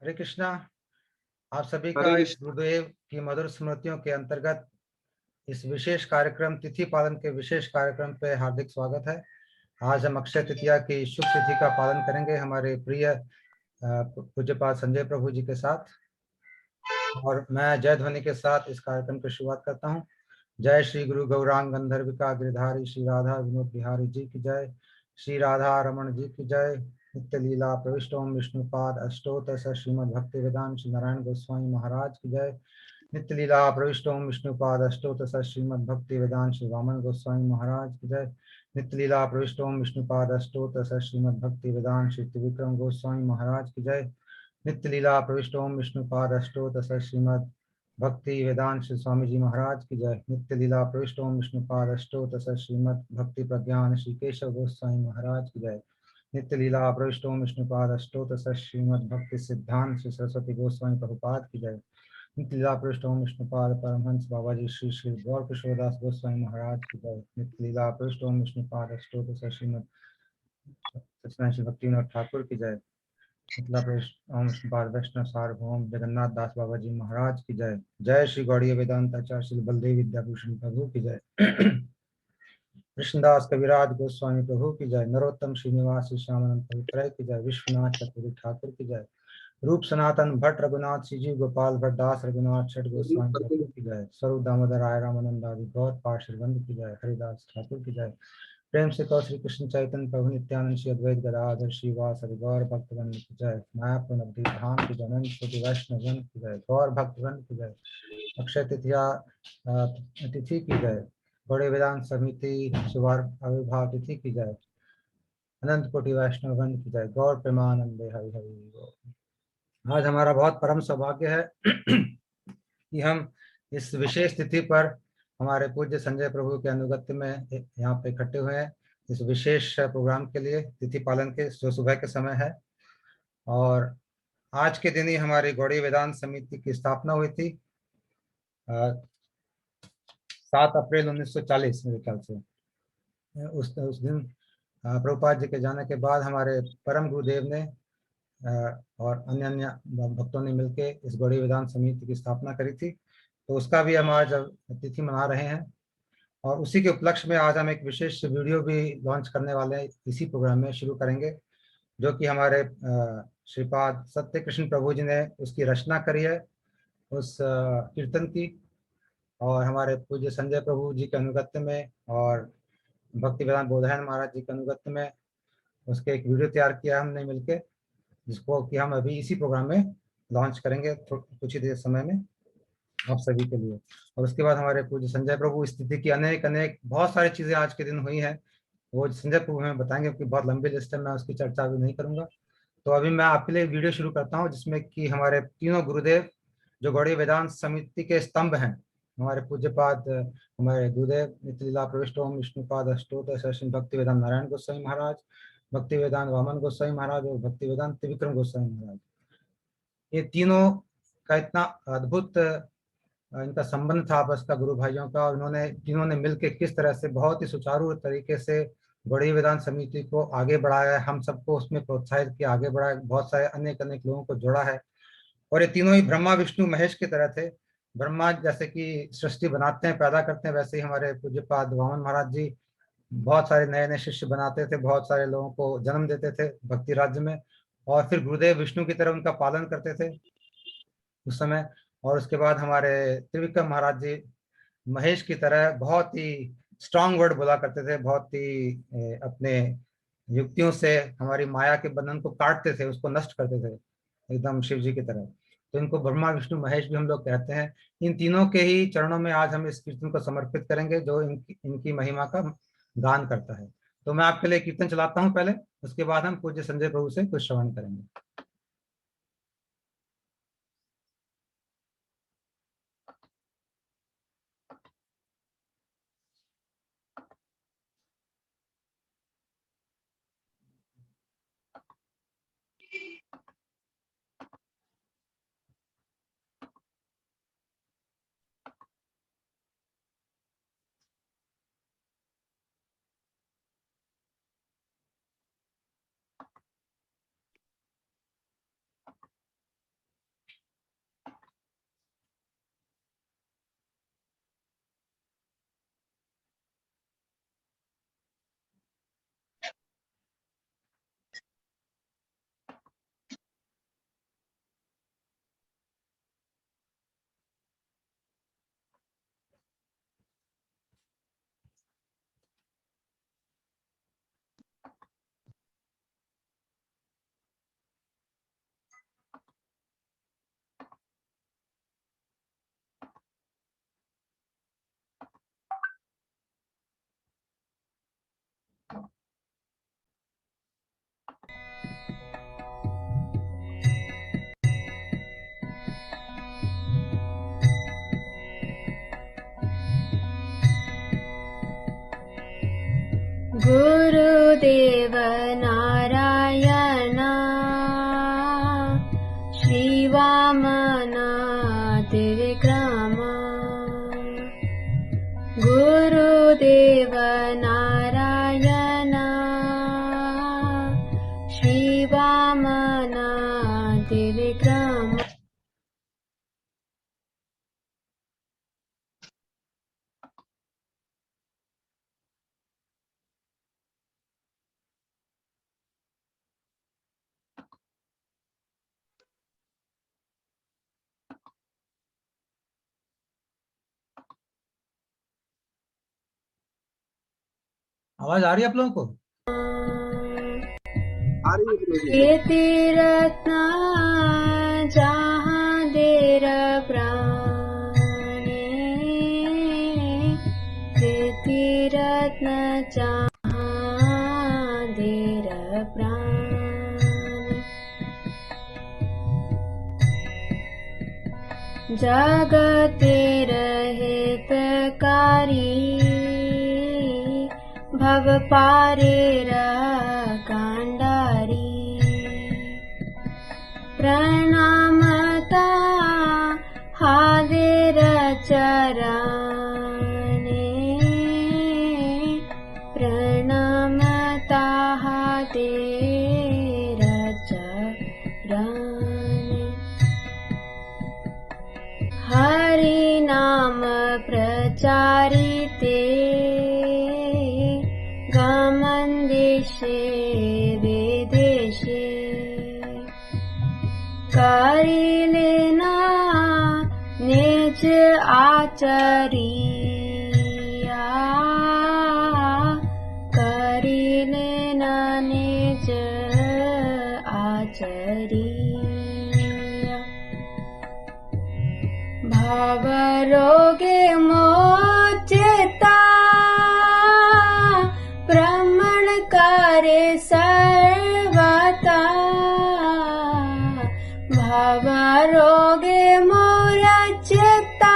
हरे कृष्णा। आप सभी का हरे इस कृष्ण। गुरुदेव की मधुर स्मृतियों के अंतर्गत इस विशेष कार्यक्रम तिथि पालन के विशेष कार्यक्रम पे हार्दिक स्वागत है। आज हम अक्षय तृतीया की शुभ तिथि का पालन करेंगे हमारे प्रिय पूज्यपाद संजय प्रभु जी के साथ। और मैं जय ध्वनि के साथ इस कार्यक्रम की शुरुआत करता हूँ। जय श्री गुरु गौरांग गंधर्विका गिरधारी श्री राधा विनोद बिहारी जी की जय। श्री राधा रमन जी की जय। नित्य लीला प्रविष्टोम विष्णुपाद अष्टोत्तर श्रीमद भक्ति वेदांत श्री नारायण गोस्वामी महाराज की जय। नित्य लीला प्रविष्टोम विष्णुपाद अष्टोत्तर श्रीमद भक्ति वेदांत श्री वामन गोस्वामी महाराज की जय। नित्य लीला प्रविष्टोम विष्णुपाद अष्टोत्तर श्रीमद भक्ति वेदांत श्री त्रिविक्रम गोस्वामी महाराज की जय। नित्य लीला प्रविष्टोम विष्णुपाद अष्टोत्तर श्रीमद भक्ति वेदांत श्री स्वामी जी महाराज की जय। नित्य लीला प्रविष्टोम विष्णुपाद अष्टोत्तर श्रीमद भक्ति प्रज्ञान श्री केशव गोस्वामी महाराज की जय। नित्य लीला प्रविष्टोम विष्णुपाद अष्टोत्तर श्रीमद भक्ति सिद्धांत श्री सरस्वती गोस्वामी प्रभुपाद की जय। नित्य लीला प्रविष्टोम विष्णुपाद परमहंस बाबा जी श्री श्री गौर किशोरदास गोस्वामी महाराज की जय। नित्य लीला प्रविष्टोम विष्णुपाद अष्टोत्तर श्रीमद सत्यनारायण श्री भक्ति विनोद ठाकुर की जय। मतलब ओम बाल वैष्णव सार्वभौम जगन्नाथ दास बाबा जी महाराज की जय। जय श्री गौड़ीय वेदांत आचार्य श्री बलदेव विद्याभूषण प्रभु की जय। कृष्णदास कविराज गोस्वामी प्रभु की जय। नरोत्तम श्रीनिवास श्री श्यामानंद पवित्र की जय। विश्वनाथ चतुर्वेदी ठाकुर की जय। रूप सनातन भट्ट रघुनाथ श्रीजी गोपाल भट्ट दास रघुनाथ छठ गोस्वामी प्रभु की जय। स्वरूप दामोदर राय रामानंद आदि गौर पार्षद की जय। हरिदास ठाकुर की जय। प्रेम से कहो श्री कृष्ण चैतन्य प्रभु नित्यानंद श्री अद्वैत गदाधर श्रीवास गौर भक्तगण की जय। मायापुर नवदीप धाम की जनन श्री वैष्णव जन की जय। गौर भक्तगण की जय। अक्षय तृतीया तिथि की जय। बड़े वेदांत समिति शुभारंभ आविर्भाव तिथि की जय। अनंत कोटि वैष्णव गण की जय। गौर प्रेमानंदे हरि हरि। आज हमारा बहुत परम सौभाग्य है कि हम इस विशेष तिथि पर हमारे पूज्य संजय प्रभु के अनुगत्य में यहाँ पे इकट्ठे हुए हैं इस विशेष प्रोग्राम के लिए, तिथि पालन के, जो सुबह के समय है। और आज के दिन ही हमारी गौड़ी वेदांत समिति की स्थापना हुई थी 7 अप्रैल 1940 मेरे ख्याल से। उस दिन प्रभुपाद जी के जाने के बाद हमारे परम गुरुदेव ने और अन्य अन्य भक्तों ने मिलकर इस गौड़ी वेदांत समिति की स्थापना करी थी। तो उसका भी हम आज तिथि मना रहे हैं। और उसी के उपलक्ष्य में आज हम एक विशेष वीडियो भी लॉन्च करने वाले हैं, इसी प्रोग्राम में शुरू करेंगे, जो कि हमारे श्रीपाद सत्य कृष्ण प्रभु जी ने उसकी रचना करी है, उस कीर्तन की। और हमारे पूज्य संजय प्रभु जी के अनुगत्य में और भक्ति वेदांत बोधायन महाराज जी के अनुगत्य में उसके एक वीडियो तैयार किया हमने मिलके, जिसको कि हम अभी इसी प्रोग्राम में लॉन्च करेंगे कुछ ही देर समय में आप सभी के लिए। और उसके बाद हमारे पूज्य संजय प्रभु स्थिति की अनेक अनेक बहुत सारी चीजें आज के दिन हुई हैं, वो संजय प्रभु हमें बताएंगे, क्योंकि बहुत लंबी लिस्ट है, मैं उसकी चर्चा अभी नहीं करूंगा। तो अभी मैं आपके लिए वीडियो शुरू करता हूँ, जिसमें कि हमारे तीनों गुरुदेव जो गौड़ी वेदांत समिति के स्तंभ हैं, हमारे पूज्यपाद हमारे गुरुदेव नित्य लीला प्रविष्ट ओम विष्णुपाद अष्टोत्तर श्री भक्ति वेदांत नारायण गोस्वामी महाराज, भक्ति वेदांत वामन गोस्वामी महाराज और भक्ति वेदांत त्रिविक्रम गोस्वामी महाराज, ये तीनों का इतना अद्भुत इनका संबंध था आपस का, गुरु भाइयों का। और इन्होंने तीनों ने मिलकर किस तरह से बहुत ही सुचारू तरीके से गौड़ी वेदांत समिति को आगे बढ़ाया है, हम सबको उसमें प्रोत्साहित किया, आगे बढ़ाया, बहुत सारे अनेक अनेक लोगों को जोड़ा है। और ये तीनों ही ब्रह्मा विष्णु महेश की तरह थे। ब्रह्मा जैसे कि सृष्टि बनाते हैं, पैदा करते हैं, वैसे ही हमारे पूज्यपाद वामन महाराज जी बहुत सारे नए नए शिष्य बनाते थे, बहुत सारे लोगों को जन्म देते थे भक्ति राज्य में। और फिर गुरुदेव विष्णु की तरह उनका पालन करते थे उस समय। और उसके बाद हमारे त्रिविक्रम महाराज जी महेश की तरह बहुत ही स्ट्रांग वर्ड बोला करते थे, बहुत ही अपने युक्तियों से हमारी माया के बंधन को काटते थे, उसको नष्ट करते थे, एकदम शिव जी की तरह। तो इनको ब्रह्मा विष्णु महेश भी हम लोग कहते हैं। इन तीनों के ही चरणों में आज हम इस कीर्तन को समर्पित करेंगे, जो इनकी महिमा का गान करता है। तो मैं आपके लिए कीर्तन चलाता हूँ पहले, उसके बाद हम पूज्य संजय प्रभु से कुछ श्रवण करेंगे। गुरुदेव नारायण श्री वामना त्रिविक्रम गुरुदेव नारायण श्री वामना त्रिविक्रम। आवाज आ रही है आप लोगों को? कीर्ति रत्न जहाँ देर प्राणे कीर्ति रत्न जहाँ देर प्राणे जगते रहे प्रकारी भव पारेर कांडारी प्रणामता हादेर चरणे प्रणामता हादेर चरणे हरि नाम प्रचारिते गामन्देशे विदेशे करिलेना निज आचरिया करिलेना निज आचरिया भावरोगे मोचता ब्रह्मण करे सर्वता भावरोगे मोचता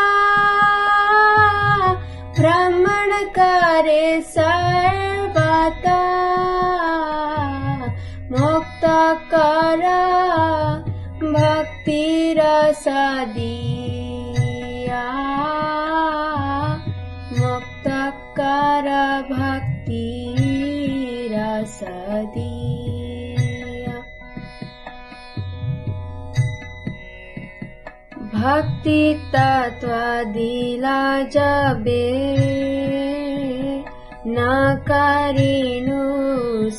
ब्रह्मण करे सर्वता मुक्त कर भक्ति रस दिया मुक्त कर भक्ति रस दिया भक्ति तत्व दिला जबे न करिनु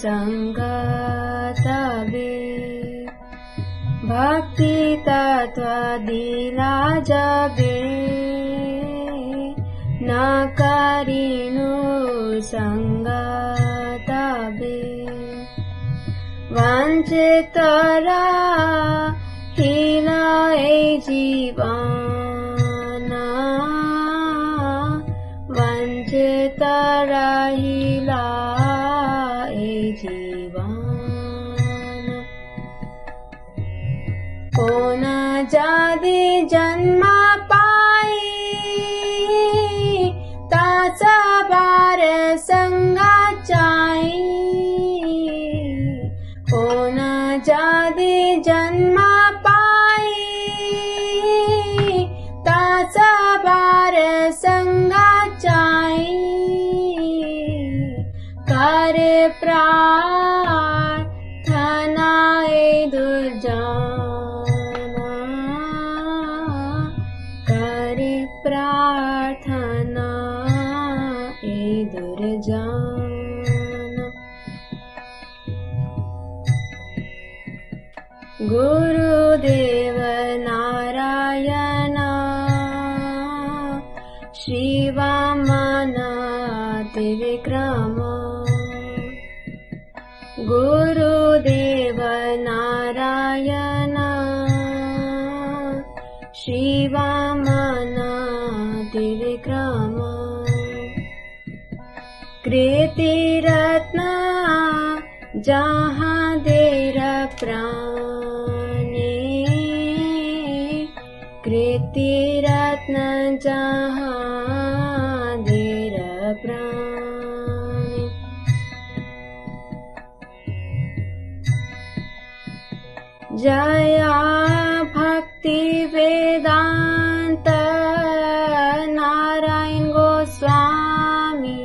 संग तबे भक्ति तत्व दिला जबे न करिनु संग तबे वंचित हिलाए जीवाना वंचित हिलाए जीवाना कौन जादे जन्म पाई तासा बार संगा चाई कौन जादे जन्म पाई तासा बार संगा चाई कर प्रार्थनाए दुर्जाना कर प्रार्थना ए दुर्जाना गुरुदेव नारायण श्री वामना त्रिविक्रम गुरुदेव नारायण श्री वामना त्रिविक्रम कृति रत्न जहाँ देर प्राणे कृति रत्न जहाँ देर प्राणे जया भक्ति वेदांत नारायण गोस्वामी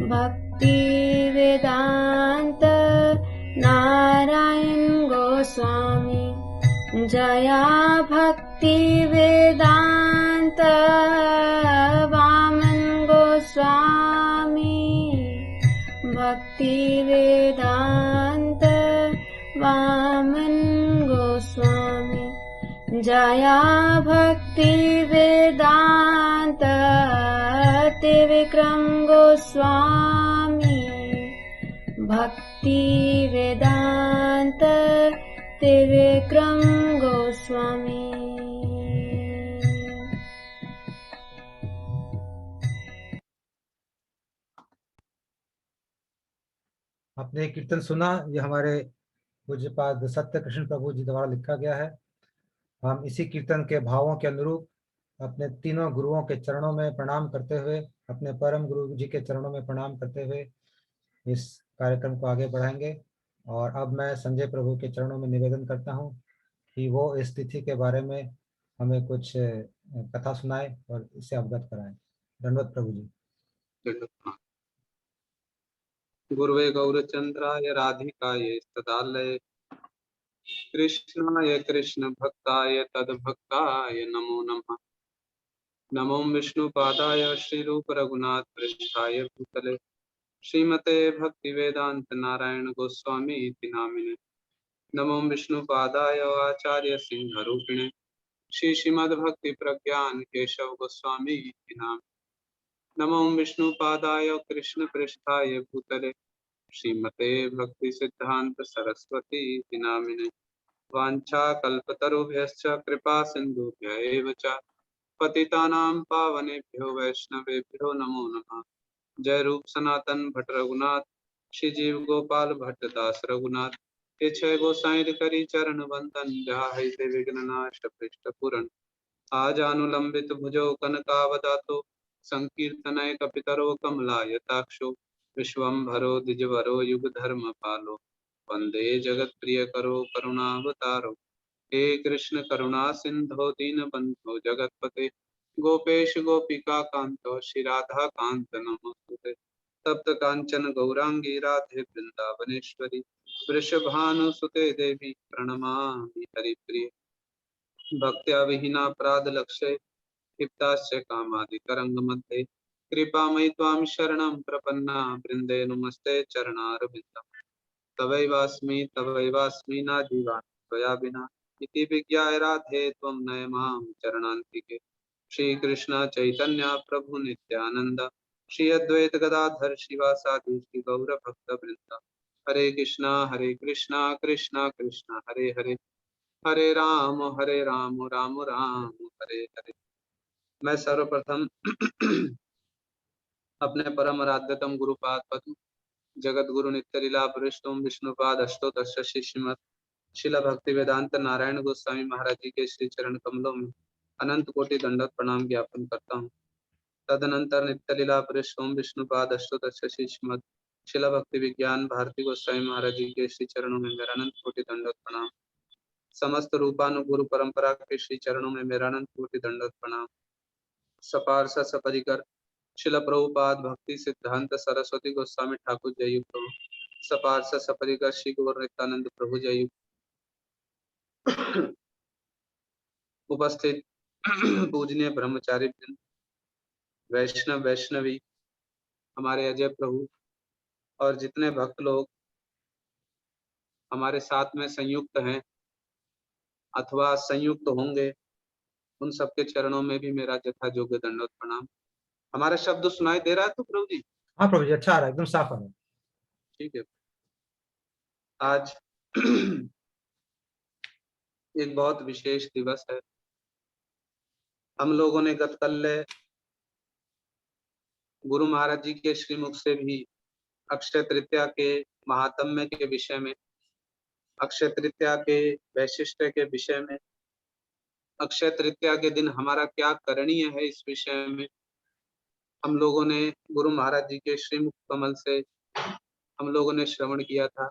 भक्ति वेदांत नारायण गोस्वामी जया भक्ति वेदांत वामन गोस्वामी भक्ति वेदांत वामन गोस्वामी जया भक्ति वेदांत त्रिविक्रम गोस्वामी भक्ति वेदांत त्रिविक्रम गोस्वामी। आपने एक कीर्तन सुना, ये हमारे पूज्यपाद सत्य कृष्ण प्रभु जी द्वारा लिखा गया है। हम इसी कीर्तन के भावों के अनुरूप अपने तीनों गुरुओं के चरणों में प्रणाम करते हुए, अपने परम गुरु जी के चरणों में प्रणाम करते हुए इस कार्यक्रम को आगे बढ़ाएंगे। और अब मैं संजय प्रभु के चरणों में निवेदन करता हूं कि वो इस तिथि के बारे में हमें कुछ कथा सुनाए और इससे अवगत कराएं। धन्यवाद प्रभु जी। गुरुवे गौरचंद्राय राधिकाय तदालय कृष्णाय कृष्ण भक्ताय तद्भक्ताय नमो नमः। नमो विष्णुपादाय श्रीरूप रघुनाथ पृष्ठाय भूतले श्रीमते भक्ति वेदांत नारायण गोस्वामी इति नामिने। नमो विष्णुपादाय आचार्य सिंह रूपिणे श्री श्रीमद्भक्ति प्रज्ञान केशव गोस्वामी इति नामिने। नमो विष्णुपादाय कृष्ण पृष्ठाय भूतले श्रीमते भक्ति सिद्धांत सरस्वती इति नामिने। वाञ्छा कल्पतरुभ्यश्च कृपा सिन्धुभ्य एव च पतितानां पावनेभ्यो वैष्णवेभ्यो नमो नमः। जय रूप सनातन भट्ट रघुनाथ श्री जीव गोपाल भट्ट दास रघुनाथ ये छह गोसाई करी चरण वंदन जाहि से विघ्न नाश पृष्ठ पूरण आजानुलंबित भुजो कनकावदातो संकीर्तनय कपितरो कमलायताक्षो विश्वम्भरो द्विजवरो युगधर्म पालो वंदे जगत प्रिय करो करुणावतारो हे कृष्ण करुणा सिंधो दीनबंधो जगतपते गोपेश गोपिका कांतो श्री राधा कांत नमोस्तुते। तप्त कांचन गौरांगी राधे वृंदावनेश्वरी वृषभानुसुते देवी प्रणमामि हरिप्रिय। भक्त्या विहीना अपराध लक्ष्य क्षिप्ताश्च कामादितरंग मध्ये कृपामयि त्वां शरणं प्रपन्ना वृंदे नमस्ते चरणारविन्दम्। तवैवास्मि न जीवामि त्वया विना इति विज्ञाय राधे त्वं नय मां चरणान्तिके। श्री कृष्ण चैतन्य प्रभु नित्यानंद श्री अद्वैत गदाधर शिवासादि श्री गौर भक्त वृंद। हरे कृष्णा कृष्णा कृष्णा हरे हरे हरे राम राम राम हरे हरे। मैं सर्वप्रथम अपने परम आराध्यतम गुरुपाद पद्म जगत गुरु नित्य लीला वरिष्ठम विष्णुपाद अष्टोत्तर श्रीमद शिला भक्ति वेदांत नारायण गोस्वामी महाराज जी के श्री चरण कमलों में अनंत कोटि दंडवत प्रणाम ज्ञापन करता हूँ। तदनंतर नित्य लीला वरिष्ठम विष्णुपाद अष्टोत्तर श्रीमद शिला भक्ति विज्ञान भारती गोस्वामी महाराज जी के श्री चरणों में मेरा अनंत कोटि दंडवत प्रणाम। समस्त रूपानुगुरु परंपरा के श्री चरणों में मेरा अनंत कोटि दंडवत प्रणाम। सपार्षद सपरिकर शिला प्रभुपाद भक्ति सिद्धांत सरस्वती गोस्वामी ठाकुर जययुक्त सपार्षद सपरिकर श्री गौर नित्यानंद प्रभु जययुक्त उपस्थित पूजनीय ब्रह्मचारी वैष्णव वैष्णवी हमारे अजय प्रभु और जितने भक्त लोग हमारे साथ में संयुक्त हैं अथवा संयुक्त होंगे उन सबके चरणों में भी मेरा जथा योग्य दंडवत प्रणाम। हमारा शब्द सुनाई दे रहा है तो प्रभु जी? हाँ प्रभु जी, अच्छा आ रहा है, एकदम साफ आ रहा है। ठीक है। आज एक बहुत विशेष दिवस है। हम लोगों ने गतकल गुरु महाराज जी के श्रीमुख से भी अक्षय तृतीया के महात्म्य के विषय में, अक्षय तृतीया के वैशिष्ट्य के विषय में, अक्षय तृतीया के दिन हमारा क्या करणीय है इस विषय में हम लोगों ने गुरु महाराज जी के श्रीमुख कमल से हम लोगों ने श्रवण किया था।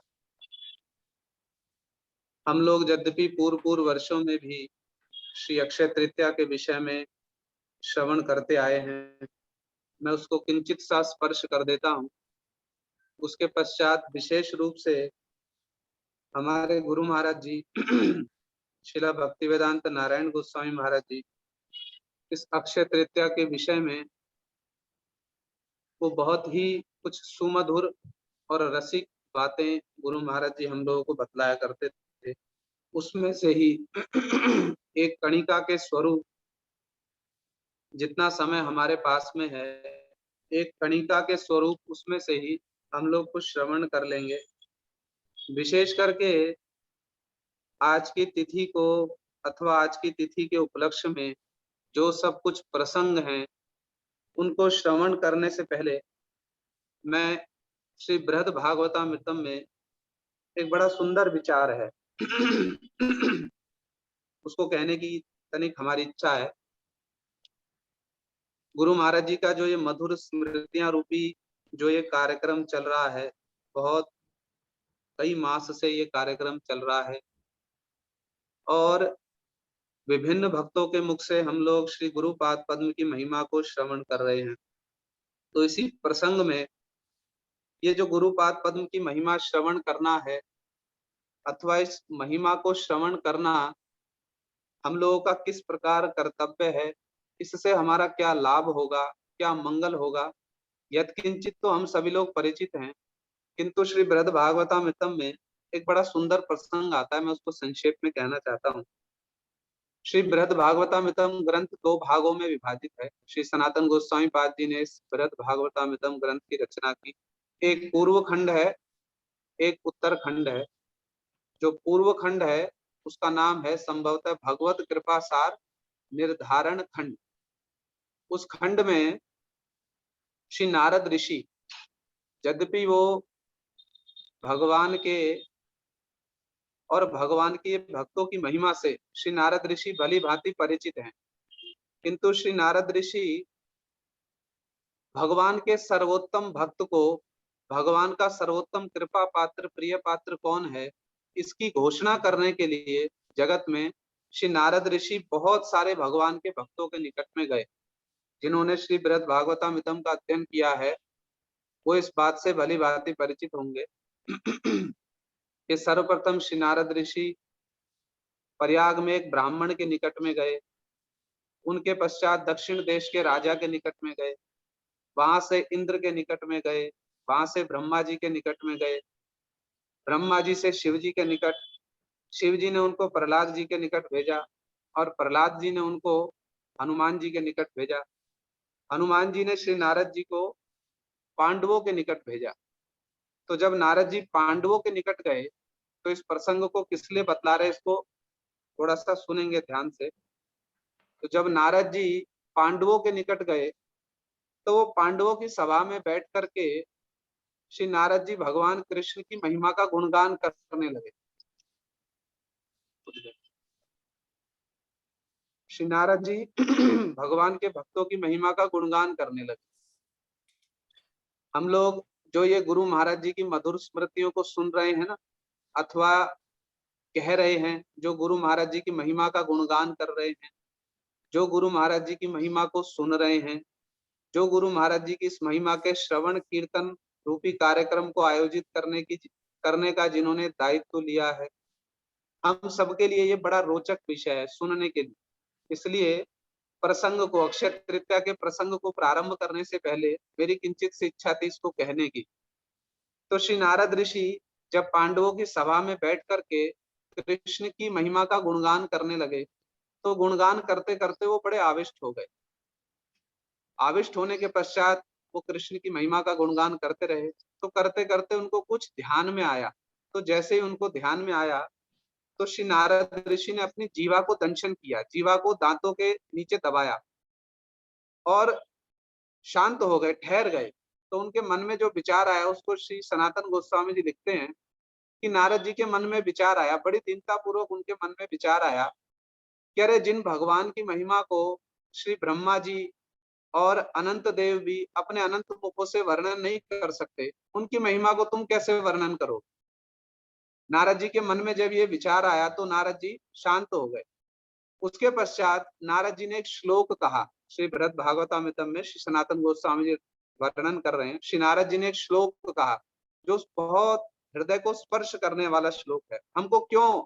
हम लोग यद्यपि पूर्व वर्षों में भी श्री अक्षय तृतीया के विषय में श्रवण करते आए हैं, मैं उसको किंचित सा स्पर्श कर देता हूँ। उसके पश्चात विशेष रूप से हमारे गुरु महाराज जी शिला भक्तिवेदांत नारायण गोस्वामी महाराज जी इस अक्षय तृतीया के विषय में वो बहुत ही कुछ सुमधुर और रसिक बातें गुरु महाराज जी हम लोगों को बतलाया करते थे। उसमें से ही एक कणिका के स्वरूप, जितना समय हमारे पास में है, एक कणिका के स्वरूप उसमें से ही हम लोग कुछ श्रवण कर लेंगे। विशेष करके आज की तिथि को अथवा आज की तिथि के उपलक्ष्य में जो सब कुछ प्रसंग हैं, उनको श्रवण करने से पहले मैं श्री बृहद भागवतामृतम में एक बड़ा सुंदर विचार है उसको कहने की तनिक हमारी इच्छा है। गुरु महाराज जी का जो ये मधुर स्मृतियां रूपी जो ये कार्यक्रम चल रहा है, बहुत कई मास से ये कार्यक्रम चल रहा है और विभिन्न भक्तों के मुख से हम लोग श्री गुरुपाद पद्म की महिमा को श्रवण कर रहे हैं। तो इसी प्रसंग में ये जो गुरुपाद पद्म की महिमा श्रवण करना है अथवा इस महिमा को श्रवण करना हम लोगों का किस प्रकार कर्तव्य है, इससे हमारा क्या लाभ होगा, क्या मंगल होगा, यत्किंचित तो हम सभी लोग परिचित हैं। किंतु श्री बृहद भागवतामृतम में एक बड़ा सुंदर प्रसंग आता है, मैं उसको संक्षेप में कहना चाहता हूँ। श्री बृहद भागवतामृतम ग्रंथ 2 भागों में विभाजित है। श्री सनातन गोस्वामी पाद जी ने इस बृहद भागवतामृतम ग्रंथ की रचना की। एक पूर्व खंड है, एक उत्तर खंड है। जो पूर्व खंड है उसका नाम है संभवतः भगवत कृपा सार निर्धारण खंड। उस खंड में श्री नारद ऋषि, यद्यपि वो भगवान के और भगवान की भक्तों की महिमा से श्री नारद ऋषि भली भांति परिचित हैं, किंतु श्री नारद ऋषि भगवान के सर्वोत्तम भक्त को, भगवान का सर्वोत्तम कृपा पात्र प्रिय पात्र कौन है, इसकी घोषणा करने के लिए जगत में श्री नारद ऋषि बहुत सारे भगवान के भक्तों के निकट में गए। जिन्होंने श्री बृहद भागवतामृतम का अध्ययन किया है वो इस बात से भली भांति परिचित होंगे कि सर्वप्रथम श्री नारद ऋषि प्रयाग में एक ब्राह्मण के निकट में गए। उनके पश्चात दक्षिण देश के राजा के निकट में गए, वहां से इंद्र के निकट में गए, वहां से ब्रह्मा जी के निकट में गए, ब्रह्मा जी से शिव जी के निकट, शिव जी ने उनको प्रहलाद जी के निकट भेजा और प्रहलाद जी ने उनको हनुमान जी के निकट भेजा। हनुमान जी ने श्री नारद जी को पांडवों के निकट भेजा। तो जब नारद जी पांडवों के निकट गए तो इस प्रसंग को किस लिए बतला रहे, इसको थोड़ा सा सुनेंगे ध्यान से। तो जब नारद जी पांडवों के निकट गए तो वो पांडवों की सभा में बैठ करके श्री नारद जी भगवान कृष्ण की महिमा का गुणगान करने लगे। श्री नारद जी भगवान के भक्तों की महिमा का गुणगान करने लगे। हम लोग जो ये गुरु महाराज जी की मधुर स्मृतियों को सुन रहे हैं ना, अथवा कह रहे हैं, जो गुरु महाराज जी की महिमा का गुणगान कर रहे हैं, जो गुरु महाराज जी की महिमा को सुन रहे हैं, जो गुरु महाराज जी की इस महिमा के श्रवण कीर्तन रूपी कार्यक्रम को आयोजित करने का जिन्होंने दायित्व लिया है, हम सबके लिए ये बड़ा रोचक विषय है सुनने के लिए। इसलिए प्रसंग को, अक्षय तृतीया के प्रसंग को प्रारंभ करने से पहले मेरी किंचित सी इच्छा थी इसको कहने की। तो श्री नारद ऋषि जब पांडवों की सभा में बैठ करके कृष्ण की महिमा का गुणगान करने लगे तो गुणगान करते करते वो बड़े आविष्ट हो गए। आविष्ट होने के पश्चात वो कृष्ण की महिमा का गुणगान करते रहे। तो करते करते उनको कुछ ध्यान में आया। तो जैसे ही उनको ध्यान में आया तो श्री नारद ऋषि ने अपनी जीवा को दंशन किया, जीवा को दांतों के नीचे दबाया और शांत हो गए, ठहर गए। तो उनके मन में जो विचार आया उसको श्री सनातन गोस्वामी जी लिखते हैं कि नारद जी के मन में विचार आया, बड़ी दीनता पूर्वक उनके मन में विचार आया कि अरे जिन भगवान की महिमा को श्री ब्रह्मा जी और अनंत देव भी अपने अनंत मुखों से वर्णन नहीं कर सकते, उनकी महिमा को तुम कैसे वर्णन करो। नारद जी के मन में जब ये विचार आया तो नारद जी शांत हो गए। उसके पश्चात नारद जी ने एक श्लोक कहा। श्री बृहद भागवतामृतम में श्री सनातन गोस्वामी जी वर्णन कर रहे हैं। श्री नारद जी ने एक श्लोक कहा जो बहुत हृदय को स्पर्श करने वाला श्लोक है। हमको क्यों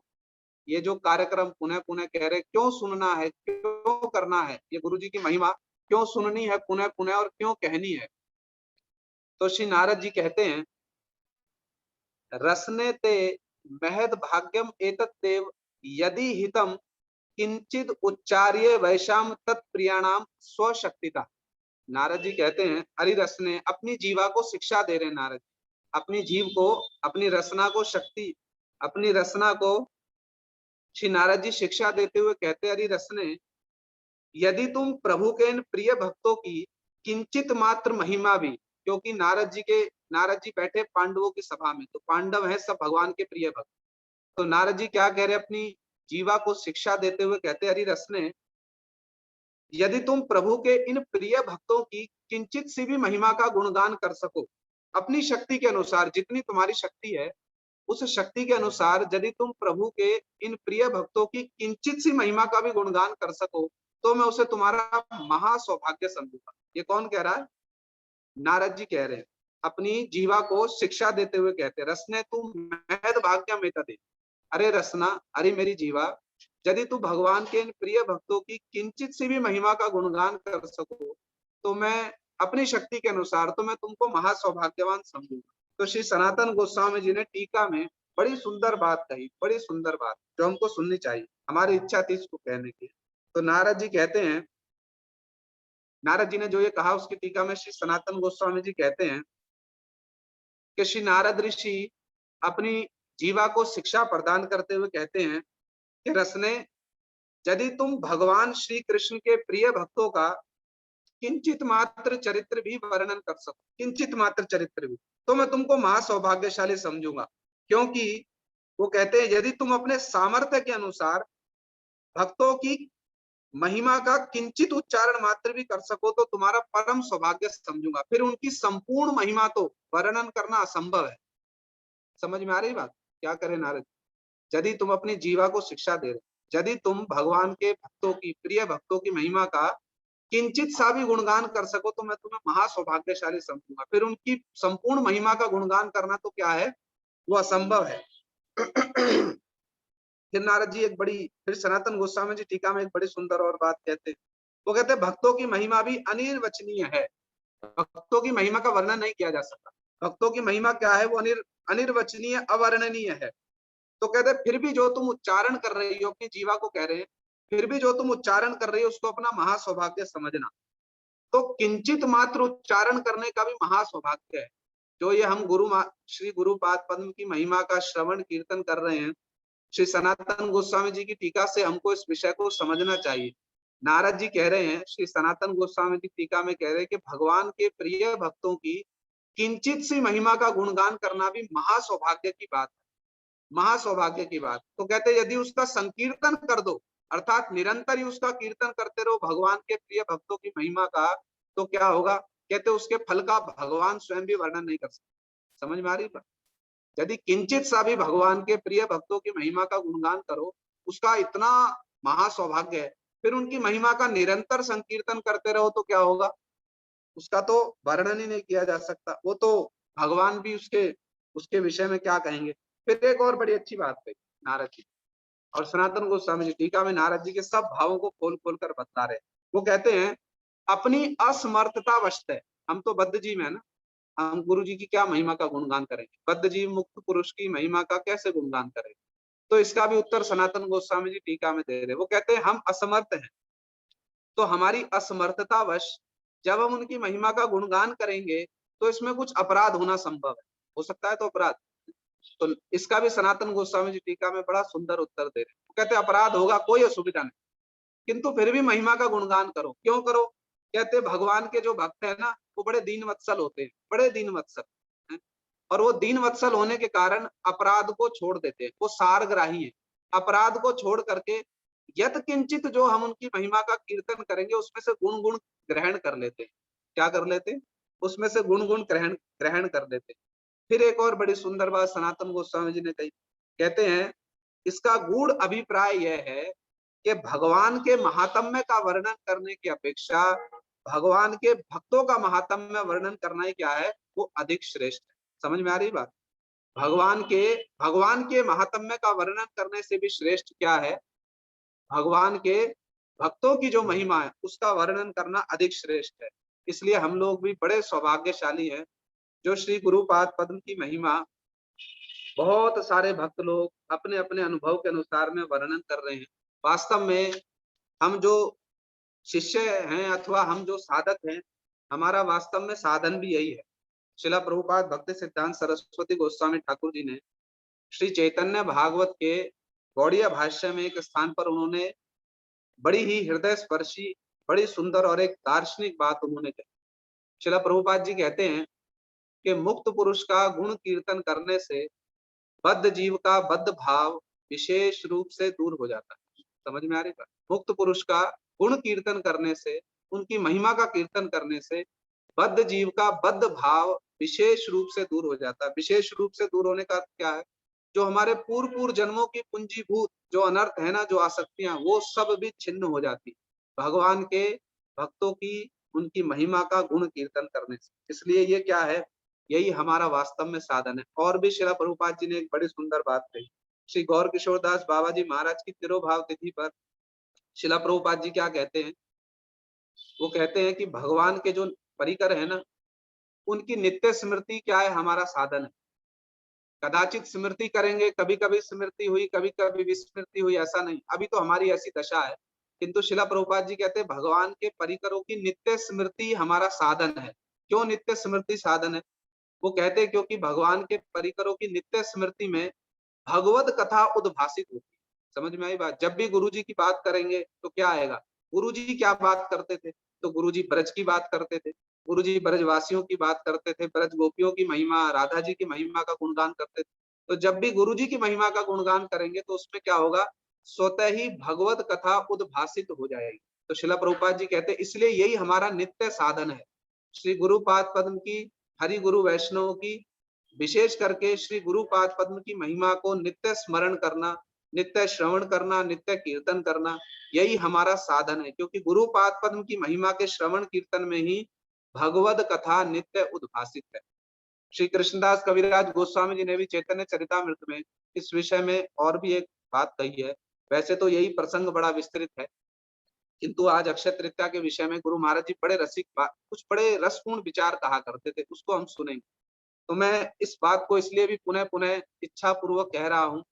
ये जो कार्यक्रम पुनः पुनः कह रहे, क्यों सुनना है, क्यों करना है, ये गुरु जी की महिमा क्यों सुननी है पुनः पुनः और क्यों कहनी है? तो श्री नारद जी कहते हैं, रसने ते महद भाग्यम एतत् देव यदि हितम किंचित उच्चार्य वैशाम तत्प्रियाणाम स्वशक्तिता। नारद जी कहते हैं, हरि रस ने अपनी जीवा को शिक्षा दे रहे हैं। नारद अपनी जीव को, अपनी रसना को शक्ति, अपनी रसना को श्री नारद जी शिक्षा देते हुए कहते हैं, हरि रस ने यदि तुम प्रभु के इन प्रिय भक्तों की किंचित मात्र महिमा भी, क्योंकि नारद जी बैठे पांडवों की सभा में, तो पांडव है सब भगवान के प्रिय भक्त। तो नारद जी क्या कह रहे, अपनी जीवा को शिक्षा देते हुए कहते, हरि रस ने यदि तुम प्रभु के इन प्रिय भक्तों की किंचित सी भी महिमा का गुणगान कर सको, अपनी शक्ति के अनुसार, जितनी तुम्हारी शक्ति है उस शक्ति के अनुसार यदि तुम प्रभु के इन प्रिय भक्तों की किंचित सी महिमा का भी गुणगान कर सको, तो मैं उसे तुम्हारा महासौभाग्य समझूंगा। ये कौन कह रहा है? नारद जी कह रहे हैं, अपनी जीवा को शिक्षा देते हुए कहते, रसने तुम महद भाग्यम एतत्। अरे रसना, अरे मेरी जीवा, यदि तू भगवान के इन प्रिय भक्तों की किंचित सी भी महिमा का गुणगान कर सको, तो मैं अपनी शक्ति के अनुसार तो मैं तुमको महासौभाग्यवान समझूंगा। तो श्री सनातन गोस्वामी जी ने टीका में बड़ी सुंदर बात कही, बड़ी सुंदर बात जो हमको सुननी चाहिए, हमारी इच्छा थी इसको कहने की। तो नारद जी कहते हैं, नारद जी ने जो ये कहा उसकी टीका में श्री सनातन गोस्वामी जी कहते हैं कि श्री नारद ऋषि अपनी जीवा को शिक्षा प्रदान करते हुए कहते हैं कि रसने, यदि तुम भगवान श्री कृष्ण के प्रिय भक्तों का किंचित मात्र चरित्र भी वर्णन कर सको, किंचित मात्र चरित्र भी, तो मैं तुमको महासौभाग्यशाली समझूंगा। क्योंकि वो कहते हैं, यदि तुम अपने सामर्थ्य के अनुसार भक्तों की महिमा का किंचित उच्चारण मात्र भी कर सको, तो तुम्हारा परम सौभाग्य समझूंगा। फिर उनकी संपूर्ण महिमा तो वर्णन करना असंभव है। समझ में आ रही बात? क्या करे नारद, यदि तुम अपनी जीवा को शिक्षा दे रहे, यदि तुम भगवान के भक्तों की, प्रिय भक्तों की महिमा का किंचित सा भी गुणगान कर सको, तो मैं तुम्हें महासौभाग्यशाली समझूंगा। फिर उनकी संपूर्ण महिमा का गुणगान करना तो क्या है, वो असंभव है। फिर नारद जी फिर सनातन गोस्वामी जी टीका में एक बड़ी सुंदर और बात कहते हैं। वो कहते हैं, भक्तों की महिमा भी अनिर्वचनीय है। भक्तों की महिमा का वर्णन नहीं किया जा सकता। भक्तों की महिमा क्या है, वो अनिर्वचनीय, अवर्णनीय है। तो कहते फिर भी जो तुम उच्चारण कर रही हो, अपनी जीवा को कह रहे हैं, फिर भी जो तुम उच्चारण कर रही हो उसको अपना महासौभाग्य समझना। तो किंचित मात्र उच्चारण करने का भी महासौभाग्य है। जो ये हम श्री गुरुपाद पद्म की महिमा का श्रवण कीर्तन कर रहे हैं, श्री सनातन गोस्वामी जी की टीका से हमको इस विषय को समझना चाहिए। नारद जी कह रहे हैं, श्री सनातन गोस्वामी जी टीका में कह रहे हैं कि भगवान के प्रिय भक्तों की किंचित सी महिमा का गुणगान करना भी महासौभाग्य की बात है, महासौभाग्य की बात। तो कहते यदि उसका संकीर्तन कर दो, अर्थात निरंतर ही उसका कीर्तन करते रहो भगवान के प्रिय भक्तों की महिमा का, तो क्या होगा? कहते उसके फल का भगवान स्वयं भी वर्णन नहीं कर सकते। समझ में आ रही बात? यदि किंचित सा भी भगवान के प्रिय भक्तों की महिमा का गुणगान करो, उसका इतना महासौभाग्य है। फिर उनकी महिमा का निरंतर संकीर्तन करते रहो तो क्या होगा? उसका तो वर्णन ही नहीं किया जा सकता। वो तो भगवान भी उसके विषय में क्या कहेंगे। फिर एक और बड़ी अच्छी बात कही नारद जी, और सनातन गोस्वामी जी टीका में नारद जी के सब भावों को खोल खोल कर बता रहे। वो कहते हैं, अपनी असमर्थता वशतः, हम तो बद्ध जीव है ना, हम गुरु जी की क्या महिमा का गुणगान करेंगे? बद्ध जीव मुक्त पुरुष की महिमा का कैसे गुणगान करेंगे? तो इसका भी उत्तर सनातन गोस्वामी जी टीका में दे रहे। वो कहते हैं, हम असमर्थ हैं, तो हमारी असमर्थता वश जब हम उनकी महिमा का गुणगान करेंगे तो इसमें कुछ अपराध होना संभव है। हो सकता है तो अपराध, तो इसका भी सनातन गोस्वामी जी टीका में बड़ा सुंदर उत्तर दे रहे। वो कहते अपराध होगा, कोई असुविधा नहीं, किंतु फिर भी महिमा का गुणगान करो। क्यों करो? कहते भगवान के जो भक्त है ना, वो बड़े दीन वत्सल होते हैं, बड़े दीन वत्सल है, और वो दीन वत्सल होने के कारण अपराध को छोड़ देते हैं। वो सारग्राही है, अपराध को छोड़ करके यत किंचित जो हम उनकी महिमा का कीर्तन करेंगे उसमें से गुण गुण ग्रहण कर लेते हैं। क्या कर लेते? उसमें से गुण गुण ग्रहण कर लेते हैं। फिर एक और बड़ी सुंदर बात सनातन गोस्वामी जी ने कही, कहते हैं इसका गूढ़ अभिप्राय यह है कि भगवान के महात्म्य का वर्णन करने की अपेक्षा भगवान के भक्तों का महात्म्य वर्णन करना ही क्या है, वो अधिक श्रेष्ठ है। समझ में आ रही बात? भगवान के महात्म्य का वर्णन करने से भी श्रेष्ठ क्या है, भगवान के भक्तों की जो महिमा है उसका वर्णन करना अधिक श्रेष्ठ है। इसलिए हम लोग भी बड़े सौभाग्यशाली हैं जो श्री गुरुपाद पद्म की महिमा बहुत सारे भक्त लोग अपने अपने अनुभव के अनुसार में वर्णन कर रहे हैं। वास्तव में हम जो शिष्य हैं अथवा हम जो साधक हैं, हमारा वास्तव में साधन भी यही है। श्रील प्रभुपाद भक्ति सिद्धांत सरस्वती गोस्वामी ठाकुर जी ने श्री चैतन्य भागवत के गौड़ीय भाष्य में एक स्थान पर उन्होंने बड़ी ही हृदय स्पर्शी, बड़ी सुंदर और एक दार्शनिक बात उन्होंने कही। श्रील प्रभुपाद जी कहते हैं कि मुक्त पुरुष का गुण कीर्तन करने से बद्ध जीव का बद्ध भाव विशेष रूप से दूर हो जाता है। समझ में आ रही बात? मुक्त पुरुष का गुण कीर्तन करने से, उनकी महिमा का कीर्तन करने से बद्ध जीव का बद्ध भाव विशेष रूप से दूर हो जाता है। विशेष रूप से दूर होने का क्या है, जो हमारे पूर्व जन्मों की पूंजीभूत जो अनर्थ है ना, जो आसक्तियां, वो सब भी छिन्न हो जाती भगवान के भक्तों की उनकी महिमा का गुण कीर्तन करने से। इसलिए ये क्या है, यही हमारा वास्तव में साधन है। और भी श्रील प्रभुपाद जी ने एक बड़ी सुंदर बात कही। श्री गौर किशोर दास बाबा जी महाराज की तिरोभाव तिथि पर श्रील प्रभुपाद जी क्या कहते हैं, वो कहते हैं कि भगवान के जो परिकर है ना, उनकी नित्य स्मृति क्या है, हमारा साधन है। कदाचित स्मृति करेंगे, कभी कभी स्मृति हुई, कभी कभी विस्मृति हुई, ऐसा नहीं। अभी तो हमारी ऐसी दशा है, किंतु श्रील प्रभुपाद जी कहते हैं भगवान के परिकरों की नित्य स्मृति हमारा साधन है। क्यों नित्य स्मृति साधन है? वो कहते हैं क्योंकि भगवान के परिकरों की नित्य स्मृति में भगवत कथा उद्भासित होती है। समझ में आई बात? जब भी गुरु जी की बात करेंगे तो क्या आएगा, गुरु जी क्या बात करते थे, तो गुरु जी ब्रज की बात करते थे, गुरु जी ब्रजवासियों की बात करते थे, ब्रज गोपियों की महिमा, राधा जी की महिमा का गुणगान करते थे। तो जब भी गुरु जी की महिमा का गुणगान करेंगे तो उसमें क्या होगा, स्वतः ही भगवत कथा उद्भासित हो जाएगी। तो श्रील प्रभुपाद जी कहते हैं इसलिए यही हमारा नित्य साधन है। श्री गुरुपाद पद्म की, हरि गुरु वैष्णव की, विशेष करके श्री गुरुपाद पद्म की महिमा को नित्य स्मरण करना, नित्य श्रवण करना, नित्य कीर्तन करना, यही हमारा साधन है। क्योंकि गुरुपाद पद्म की महिमा के श्रवण कीर्तन में ही भगवद कथा नित्य उद्भासित है। श्री कृष्णदास कविराज गोस्वामी जी ने भी चैतन्य चरितामृत में इस विषय में और भी एक बात कही है। वैसे तो यही प्रसंग बड़ा विस्तृत है, किंतु आज अक्षय तृतीया के विषय में गुरु महाराज जी बड़े रसिक कुछ बड़े रसपूर्ण विचार कहा करते थे, उसको हम सुनेंगे। तो मैं इस बात को इसलिए भी पुनः पुनः इच्छा पूर्वक कह रहा हूँ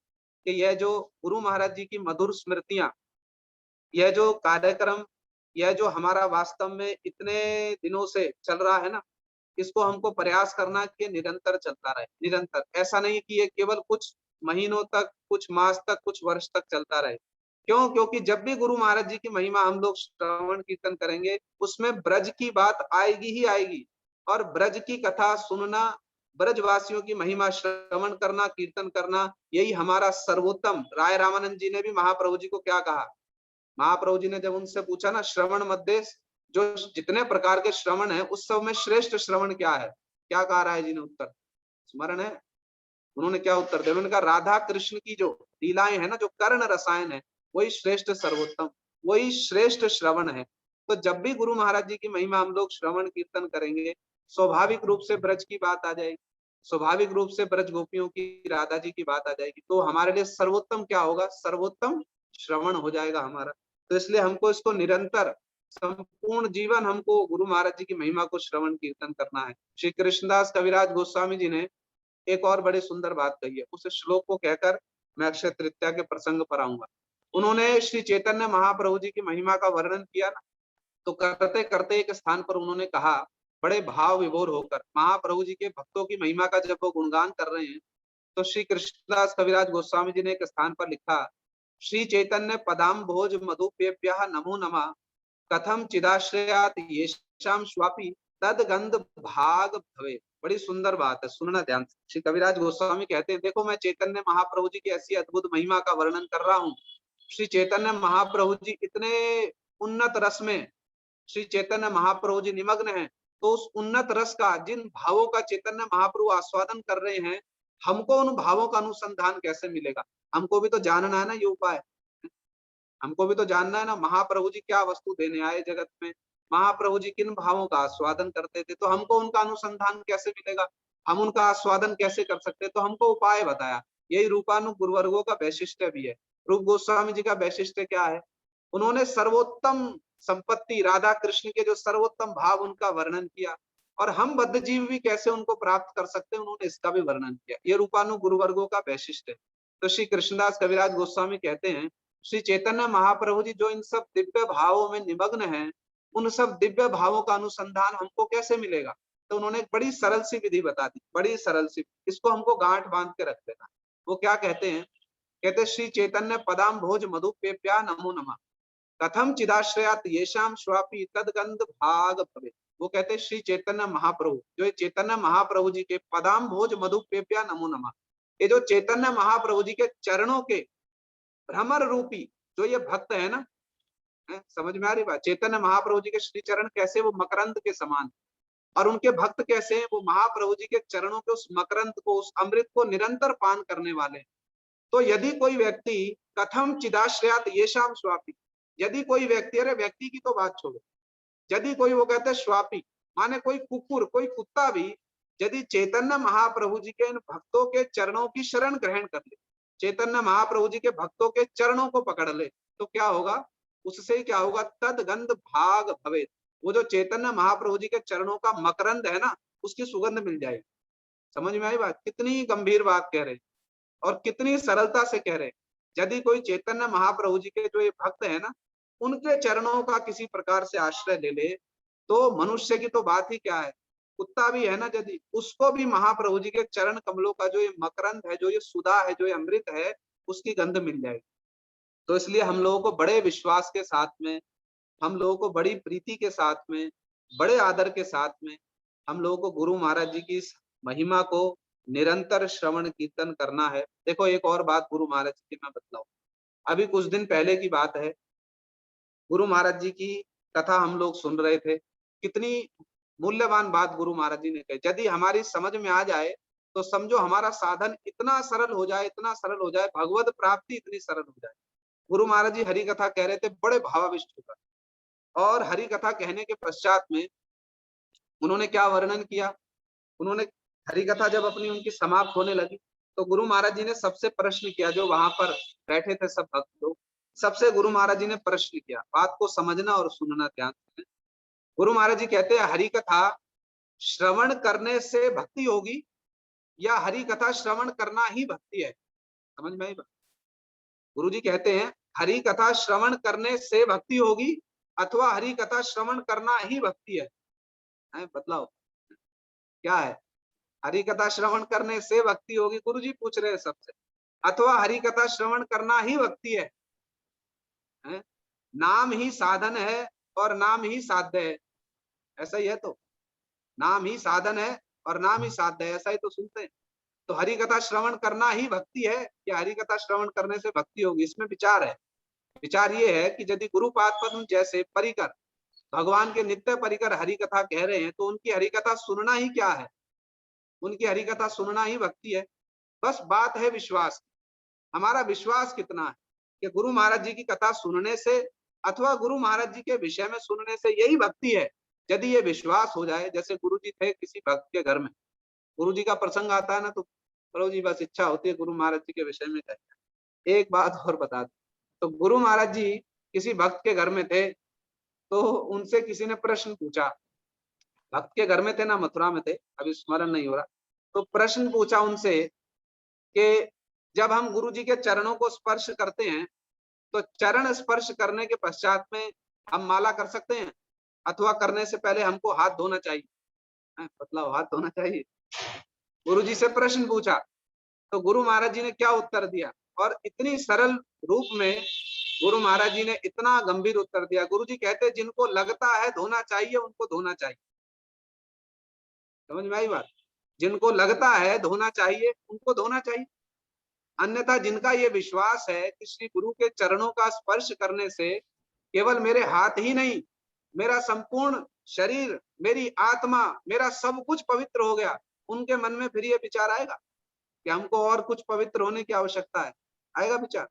कि यह जो गुरु महाराज जी की मधुर स्मृतियां, यह जो कार्यक्रम, यह जो हमारा वास्तव में इतने दिनों से चल रहा है ना, इसको हमको प्रयास करना कि निरंतर चलता रहे। निरंतर, ऐसा नहीं कि ये केवल कुछ महीनों तक, कुछ मास तक, कुछ वर्ष तक चलता रहे। क्यों? क्योंकि जब भी गुरु महाराज जी की महिमा हम लोग श्रवण कीर्तन करेंगे, उसमें ब्रज की बात आएगी ही आएगी। और ब्रज की कथा सुनना, ब्रजवासियों की महिमा श्रवण करना, कीर्तन करना, यही हमारा सर्वोत्तम। राय रामानंद जी ने भी महाप्रभु जी को क्या कहा, महाप्रभु जी ने जब उनसे पूछा ना, श्रवण मध्य जो जितने प्रकार के श्रवण है उस सब में श्रेष्ठ श्रवण क्या है, क्या कहा राय जी ने उत्तर, स्मरण है? उन्होंने क्या उत्तर दिया? उन्होंने कहा राधा कृष्ण की जो लीलाएं है ना, जो कर्ण रसायन है, वही श्रेष्ठ सर्वोत्तम, वही श्रेष्ठ श्रवण है। तो जब भी गुरु महाराज जी की महिमा हम लोग श्रवण कीर्तन करेंगे, स्वाभाविक रूप से ब्रज की बात आ जाएगी, स्वाभाविक रूप से ब्रज गोपियों की, राधा जी की बात आ जाएगी। तो हमारे लिए सर्वोत्तम क्या होगा? सर्वोत्तम श्रवण हो जाएगा हमारा। तो इसलिए हमको इसको निरंतर, संपूर्ण जीवन हमको गुरु महाराज जी की महिमा को श्रवण कीर्तन करना है। श्री कृष्णदास कविराज गोस्वामी जी ने एक और बड़ी सुंदर बात कही है, उस श्लोक को कहकर मैं अक्षय तृतीया के प्रसंग पर आऊंगा। उन्होंने श्री चैतन्य महाप्रभु जी की महिमा का वर्णन किया ना, तो करते करते एक स्थान पर उन्होंने कहा, बड़े भाव विभोर होकर महाप्रभु जी के भक्तों की महिमा का जब वो गुणगान कर रहे हैं, तो श्री कृष्णदास कविराज गोस्वामी जी ने एक स्थान पर लिखा, श्री चैतन्य पदाम भोज मधुपेभ्यः नमो नमः, कथम चिदाश्रयात येषाम स्वापी तद गंध भाग भवे। बड़ी सुंदर बात है, सुनना ध्यान से। श्री कविराज गोस्वामी कहते हैं, देखो मैं चैतन्य महाप्रभु जी की ऐसी अद्भुत महिमा का वर्णन कर रहा हूँ। श्री चैतन्य महाप्रभु जी इतने उन्नत रस में श्री चैतन्य महाप्रभु जी निमग्न हैं, तो उस उन्नत रस का, जिन भावों का चैतन्य महाप्रभु आस्वादन कर रहे हैं, हमको उन भावों का अनुसंधान कैसे मिलेगा? हमको भी तो जानना है ना ये उपाय, हमको भी तो जानना है ना महाप्रभु जी क्या वस्तु देने आए जगत में, महाप्रभु जी किन भावों का आस्वादन करते थे, तो हमको उनका अनुसंधान कैसे मिलेगा, हम उनका आस्वादन कैसे कर सकते हैं? तो हमको उपाय बताया। यही रूपानु गुरुवर्गों का वैशिष्ट्य भी है। रूप गोस्वामी जी का वैशिष्ट्य क्या है? उन्होंने सर्वोत्तम संपत्ति राधा कृष्ण के जो सर्वोत्तम भाव उनका वर्णन किया, और हम बद्ध जीव भी कैसे उनको प्राप्त कर सकते हैं, उन्होंने इसका भी वर्णन किया। ये रूपानु गुरुवर्गों का वैशिष्ट्य है। तो श्री कृष्णदास कविराज गोस्वामी कहते हैं, श्री चैतन्य महाप्रभु जी जो इन सब दिव्य भावों में निमग्न हैं, उन सब दिव्य भावों का अनुसंधान हमको कैसे मिलेगा? तो उन्होंने एक बड़ी सरल सी विधि बता दी, बड़ी सरल सी, इसको हमको गांठ बांध के रख देना। वो क्या कहते हैं? कहते श्री चैतन्य पदाम भोज मधु पेप्या नमो नमः कथम चिदाश्रयात येषाम स्वापी तदगंध भाग भवे। वो कहते हैं श्री चैतन्य महाप्रभु, जो ये चैतन्य महाप्रभु जी के पदाम भोज मधु पेप्या नमो नमः, ये जो चैतन्य महाप्रभु जी के चरणों के भ्रमर रूपी जो ये भक्त है ना, समझ में आ रही बात? चैतन्य महाप्रभु जी के श्री चरण कैसे वो मकरंद के समान, और उनके भक्त कैसे हैं? वो महाप्रभु जी के चरणों के उस मकरंद को, उस अमृत को निरंतर पान करने वाले। तो यदि कोई व्यक्ति कथम चिदाश्रयात येषाम स्वापी, यदि कोई व्यक्ति, अरे व्यक्ति की तो बात छोड़ो, यदि कोई, वो कहते हैं स्वापी माने कोई कुकुर, कोई कुत्ता भी यदि चैतन्य महाप्रभु जी के इन भक्तों के चरणों की शरण ग्रहण कर ले, चैतन्य महाप्रभु जी के भक्तों के चरणों को पकड़ ले, तो क्या होगा? उससे क्या होगा? तदगंध भाग भवे, वो जो चैतन्य महाप्रभु जी के चरणों का मकरंद है ना, उसकी सुगंध मिल जाएगी। समझ में आई बात? कितनी गंभीर बात कह रहे हैं और कितनी सरलता से कह रहे हैं। यदि कोई चैतन्य महाप्रभु जी के जो ये भक्त है ना, उनके चरणों का किसी प्रकार से आश्रय ले ले, तो मनुष्य की तो बात ही क्या है, कुत्ता भी है ना, यदि उसको भी महाप्रभु जी के चरण कमलों का जो ये मकरंद है, जो ये सुधा है, जो ये अमृत है, उसकी गंध मिल जाएगी। तो इसलिए हम लोगों को बड़े विश्वास के साथ में, हम लोगों को बड़ी प्रीति के साथ में, बड़े आदर के साथ में हम लोगों को गुरु महाराज जी की इस महिमा को निरंतर श्रवण कीर्तन करना है। देखो एक और बात गुरु महाराज जी की मैं बतलाऊं, अभी कुछ दिन पहले की बात है, गुरु महाराज जी की कथा हम लोग सुन रहे थे। कितनी मूल्यवान बात गुरु महाराज जी ने कही, यदि हमारी समझ में आ जाए तो समझो हमारा साधन इतना सरल हो जाए, इतना सरल हो जाए, भगवत प्राप्ति इतनी सरल हो जाए। गुरु महाराज जी हरि कथा कह रहे थे बड़े भावाविष्ट होकर, और हरि कथा कहने के पश्चात में उन्होंने क्या वर्णन किया? उन्होंने हरि कथा जब अपनी उनकी समाप्त होने लगी, तो गुरु महाराज जी ने सबसे प्रश्न किया, जो वहां पर बैठे थे सब भक्त लोग, सबसे गुरु महाराज जी ने प्रश्न किया। बात को समझना और सुनना ध्यान से। गुरु महाराज जी कहते हैं हरि कथा श्रवण करने से भक्ति होगी, या हरि कथा श्रवण करना ही भक्ति है? समझ में आई बात? गुरु जी कहते हैं हरि कथा श्रवण करने से भक्ति होगी, अथवा हरि कथा श्रवण करना ही भक्ति है? बतलाओ क्या है? हरि कथा श्रवण करने से भक्ति होगी, गुरु जी पूछ रहे हैं सबसे, अथवा हरि कथा श्रवण करना ही भक्ति है? नाम ही साधन है और नाम ही साध्य है, ऐसा ही है। तो नाम ही साधन है और नाम ही साध्य है, ऐसा ही तो सुनते हैं। तो हरि कथा श्रवण करना ही भक्ति है या हरि कथा श्रवण करने से भक्ति होगी? इसमें विचार है। विचार ये है कि यदि गुरुपाद पद्म जैसे परिकर, भगवान के नित्य परिकर हरि कथा कह रहे हैं, तो उनकी हरि कथा सुनना ही क्या है? उनकी हरि कथा सुनना ही भक्ति है। बस बात है विश्वास, हमारा विश्वास कितना है कि गुरु महाराज जी की कथा सुनने से अथवा गुरु महाराज जी के विषय में सुनने से यही भक्ति है। यदि ये विश्वास हो जाए, जैसे गुरु जी थे किसी भक्त के घर में, गुरु जी का प्रसंग आता है ना, तो प्रभु जी बस इच्छा होती है गुरु महाराज जी के विषय में कहते हैं। एक बात और बता दो, तो गुरु महाराज जी किसी भक्त के घर में थे, तो उनसे किसी ने प्रश्न पूछा, भक्त के घर में थे ना, मथुरा में थे, अभी स्मरण नहीं हो रहा, तो प्रश्न पूछा उनसे कि जब हम गुरु जी के चरणों को स्पर्श करते हैं, तो चरण स्पर्श करने के पश्चात में हम माला कर सकते हैं, अथवा करने से पहले हमको हाथ धोना चाहिए? बतलाओ, हाथ धोना चाहिए? गुरु जी से प्रश्न पूछा, तो गुरु महाराज जी ने क्या उत्तर दिया? और इतनी सरल रूप में गुरु महाराज जी ने इतना गंभीर उत्तर दिया। गुरु जी कहते जिनको लगता है धोना चाहिए उनको धोना चाहिए। समझ में आई बात? जिनको लगता है धोना चाहिए उनको धोना चाहिए, अन्यथा जिनका ये विश्वास है कि श्री गुरु के चरणों का स्पर्श करने से केवल मेरे हाथ ही नहीं, मेरा संपूर्ण शरीर, मेरी आत्मा, मेरा सब कुछ पवित्र हो गया, उनके मन में फिर ये विचार आएगा? कि हमको और कुछ पवित्र होने की आवश्यकता है? आएगा विचार?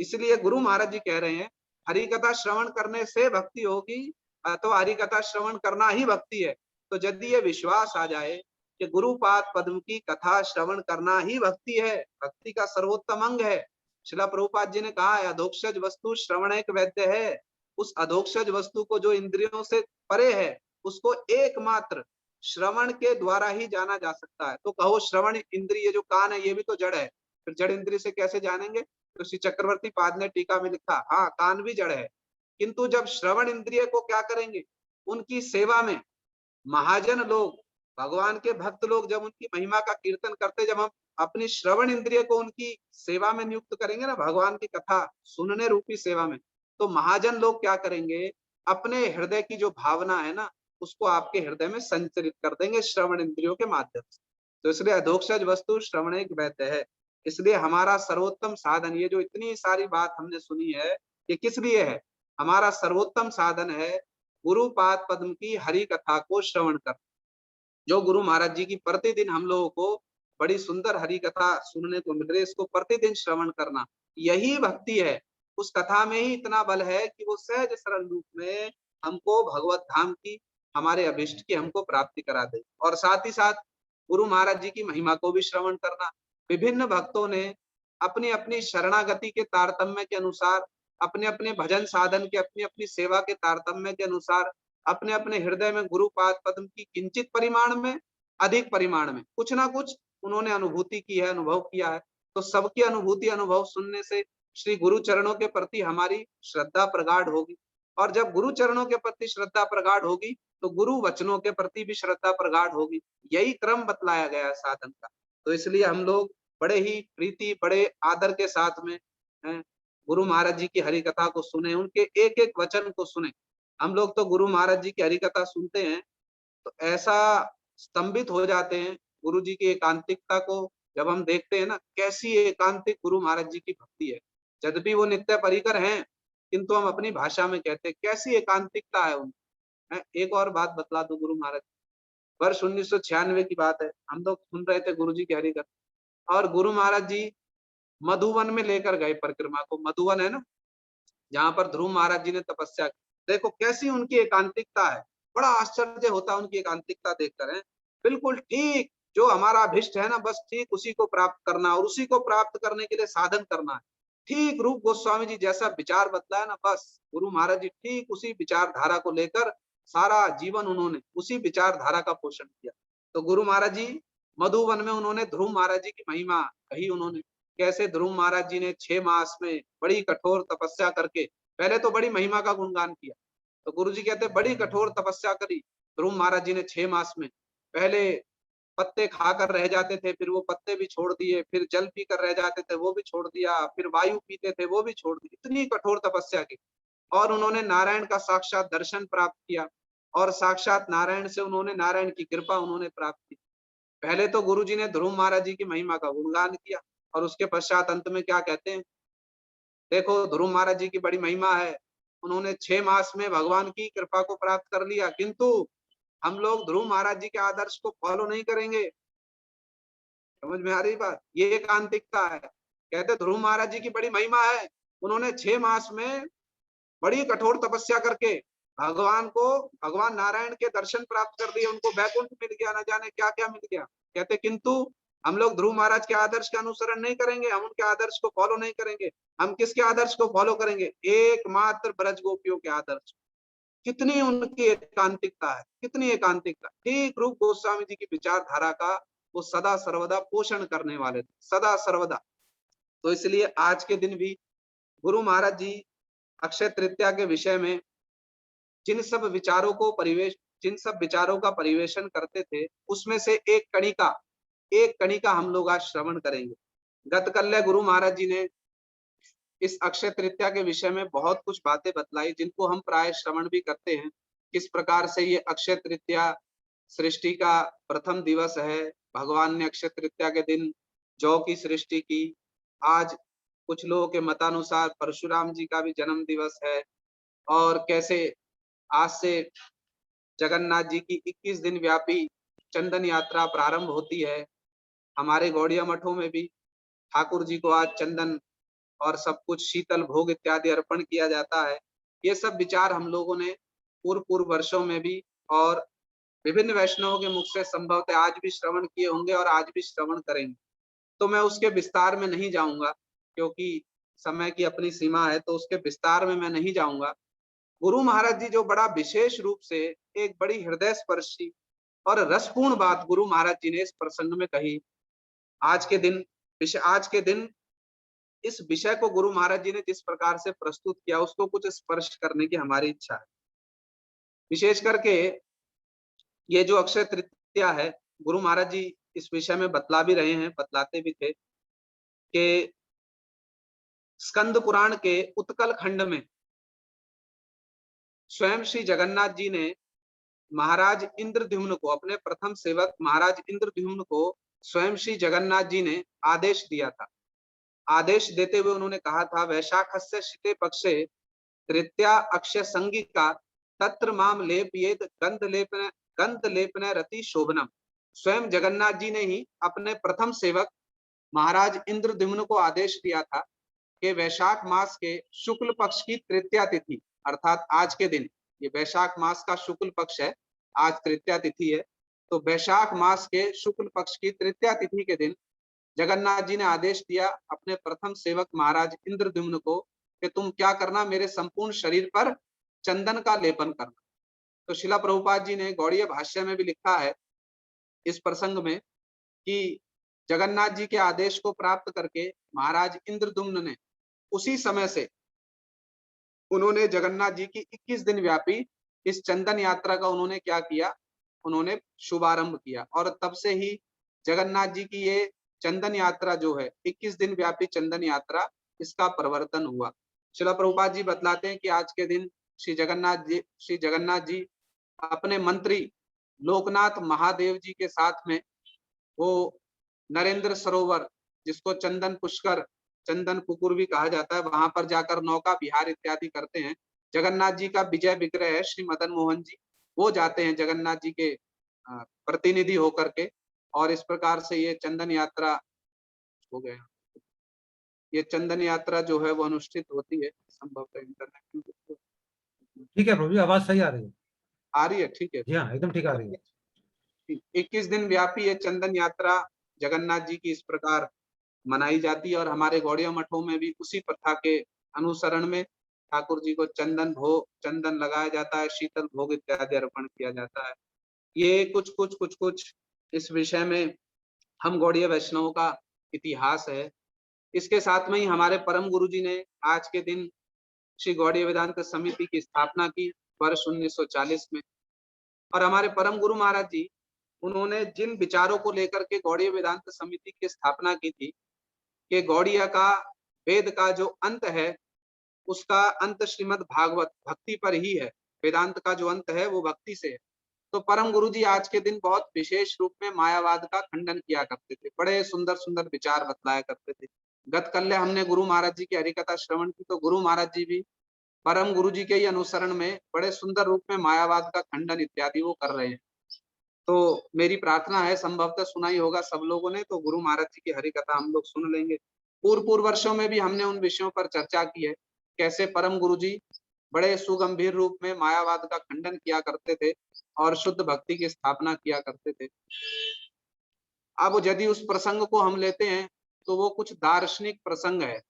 इसलिए गुरु महाराज जी कह रहे हैं हरि कथा श्रवण करने से भक्ति होगी, अथवा हरि कथा श्रवण करना ही भक्ति है। तो यदि ये विश्वास आ जाए कि गुरुपाद पद्म की कथा श्रवण करना ही भक्ति है, भक्ति का सर्वोत्तम अंग है। श्रील प्रभुपाद जी ने कहा है अधोक्षज वस्तु श्रवण एक वैद्य है। उस अधोक्षज वस्तु को जो इंद्रियों से परे है उसको एकमात्र श्रवण के द्वारा ही जाना जा सकता है। तो कहो श्रवण इंद्रिय जो कान है ये भी तो जड़ है, फिर जड़ इंद्रिय से कैसे जानेंगे? तो श्री चक्रवर्ती पाद ने टीका में लिखा, हाँ कान भी जड़ है, किंतु जब श्रवण इंद्रिय को क्या करेंगे? उनकी सेवा में महाजन लोग, भगवान के भक्त लोग जब उनकी महिमा का कीर्तन करते, जब हम अपनी श्रवण इंद्रिय को उनकी सेवा में नियुक्त करेंगे ना, भगवान की कथा सुनने रूपी सेवा में, तो महाजन लोग क्या करेंगे? अपने हृदय की जो भावना है ना उसको आपके हृदय में संचरित कर देंगे श्रवण इंद्रियों के माध्यम से। तो इसलिए अधोक्षज वस्तु श्रवण एक वैद्य है। इसलिए हमारा सर्वोत्तम साधन, ये जो इतनी सारी बात हमने सुनी है ये किस लिए है? हमारा सर्वोत्तम साधन है गुरुपाद पद्म की हरि कथा को श्रवण कर। जो गुरु महाराज जी की प्रतिदिन हम लोगों को बड़ी सुंदर हरि कथा सुनने को मिल रही है, इसको प्रतिदिन श्रवण करना यही भक्ति है। उस कथा में ही इतना बल है कि वो सहज सरल रूप में हमको भगवत धाम की, हमारे अभिष्ट की हमको प्राप्ति करा दे। और साथ ही साथ गुरु महाराज जी की महिमा को भी श्रवण करना। विभिन्न भक्तों ने अपनी अपनी शरणागति के तारतम्य के अनुसार, अपने अपने भजन साधन के, अपनी अपनी सेवा के तारतम्य के अनुसार अपने अपने हृदय में गुरुपाद पद्म की किंचित परिमाण में, अधिक परिमाण में कुछ ना कुछ उन्होंने अनुभूति की है, अनुभव किया है। तो सबकी अनुभूति अनुभव सुनने से श्री गुरु चरणों के प्रति हमारी श्रद्धा प्रगाढ़ होगी, और जब गुरु चरणों के प्रति श्रद्धा प्रगाढ़ होगी तो गुरु वचनों के प्रति भी श्रद्धा प्रगाढ़ होगी। यही क्रम बतलाया गया है साधन का। तो इसलिए हम लोग बड़े ही प्रीति, बड़े आदर के साथ में गुरु महाराज जी की हरि कथा को सुने, उनके एक एक वचन को सुने। हम लोग तो गुरु महाराज जी की हरि कथा सुनते हैं तो ऐसा स्तंभित हो जाते हैं गुरु जी की एकांतिकता को जब हम देखते हैं ना, कैसी एकांतिक गुरु महाराज जी की भक्ति है। यद्यपि वो नित्य परिकर हैं किंतु हम अपनी भाषा में कहते हैं कैसी एकांतिकता है उनकी। एक और बात बतला दो गुरु महाराज, वर्ष 1996 की बात है, हम लोग सुन रहे थे गुरु जी की हरि कथा और गुरु महाराज जी मधुवन में लेकर गए परिक्रमा को। मधुवन है ना जहाँ पर ध्रुव महाराज जी ने तपस्या की। देखो कैसी उनकी एकांतिकता है, बड़ा आश्चर्य होता है उनकी एकांतिकता देखकर। है बिल्कुल ठीक जो हमारा अभिष्ट है ना, बस ठीक उसी को प्राप्त करना और उसी को प्राप्त करने के लिए साधन करना है। ठीक रूप गोस्वामी जी जैसा विचार बतला है ना, बस गुरु महाराज जी ठीक उसी विचारधारा को लेकर सारा जीवन उन्होंने उसी विचारधारा का पोषण किया। तो गुरु महाराज जी मधुवन में उन्होंने ध्रुव महाराज जी की महिमा कही। उन्होंने कैसे ध्रुव महाराज जी ने 6 मास में बड़ी कठोर तपस्या करके पहले तो बड़ी महिमा का गुणगान किया। तो गुरु जी कहते बड़ी कठोर तपस्या करी ध्रुव महाराज जी ने 6 मास में। पहले पत्ते खाकर रह जाते थे, फिर वो पत्ते भी छोड़ दिए, फिर जल पीकर रह जाते थे वो भी छोड़ दिया, फिर वायु पीते थे वो भी छोड़ दी। इतनी कठोर तपस्या की और उन्होंने नारायण का साक्षात दर्शन प्राप्त किया और साक्षात नारायण से उन्होंने नारायण की कृपा उन्होंने प्राप्त की। पहले तो गुरु जी ने ध्रुव महाराज जी की महिमा का गुणगान किया और उसके पश्चात अंत में क्या कहते हैं, देखो ध्रुव महाराज जी की बड़ी महिमा है, उन्होंने 6 मास में भगवान की कृपा को प्राप्त कर लिया, किंतु हम लोग ध्रुव महाराज जी के आदर्श को फॉलो नहीं करेंगे। समझ में आ रही बात? ये एकांतिकता है। कहते ध्रुव महाराज जी की बड़ी महिमा है, उन्होंने 6 मास में बड़ी कठोर तपस्या करके भगवान नारायण के दर्शन प्राप्त कर दिए, उनको वैकुंठ मिल गया, न जाने क्या क्या मिल गया। कहते किंतु हम लोग ध्रुव महाराज के आदर्श का अनुसरण नहीं करेंगे, हम उनके आदर्श को फॉलो नहीं करेंगे। हम किसके आदर्श को फॉलो करेंगे? एकमात्र ब्रज गोपियों के आदर्श। कितनी उनकी एकांतिकता है, कितनी एकांतिकता। ठीक रूप गोस्वामी जी की विचारधारा का वो सदा सर्वदा पोषण करने वाले थे, सदा सर्वदा। तो इसलिए आज के दिन भी गुरु महाराज जी अक्षय तृतीया के विषय में जिन सब विचारों का परिवेशन करते थे उसमें से एक कणिका हम लोग आज श्रवण करेंगे। गत कल्य गुरु महाराज जी ने इस अक्षय तृतीया के विषय में बहुत कुछ बातें बतलाई जिनको हम प्राय श्रवण भी करते हैं। किस प्रकार से ये अक्षय तृतीया सृष्टि का प्रथम दिवस है, भगवान ने अक्षय तृतीया के दिन जौ की सृष्टि की। आज कुछ लोगों के मतानुसार परशुराम जी का भी जन्म दिवस है और कैसे आज से जगन्नाथ जी की 21 दिन व्यापी चंदन यात्रा प्रारंभ होती है। हमारे गौड़िया मठों में भी ठाकुर जी को आज चंदन और सब कुछ शीतल भोग इत्यादि अर्पण किया जाता है। ये सब विचार हम लोगों ने पूर्व पूर्व वर्षों में भी और विभिन्न वैष्णवों के मुख से संभवतः आज भी श्रवण किए होंगे और आज भी श्रवण करेंगे। तो मैं उसके विस्तार में नहीं जाऊंगा, क्योंकि समय की अपनी सीमा है, तो उसके विस्तार में मैं नहीं जाऊंगा। गुरु महाराज जी जो बड़ा विशेष रूप से एक बड़ी हृदय स्पर्शी और रसपूर्ण बात गुरु महाराज जी ने इस प्रसंग में कही। आज के दिन इस विषय को गुरु महाराज जी ने जिस प्रकार से प्रस्तुत किया, उसको कुछ स्पर्श करने की हमारी इच्छा है। विशेष करके ये जो अक्षय तृतीया है, गुरु महाराज जी इस विषय में बतला भी रहे हैं, बतलाते भी थे कि स्कंद पुराण के उत्कल खंड में स्वयं श्री जगन्नाथ जी ने महाराज इंद्रद्युम्न को, अपने प्रथम सेवक महाराज इंद्रद्युम्न को स्वयं श्री जगन्नाथ जी ने आदेश दिया था। आदेश देते हुए उन्होंने कहा था, वैशाखस्य शीते पक्षे तृतीया अक्षय संगिका तत्र माम लेपयेत गंध लेपन रति शोभनम। स्वयं जगन्नाथ जी ने ही अपने प्रथम सेवक महाराज इंद्रद्युम्न को आदेश दिया था कि वैशाख मास के शुक्ल पक्ष की तृतीया तिथि, अर्थात आज के दिन, ये वैशाख मास का शुक्ल पक्ष है, आज तृतीया तिथि है, तो वैशाख मास के शुक्ल पक्ष की तृतीया तिथि के दिन जगन्नाथ जी ने आदेश दिया अपने प्रथम सेवक महाराज इंद्रद्युम्न को कि तुम क्या करना, मेरे संपूर्ण शरीर पर चंदन का लेपन करना। तो शिला प्रभुपाद जी ने गौड़ीय भाष्य में भी लिखा है इस प्रसंग में कि जगन्नाथ जी के आदेश को प्राप्त करके महाराज इंद्रद्युम्न ने उसी समय से उन्होंने जगन्नाथ जी की 21 दिन व्यापी इस चंदन यात्रा का उन्होंने क्या किया, उन्होंने शुभारंभ किया। और तब से ही जगन्नाथ जी की ये चंदन यात्रा जो है, 21 दिन व्यापी चंदन यात्रा, इसका प्रवर्तन हुआ। शिला प्रभुपाद जी बतलाते हैं कि आज के दिन श्री जगन्नाथ जी अपने मंत्री लोकनाथ महादेव जी के साथ में वो नरेंद्र सरोवर, जिसको चंदन पुष्कर, चंदन पुकुर भी कहा जाता है, वहां पर जाकर नौका विहार इत्यादि करते हैं। जगन्नाथ जी का विजय विग्रह है श्री मदन मोहन जी, वो जाते हैं जगन्नाथ जी के प्रतिनिधि होकर के, और इस प्रकार से ये चंदन यात्रा हो गया। ये चंदन यात्रा जो है वो अनुष्ठित होती है संभवतः इंटरनेट। ठीक है प्रभु जी, आवाज सही आ रही है? आ रही है, ठीक है जी हाँ, एकदम ठीक आ रही है। 21 दिन व्यापी ये चंदन यात्रा जगन्नाथ जी की इस प्रकार मनाई जाती है। और हमारे गौड़िया मठों में भी उसी प्रथा के अनुसरण में ठाकुर जी को चंदन लगाया जाता है, शीतल भोग इत्यादि अर्पण किया जाता है। ये कुछ इस विषय में हम गौड़ीय वैष्णवों का इतिहास है। इसके साथ में ही हमारे परम गुरु जी ने आज के दिन श्री गौड़ीय वेदांत समिति की स्थापना की वर्ष 1940 में। और हमारे परम गुरु महाराज जी, उन्होंने जिन विचारों को लेकर के गौड़ीय वेदांत समिति की स्थापना की थी कि गौड़ीय का, वेद का जो अंत है, उसका अंत श्रीमद् भागवत भक्ति पर ही है। वेदांत का जो अंत है वो भक्ति से है। तो परम गुरु जी आज के दिन बहुत विशेष रूप में मायावाद का खंडन किया करते थे, बड़े सुंदर सुंदर विचार बतलाया करते थे। गत कल्य हमने गुरु महाराज जी की हरिकथा श्रवण की, तो गुरु महाराज जी भी परम गुरु जी के ही अनुसरण में बड़े सुंदर रूप में मायावाद का खंडन इत्यादि वो कर रहे हैं। तो मेरी प्रार्थना है, संभवतः सुना ही होगा सब लोगों ने, तो गुरु महाराज जी की हरिकथा हम लोग सुन लेंगे। पूर्व वर्षों में भी हमने उन विषयों पर चर्चा की है, कैसे परम गुरु जी बड़े सुगंभीर रूप में मायावाद का खंडन किया करते थे और शुद्ध भक्ति की स्थापना किया करते थे। अब यदि उस प्रसंग को हम लेते हैं तो वो कुछ दार्शनिक प्रसंग है,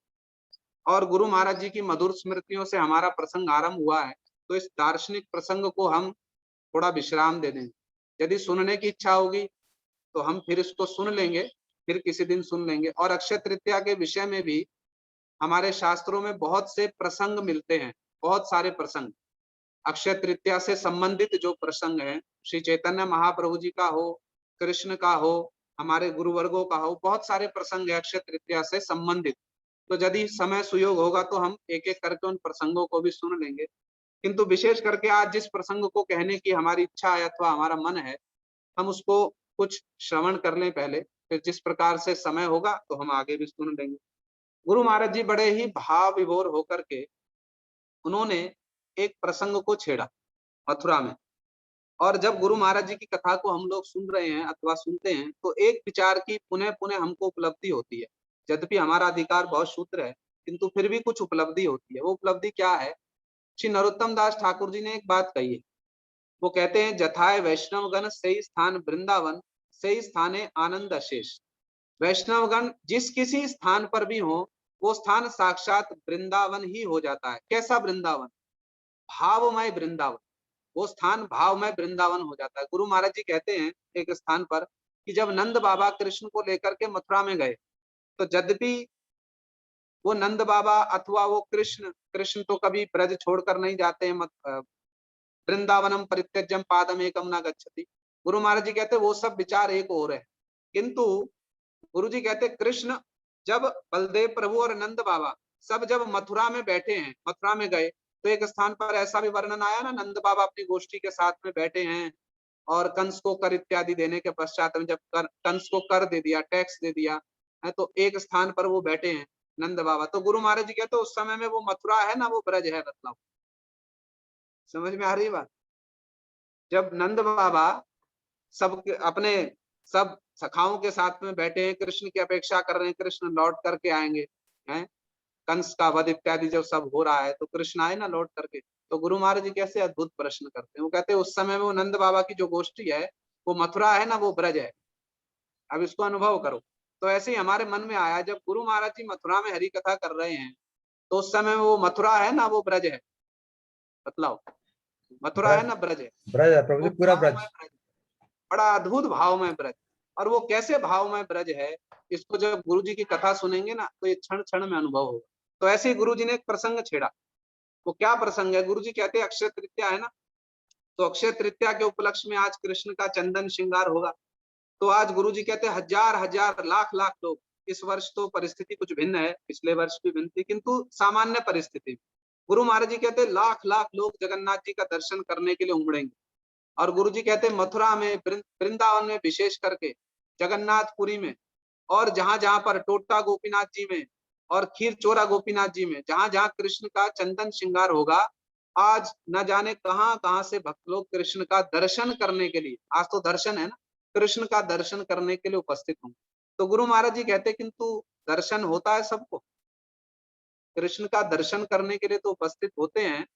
और गुरु महाराज जी की मधुर स्मृतियों से हमारा प्रसंग आरंभ हुआ है, तो इस दार्शनिक प्रसंग को हम थोड़ा विश्राम दे दें। यदि सुनने की इच्छा होगी तो हम फिर इसको सुन लेंगे, फिर किसी दिन सुन लेंगे। और अक्षय तृतीया के विषय में भी हमारे शास्त्रों में बहुत से प्रसंग मिलते हैं, बहुत सारे प्रसंग अक्षय तृतीया से संबंधित जो प्रसंग हैं, श्री चैतन्य महाप्रभु जी का हो, कृष्ण का हो, हमारे गुरुवर्गों का हो, बहुत सारे प्रसंग है अक्षय तृतीया से संबंधित। तो यदि समय सुयोग होगा तो हम एक एक करके उन प्रसंगों को भी सुन लेंगे। किंतु विशेष करके आज जिस प्रसंग को कहने की हमारी इच्छा है अथवा हमारा मन है, हम उसको कुछ श्रवण कर लें पहले, फिर जिस प्रकार से समय होगा तो हम आगे भी सुन लेंगे। गुरु महाराज जी बड़े ही भाव विभोर होकर के उन्होंने एक प्रसंग को छेड़ा मथुरा में। और जब गुरु महाराज जी की कथा को हम लोग सुन रहे हैं अथवा सुनते हैं तो एक विचार की पुनः पुनः हमको उपलब्धि होती है। यद्यपि हमारा अधिकार बहुत शूद्र है, किंतु फिर भी कुछ उपलब्धि होती है। वो उपलब्धि क्या है? श्री नरोत्तम दास ठाकुर जी ने एक बात कही है। वो कहते हैं, जथाय वैष्णवगण सही स्थान वृंदावन, सही स्थाने आनंद अशेष। वैष्णवगण जिस किसी स्थान पर भी हो, वो स्थान साक्षात वृंदावन ही हो जाता है। कैसा वृंदावन? भावमय वृंदावन। वो स्थान भावमय वृंदावन हो जाता है। गुरु महाराज जी कहते हैं एक स्थान पर कि जब नंद बाबा कृष्ण को लेकर के मथुरा में गए, तो यद्यपि वो नंद बाबा अथवा वो कृष्ण कृष्ण तो कभी ब्रज छोड़कर नहीं जाते हैं। वृंदावनम परित्यज्यम पादम एकम न गच्छति। गुरु महाराज जी कहते वो सब विचार एक और है, किंतु गुरु जी कहते कृष्ण जब बलदेव प्रभु और नंद बाबा सब जब मथुरा में बैठे हैं, मथुरा में गए, तो एक स्थान पर ऐसा भी वर्णन आया ना, नंद बाबा अपनी गोष्ठी के साथ में बैठे हैं और कंस को कर इत्यादि देने के पश्चात में जब कंस को कर दे दिया, टैक्स दे दिया है, तो एक स्थान पर वो बैठे हैं नंद बाबा। तो गुरु महाराज जी कहते उस समय में वो मथुरा है ना, वो ब्रज है। मतलब समझ में आ रही बात? जब नंद बाबा सब अपने सब सखाओं के साथ में बैठे हैं, कृष्ण की अपेक्षा कर रहे हैं, कृष्ण लौट करके आएंगे, हैं कंस का वध इत्यादि जब सब हो रहा है, तो कृष्ण आए ना लौट करके। तो गुरु महाराज जी कैसे अद्भुत प्रश्न करते हैं। वो कहते हैं उस समय में वो नंद बाबा की जो गोष्ठी है वो मथुरा है ना, वो ब्रज है। अब इसको अनुभव करो। तो ऐसे ही हमारे मन में आया, जब गुरु महाराज जी मथुरा में हरि कथा कर रहे हैं, तो उस समय वो मथुरा है ना, वो ब्रज है? बतलाओ, मथुरा है ना ब्रज है? ब्रज है प्रभु जी, पूरा ब्रज। बड़ा अद्भुत भावमय ब्रज। और वो कैसे भावमय ब्रज है, इसको जब गुरु जी की कथा सुनेंगे ना, तो ये क्षण क्षण में अनुभव होगा। तो ऐसे ही गुरु जी ने एक प्रसंग छेड़ा। वो क्या प्रसंग है? गुरु जी कहते हैं अक्षय तृतीया है ना, तो अक्षय तृतीया के उपलक्ष्य में आज कृष्ण का चंदन श्रृंगार होगा। तो आज गुरु जी कहते हैं हजार हजार लाख लाख लोग, इस वर्ष तो परिस्थिति कुछ भिन्न है, पिछले वर्ष भी भिन्न थी, किंतु सामान्य परिस्थिति, गुरु महाराज जी कहते हैं लाख लाख लोग जगन्नाथ जी का दर्शन करने के लिए उमड़ेंगे। और गुरु जी कहते हैं मथुरा में, वृंदावन में, विशेष करके जगन्नाथपुरी में, और जहां जहां पर टोटा गोपीनाथ जी में और खीर चोरा गोपीनाथ जी में, जहां जहां कृष्ण का चंदन श्रृंगार होगा, आज न जाने कहां कहां से भक्त लोग कृष्ण का दर्शन करने के लिए, आज तो दर्शन है ना, कृष्ण का दर्शन करने के लिए उपस्थित होंगे। तो गुरु महाराज जी कहते हैं किंतु दर्शन होता है सबको, कृष्ण का दर्शन करने के लिए तो उपस्थित होते हैं,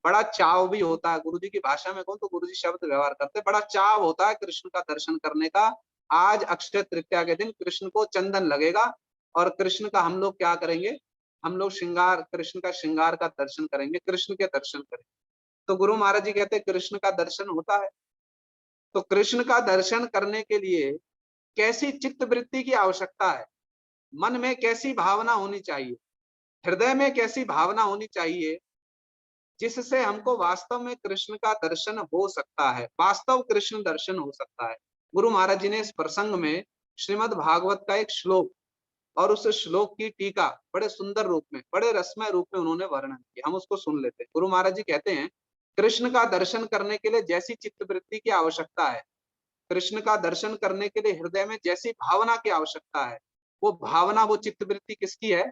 बड़ा चाव भी होता है। गुरु जी की भाषा में कौन, तो गुरु जी शब्द व्यवहार करते हैं, बड़ा चाव होता है कृष्ण का दर्शन करने का। आज अक्षय तृतीया के दिन कृष्ण को चंदन लगेगा और कृष्ण का हम लोग क्या करेंगे, हम लोग श्रृंगार, कृष्ण का श्रृंगार का दर्शन करेंगे, कृष्ण के दर्शन करेंगे। तो गुरु महाराज जी कहते हैं कृष्ण का दर्शन होता है। तो कृष्ण का दर्शन करने के लिए कैसी चित्त वृत्ति की आवश्यकता है, मन में कैसी भावना होनी चाहिए, हृदय में कैसी भावना होनी चाहिए, जिससे हमको वास्तव में कृष्ण का दर्शन हो सकता है, वास्तव कृष्ण दर्शन हो सकता है। गुरु महाराज जी ने इस प्रसंग में श्रीमद् भागवत का एक श्लोक और उस श्लोक की टीका बड़े सुंदर रूप में, बड़े रसमय रूप में उन्होंने वर्णन किया। हम उसको सुन लेते हैं। गुरु महाराज जी कहते हैं कृष्ण का दर्शन करने के लिए जैसी चित्तवृत्ति की आवश्यकता है, कृष्ण का दर्शन करने के लिए हृदय में जैसी भावना की आवश्यकता है, वो भावना, वो चित्तवृत्ति किसकी है?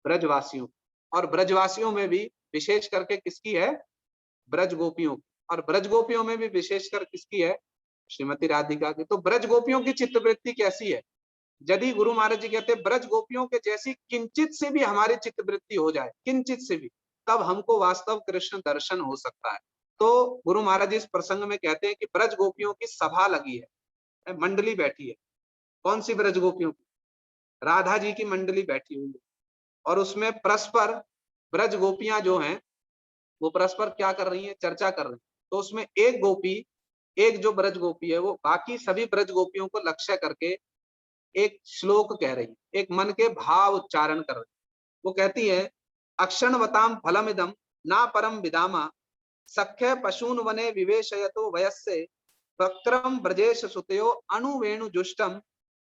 ब्रजवासियों। और ब्रजवासियों में भी विशेष करके किसकी है? ब्रज गोपियों। और ब्रज गोपियों में भी विशेषकर किसकी है? श्रीमती राधिका की। तो ब्रज गोपियों की चित्तवृत्ति कैसी है? यदि गुरु महाराज जी कहते हैं ब्रज गोपियों के जैसी किंचित से भी हमारी चित्तवृत्ति हो जाए, किंचित से भी, तब हमको वास्तव कृष्ण दर्शन हो सकता है। तो गुरु महाराज जी इस प्रसंग में कहते हैं कि ब्रज गोपियों की सभा लगी है, मंडली बैठी है। कौन सी ब्रज गोपियों की? राधा जी की मंडली बैठी हुई है। और उसमें परस्पर ब्रज गोपियां जो हैं वो परस्पर क्या कर रही हैं? चर्चा कर रही हैं। तो उसमें एक गोपी, एक जो ब्रज गोपी है, वो बाकी सभी ब्रज गोपियों को लक्ष्य करके एक श्लोक कह रही है, एक मन के भाव उच्चारण कर रही है। वो कहती है, अक्षणवताम फलमिदम ना परम विदामा, सख्य पशून वने विवेशयतो वयस्से, वक्रम ब्रजेश सुतयो अनुवेणु जुष्टम,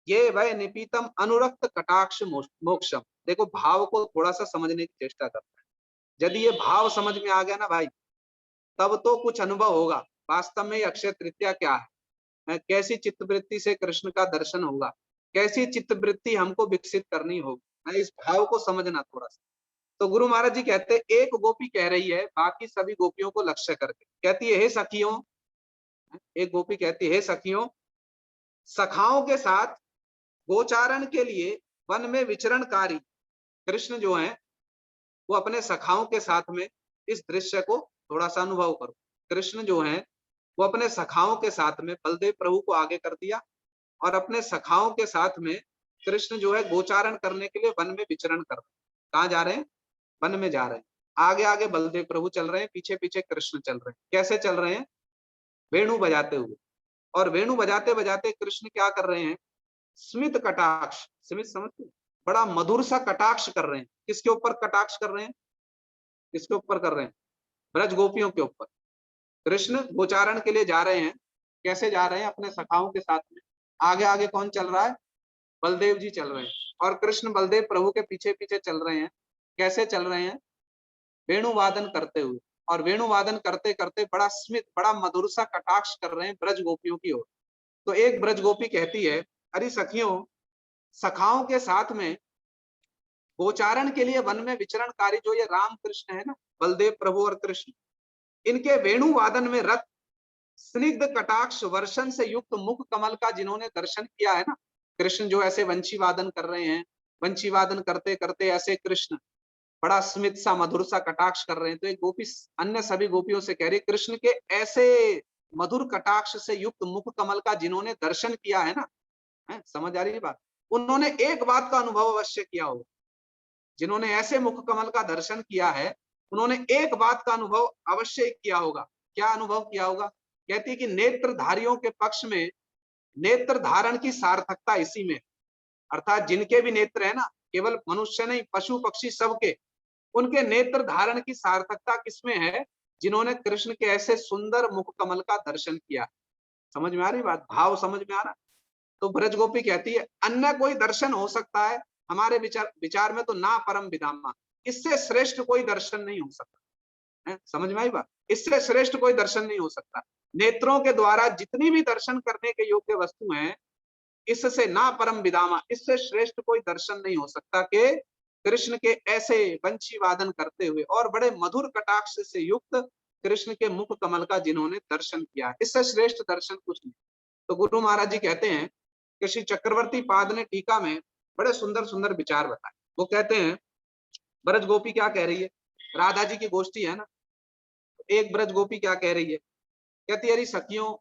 ये वह निपीतम अनुरक्त कटाक्ष मोक्षम। देखो भाव को थोड़ा सा समझने की चेष्टा करते हैं। यदि ये भाव समझ में आ गया ना भाई, तब तो कुछ अनुभव होगा वास्तव में अक्षय तृतीया क्या है, कैसी चित्तवृत्ति से कृष्ण का दर्शन होगा, कैसी चित्तवृत्ति हमको विकसित करनी होगी, इस भाव को समझना थोड़ा सा। तो गुरु महाराज जी कहते हैं एक गोपी कह रही है बाकी सभी गोपियों को लक्ष्य करके, कहती है हे सखियों, एक गोपी कहती है, सखियों सखाओं के साथ गोचारण के लिए वन में विचरणकारी कृष्ण जो है वो अपने सखाओं के साथ में, इस दृश्य को थोड़ा सा अनुभव करो। कृष्ण जो है वो अपने सखाओं के साथ में बलदेव प्रभु को आगे कर दिया और अपने सखाओं के साथ में कृष्ण जो है गोचारण करने के लिए वन में विचरण कर रहे हैं। कहाँ जा रहे हैं? वन में जा रहे हैं। आगे आगे बलदेव प्रभु चल रहे हैं, पीछे पीछे कृष्ण चल रहे हैं। कैसे चल रहे हैं? वेणु बजाते हुए। और वेणु बजाते बजाते कृष्ण क्या कर रहे हैं? स्मित कटाक्ष, स्मित समझते हैं? बड़ा मधुर सा कटाक्ष कर रहे हैं। किसके ऊपर कटाक्ष कर रहे हैं? किसके ऊपर कर रहे हैं? ब्रज गोपियों के ऊपर। कृष्ण गोचारण के लिए जा रहे हैं। कैसे जा रहे हैं? अपने सखाओं के साथ में। आगे आगे कौन चल रहा है? बलदेव जी चल रहे हैं और कृष्ण बलदेव प्रभु के पीछे पीछे चल रहे हैं। कैसे चल रहे हैं? वेणु वादन करते हुए। और वेणु वादन करते करते बड़ा स्मित, बड़ा मधुर सा कटाक्ष कर रहे हैं ब्रज गोपियों की ओर। तो एक ब्रज गोपी कहती है, अरे सखियों सखाओं के साथ में गोचारण के लिए वन में विचरणकारी जो ये राम कृष्ण है ना, बलदेव प्रभु और कृष्ण, इनके वेणु वादन में रत स्निग्ध कटाक्ष वर्षण से युक्त मुख कमल का जिन्होंने दर्शन किया है ना, कृष्ण जो ऐसे वंशी वादन कर रहे हैं, वंशी वादन करते करते ऐसे कृष्ण बड़ा स्मित सा मधुर सा कटाक्ष कर रहे हैं। तो एक गोपी अन्य सभी गोपियों से कह रही, कृष्ण के ऐसे मधुर कटाक्ष से युक्त मुख कमल का जिन्होंने दर्शन किया है ना, है समझ आ रही है बात, उन्होंने एक बात का अनुभव अवश्य किया होगा। जिन्होंने ऐसे मुख कमल का दर्शन किया है उन्होंने एक बात का अनुभव अवश्य किया होगा। क्या अनुभव किया होगा? कहती है कि नेत्रधारियों के पक्ष में नेत्र धारण की सार्थकता इसी में, अर्थात जिनके भी नेत्र है ना, केवल मनुष्य नहीं पशु पक्षी सबके, उनके नेत्र धारण की सार्थकता किसमें है? जिन्होंने कृष्ण के ऐसे सुंदर मुख कमल का दर्शन किया। समझ में आ रही बात? भाव समझ में आ रहा? तो ब्रज गोपी कहती है अन्य कोई दर्शन हो सकता है, हमारे विचार में तो ना परम विदामा, इससे श्रेष्ठ कोई दर्शन नहीं हो सकता है। समझ में आई बात? इससे श्रेष्ठ कोई दर्शन नहीं हो सकता। नेत्रों के द्वारा जितनी भी दर्शन करने के योग्य वस्तु है, इससे ना परम विदामा, इससे श्रेष्ठ कोई दर्शन नहीं हो सकता कि कृष्ण के ऐसे वंशी वादन करते हुए और बड़े मधुर कटाक्ष से युक्त कृष्ण के मुख कमल का जिन्होंने दर्शन किया, इससे श्रेष्ठ दर्शन कुछ नहीं। तो गुरु महाराज जी कहते हैं कि श्री चक्रवर्ती पाद ने टीका में बड़े सुंदर सुंदर विचार बताए। वो कहते हैं ब्रज गोपी क्या कह रही है? राधा जी की गोष्ठी है ना, एक ब्रज गोपी क्या कह रही है? कहती है अरे सखियों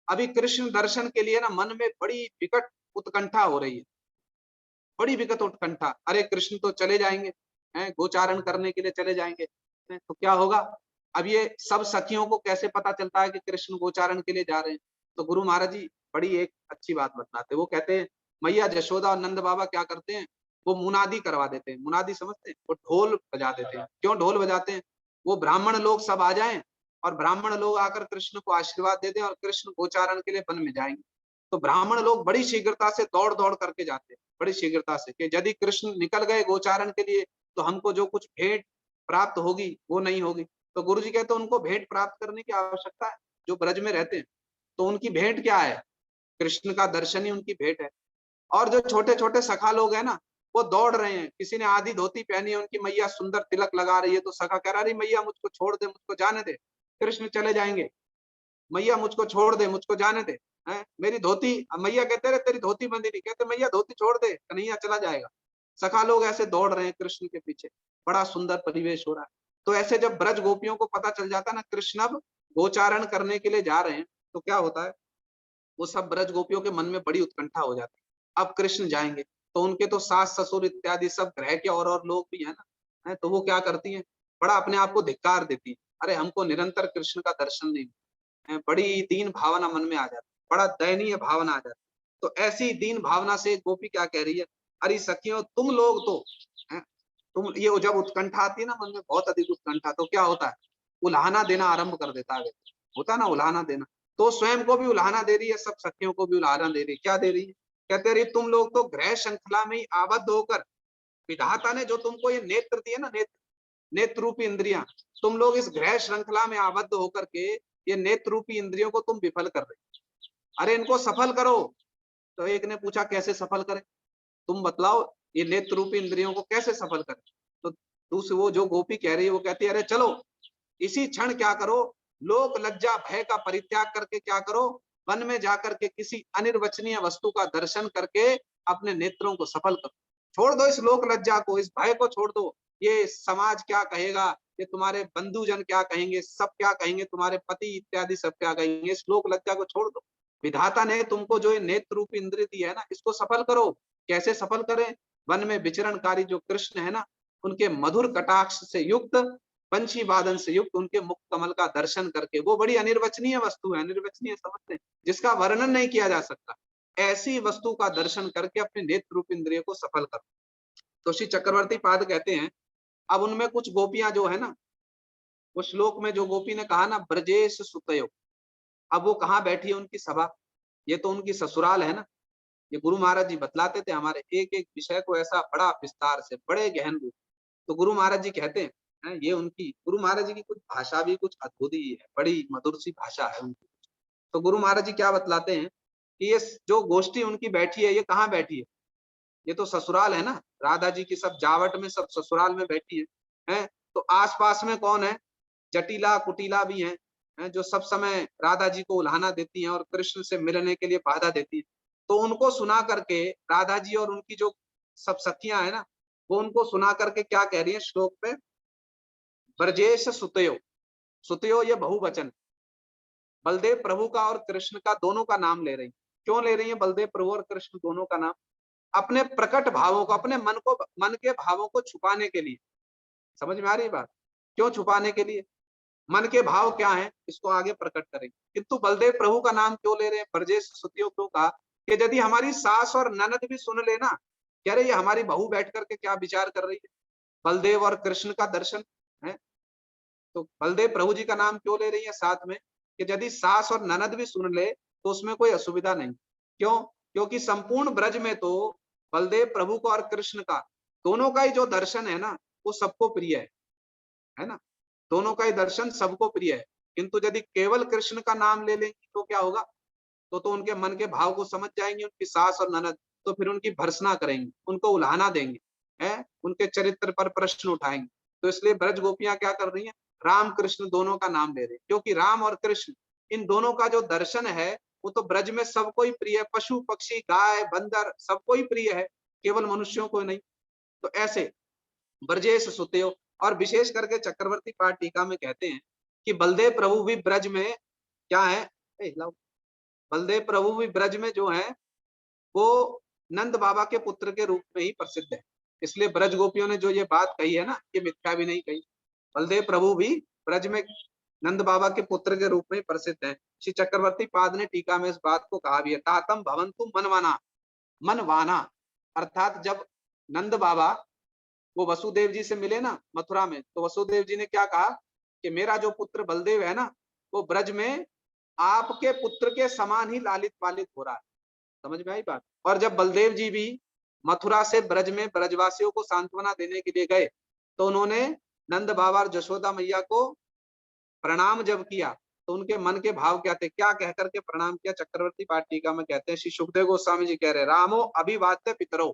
अभी कृष्ण दर्शन के लिए ना मन में बड़ी विकट उत्कंठा हो रही है, बड़ी विकट उत्कंठा। अरे कृष्ण तो चले जाएंगे, हैं गोचारण करने के लिए चले जाएंगे, तो क्या होगा? अब ये सब सखियों को कैसे पता चलता है कि कृष्ण गोचारण के लिए जा रहे हैं? तो गुरु महाराज जी बड़ी एक अच्छी बात बताते हैं। वो कहते हैं मैया जशोदा और नंद बाबा क्या करते हैं? वो मुनादी करवा देते हैं। मुनादी समझते हैं? वो ढोल बजा देते हैं। क्यों ढोल बजाते हैं? वो ब्राह्मण लोग सब आ जाएं और ब्राह्मण लोग आकर कृष्ण को आशीर्वाद दे दें और कृष्ण गोचारण के लिए वन में जाएंगे। तो ब्राह्मण लोग बड़ी शीघ्रता से दौड़ दौड़ करके जाते हैं, बड़ी शीघ्रता से, कि यदि कृष्ण निकल गए गोचारण के लिए तो हमको जो कुछ भेंट प्राप्त होगी वो नहीं होगी। तो गुरु जी कहते हैं उनको भेंट प्राप्त करने की आवश्यकता है, जो ब्रज में रहते हैं। तो उनकी भेंट क्या है? कृष्ण का दर्शन ही उनकी भेंट है। और जो छोटे छोटे सखा लोग हैं ना, वो दौड़ रहे हैं। किसी ने आधी धोती पहनी है, उनकी मैया सुंदर तिलक लगा रही है, तो सखा कह रहा है मैया मुझको छोड़ दे, मुझको जाने दे, कृष्ण चले जाएंगे, मैया मुझको छोड़ दे, मुझको जाने दे, है मेरी धोती। मैया कहते रहे तेरी धोती बंधी नहीं, कहते मैया धोती छोड़ दे, कन्हैया चला जाएगा। सखा लोग ऐसे दौड़ रहे हैं कृष्ण के पीछे, बड़ा सुंदर परिवेश हो रहा है। तो ऐसे जब ब्रज गोपियों को पता चल जाता है ना कृष्ण अब गोचारण करने के लिए जा रहे हैं, तो क्या होता है? वो सब ब्रज गोपियों के मन में बड़ी उत्कंठा हो जाती है। अब कृष्ण जाएंगे तो उनके तो सास ससुर इत्यादि सब ग्रह के और लोग भी है ना, है तो वो क्या करती हैं? बड़ा अपने आप को धिक्कार देती है, अरे हमको निरंतर कृष्ण का दर्शन नहीं, बड़ी दीन भावना मन में आ जाती, बड़ा दयनीय भावना आ जाती। तो ऐसी दीन भावना से गोपी क्या कह रही है? अरे सखियों तुम लोग तो है, तुम ये जब उत्कंठा आती है ना मन में, बहुत अधिक उत्कंठा, तो क्या होता है? उल्हाना देना आरंभ कर देता है। होता ना उल्हाना देना, तो स्वयं को भी उल्हाना दे रही है, सब सखियों को भी उल्हाना दे रही है। क्या दे रही है? कहते रही तुम लोग तो ग्रह श्रृंखला में ही आबद्ध होकर विधाता ने जो तुमको ये नेत्र दिए ना, नेत्र रूपी इंद्रियां, तुम लोग इस ग्रह श्रृंखला में आबद्ध होकर के ये नेत्र रूपी इंद्रियों को तुम विफल कर रहे हो। अरे इनको सफल करो। तो एक ने पूछा कैसे सफल करें? तुम बतलाओ ये नेत्र रूपी इंद्रियों को कैसे सफल करें? तो दूसरी वो जो गोपी कह रही है वो कहती है अरे चलो इसी क्षण क्या करो, लोक लज्जा भय का परित्याग करके क्या करो, वन में जाकर के किसी अनिर्वचनीय वस्तु का दर्शन करके अपने नेत्रों को सफल करो। छोड़ दो इस लोक लज्जा को, इस भय को छोड़ दो। ये समाज क्या कहेगा, ये तुम्हारे बंधुजन क्या कहेंगे, सब क्या कहेंगे, तुम्हारे पति इत्यादि सब क्या कहेंगे, इस लोक लज्जा को छोड़ दो। विधाता ने तुमको जो ये नेत्र रूपी इंद्रिय दी है ना, इसको सफल करो। कैसे सफल करें? वन में विचरणकारी जो कृष्ण है ना, उनके मधुर कटाक्ष से युक्त, पंछी वादन से युक्त उनके मुख कमल का दर्शन करके, वो बड़ी अनिर्वचनीय वस्तु है, अनिर्वचनीय समझते हैं, जिसका वर्णन नहीं किया जा सकता। ऐसी वस्तु का दर्शन करके अपने नेत्र रूप इंद्रिय को सफल करो। तो श्री चक्रवर्ती पाद कहते हैं, अब उनमें कुछ गोपियां जो है ना, वो श्लोक में जो गोपी ने कहा ना, ब्रजेश सुतयो, अब वो कहाँ बैठी है उनकी सभा? ये तो उनकी ससुराल है ना। ये गुरु महाराज जी बतलाते थे हमारे एक एक विषय को ऐसा बड़ा विस्तार से, बड़े गहन रूप। तो गुरु महाराज जी कहते हैं, ये उनकी, गुरु महाराज जी की कुछ भाषा भी कुछ अद्भुत ही है, बड़ी मधुर सी भाषा है उनकी। तो गुरु महाराज जी क्या बतलाते हैं कि ये जो गोष्ठी उनकी बैठी है, ये कहाँ बैठी है? ये तो ससुराल है ना, राधा जी की सब जावट में, सब ससुराल में बैठी है? तो आसपास में कौन है? जटिला कुटिला भी हैं, जो सब समय राधा जी को उल्हाना देती हैं और कृष्ण से मिलने के लिए बाधा देती है। तो उनको सुना करके राधा जी और उनकी जो सब सखियां है ना, वो उनको सुना करके क्या कह रही है श्लोक पे, ब्रजेश सुतयो, सुतयो ये बहुवचन, बलदेव प्रभु का और कृष्ण का, दोनों का नाम ले रही। क्यों ले रही है बलदेव प्रभु और कृष्ण दोनों का नाम? अपने प्रकट भावों को, अपने मन के भावों को छुपाने के लिए। समझ में आ रही बात? क्यों छुपाने के लिए? मन के भाव क्या है इसको आगे प्रकट करेंगे। किंतु बलदेव प्रभु का नाम क्यों ले रहे हैं, ब्रजेश सुतियों क्यों कहा? कि यदि हमारी सास और ननद भी सुन लेना, कह रहे ये हमारी बहू बैठ करके क्या विचार कर रही है, बलदेव और कृष्ण का दर्शन है। तो बलदेव प्रभु जी का नाम क्यों ले रही है साथ में, कि यदि सास और ननद भी सुन ले तो उसमें कोई असुविधा नहीं। क्यों? क्योंकि संपूर्ण ब्रज में तो बलदेव प्रभु का और कृष्ण का, दोनों का ही जो दर्शन है ना, वो सबको प्रिय है ना, दोनों का ही दर्शन सबको प्रिय है। किंतु यदि केवल कृष्ण का नाम ले लेंगी तो क्या होगा? तो उनके मन के भाव को समझ जाएंगी उनकी सास और ननद, तो फिर उनकी भर्सना करेंगी, उनको उल्हाना देंगे, है, उनके चरित्र पर प्रश्न उठाएंगे। तो इसलिए ब्रज गोपियां क्या कर रही हैं, राम कृष्ण दोनों का नाम ले रहे हैं, क्योंकि राम और कृष्ण इन दोनों का जो दर्शन है वो तो ब्रज में सबको ही प्रिय है, पशु पक्षी गाय बंदर सबको ही प्रिय है, केवल मनुष्यों को नहीं। तो ऐसे ब्रजेश सुतयो, और विशेष करके चक्रवर्ती पाठ टीका में कहते हैं कि बलदेव प्रभु भी ब्रज में क्या है, बलदेव प्रभु भी ब्रज में जो है वो नंद बाबा के पुत्र के रूप में ही प्रसिद्ध है। इसलिए ब्रज गोपियों ने जो ये बात कही है ना, ये मिथ्या भी नहीं कही। बलदेव प्रभु भी ब्रज में नंद बाबा के पुत्र के रूप में प्रसिद्ध है। श्री चक्रवर्ती पाद ने टीका में इस बात को कहा भी है, तातम भवन्तु मनवाना, मनवाना अर्थात जब नंद बाबा वो वसुदेव जी से मिले ना मथुरा में, तो वसुदेव जी ने क्या कहा कि मेरा जो पुत्र बलदेव है ना, वो ब्रज में आपके पुत्र के समान ही लालित पालित हो रहा है। समझ में आई बात? और जब बलदेव जी भी मथुरा से ब्रज में ब्रजवासियों को सांत्वना देने के लिए गए, तो उन्होंने नंद बाबा और यशोदा मैया को प्रणाम जब किया, तो उनके मन के भाव क्या थे, क्या कह करके प्रणाम किया? चक्रवर्ती पाठ टीका में कहते हैं, श्री सुखदेव गोस्वामी जी कह रहे, रामो अभिवाद्य पितरो,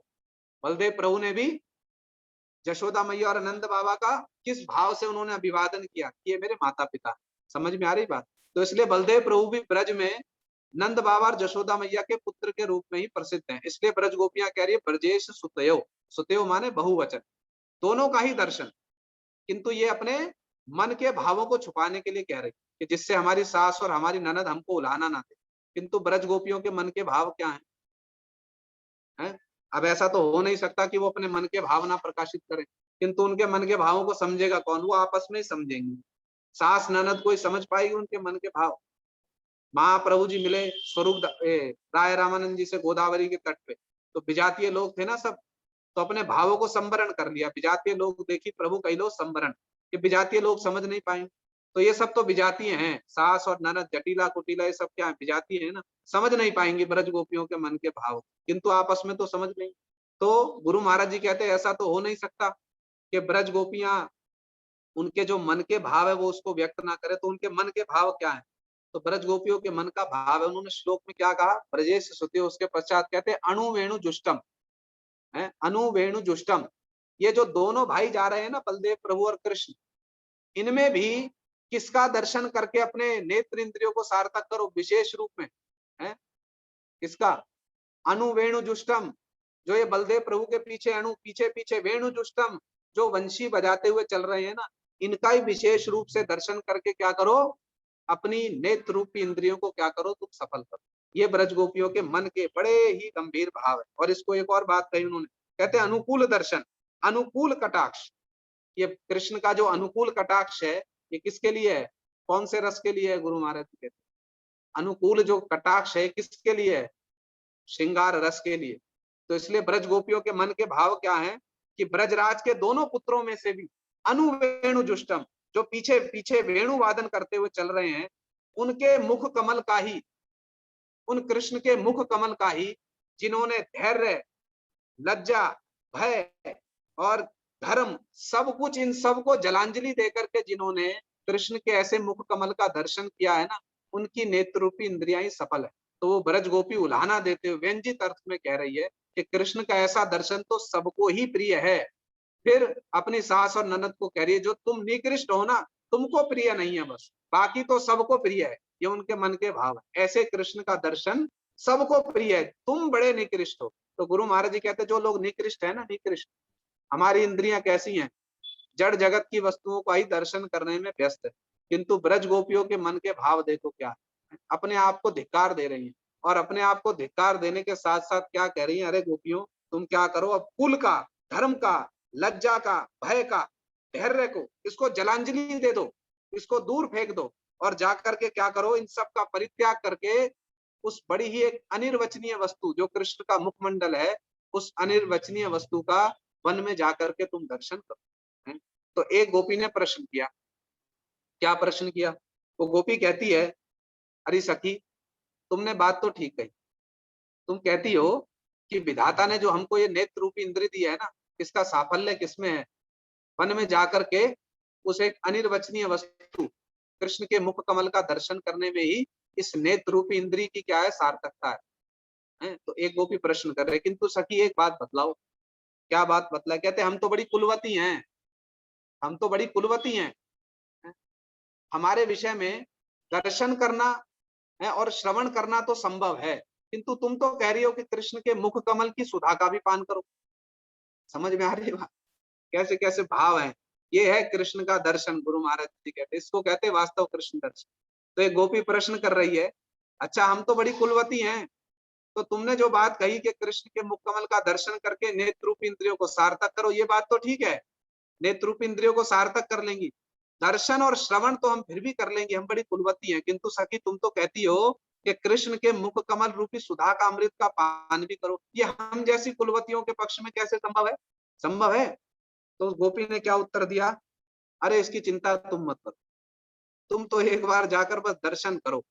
बलदेव प्रभु ने भी यशोदा मैया और नंद बाबा का किस भाव से उन्होंने अभिवादन किया, ये मेरे माता पिता। समझ में आ रही बात? तो इसलिए बलदेव प्रभु भी ब्रज में नंद बाबा और यशोदा मैया के पुत्र के रूप में ही प्रसिद्ध हैं। इसलिए ब्रज गोपियां कह रही है ब्रजेश सुतयो, सुतयो माने बहुवचन, दोनों का ही दर्शन, किंतु ये अपने मन के भावों को छुपाने के लिए कह रही कि जिससे हमारी सास और हमारी ननद हमको उलाना ना दे। किंतु ब्रज गोपियों के मन के भाव क्या है? अब ऐसा तो हो नहीं सकता कि वो अपने मन के भावना प्रकाशित करें, किंतु उनके मन के भावों को समझेगा कौन? वो आपस में ही समझेंगे। सास ननद कोई समझ पाएगी उनके मन के भाव? महाप्रभु जी मिले स्वरूप राय रामानंद जी से गोदावरी के तट पे, तो विजातीय लोग थे ना सब, तो अपने भावों को संवरण कर लिया। विजातीय लोग देखी प्रभु कही लो संवरण, कि विजातीय लोग समझ नहीं पाएंगे। तो ये सब तो विजातीय हैं, सास और ननद जटिला कुटिला ये सब क्या है, विजातीय है ना, समझ नहीं पाएंगे ब्रज गोपियों के मन के भाव, किंतु आपस में तो समझ नहीं। तो गुरु महाराज जी कहते हैं ऐसा तो हो नहीं सकता कि ब्रज गोपियां उनके जो मन के भाव है वो उसको व्यक्त ना करे। तो उनके मन के भाव क्या है? तो ब्रज गोपियों के मन का भाव है, उन्होंने श्लोक में क्या कहा, ब्रजेश सुतियो, उसके पश्चात कहते हैं अणु वेणु जुष्टम है, अनु वेणु जुष्टम। ये जो दोनों भाई जा रहे हैं ना, बलदेव प्रभु और कृष्ण, इनमें भी किसका दर्शन करके अपने नेत्र इंद्रियों को सार्थक करो विशेष रूप में, है किसका? अनु वेणु जुष्टम, जो ये बलदेव प्रभु के पीछे अनु, पीछे पीछे वेणु जुष्टम, जो वंशी बजाते हुए चल रहे हैं ना, इनका ही विशेष रूप से दर्शन करके क्या करो? अपनी नेत्र रूपी इंद्रियों को क्या करो? तुम सफल करो। ये ब्रज गोपियों के मन के बड़े ही गंभीर भाव है। और इसको एक और बात कही उन्होंने, कहते हैं अनुकूल दर्शन, अनुकूल कटाक्ष। ये कृष्ण का जो अनुकूल कटाक्ष है, ये किसके लिए है? कौन से रस के लिए है? गुरु महाराज कहते हैं अनुकूल जो कटाक्ष है किसके लिए है? श्रृंगार रस के लिए। तो इसलिए ब्रज गोपियों के मन के भाव क्या है कि ब्रजराज के दोनों पुत्रों में से भी अनु वेणु जुष्टम, जो पीछे पीछे वेणु वादन करते हुए चल रहे हैं, उनके मुख कमल का ही, उन कृष्ण के मुख कमल का ही जिन्होंने धैर्य, लज्जा, भय और धर्म सब कुछ, इन सब को जलांजलि देकर के जिन्होंने कृष्ण के ऐसे मुख कमल का दर्शन किया है ना, उनकी नेत्र रूपी इंद्रियां ही सफल है। तो वो ब्रज गोपी उल्हाना देते हुए व्यंजित अर्थ में कह रही है कि कृष्ण का ऐसा दर्शन तो सबको ही प्रिय है। फिर अपनी सास और ननद को कह रही है जो तुम निकृष्ट हो ना, तुमको प्रिय नहीं है, बस बाकी तो सबको प्रिय है। ये उनके मन के भाव है। ऐसे कृष्ण का दर्शन सबको प्रिय है, तुम बड़े निकृष्ट हो। तो गुरु महाराज जी कहते जो लोग निकृष्ट है ना, निकृष्ट, हमारी इंद्रियां कैसी हैं? जड़ जगत की वस्तुओं का ही दर्शन करने में व्यस्त है। किंतु ब्रज गोपियों के मन के भाव देखो क्या है, अपने आप को धिक्कार दे रही है। और अपने आप को धिक्कार देने के साथ साथ क्या कह रही है? अरे गोपियों, तुम क्या करो, अब कुल का, धर्म का, लज्जा का, भय का, धैर्य को, इसको जलांजलि दे दो, इसको दूर फेंक दो और जाकर के क्या करो? इन सब का परित्याग करके उस बड़ी ही एक अनिर्वचनीय वस्तु जो कृष्ण का मुखमंडल है, उस अनिर्वचनीय वस्तु का वन में जाकर के तुम दर्शन करो। तो एक गोपी ने प्रश्न किया। क्या प्रश्न किया? वो गोपी कहती है, अरे सखी, तुमने बात तो ठीक कही। तुम कहती हो कि विधाता ने जो हमको ये नेत्र रूपी इंद्रिय दिया है ना, इसका साफल्य किसमें है? वन में जाकर के उस एक अनिर्वचनीय वस्तु कृष्ण के मुख कमल का दर्शन करने में ही इस नेत्र रूपी इंद्रिय की क्या है? सार्थकता है। तो एक गोपी प्रश्न कर रहे, किंतु सखी एक बात बतलाओ। क्या बात बतला? कहते हम तो बड़ी कुलवती हैं, हम तो बड़ी कुलवती हैं, हमारे विषय में दर्शन करना है और श्रवण करना तो संभव है, किंतु तुम तो कह रही हो कि कृष्ण के मुख कमल की सुधा का भी पान करो। समझ में आ रही बात? कैसे कैसे भाव है। ये है कृष्ण का दर्शन। गुरु महाराज जी कहते, इसको कहते वास्तव कृष्ण दर्शन। तो एक गोपी प्रश्न कर रही है, अच्छा हम तो बड़ी कुलवती हैं, तो तुमने जो बात कही कि कृष्ण के मुख कमल का दर्शन करके नेत्र रूपी इंद्रियों को सार्थक करो, ये बात तो ठीक है, नेत्र रूपी इंद्रियों को सार्थक कर लेंगी, दर्शन और श्रवण तो हम फिर भी कर लेंगे, हम बड़ी कुलवती हैं, किंतु सखी तुम तो कहती हो कि कृष्ण के मुख कमल रूपी सुधा का अमृत का पान भी करो। ये हम जैसी कुलवतियों के पक्ष में कैसे संभव है? संभव है। तो उस गोपी ने क्या उत्तर दिया? अरे इसकी चिंता तुम मत करो, तुम तो एक बार जाकर बस दर्शन करो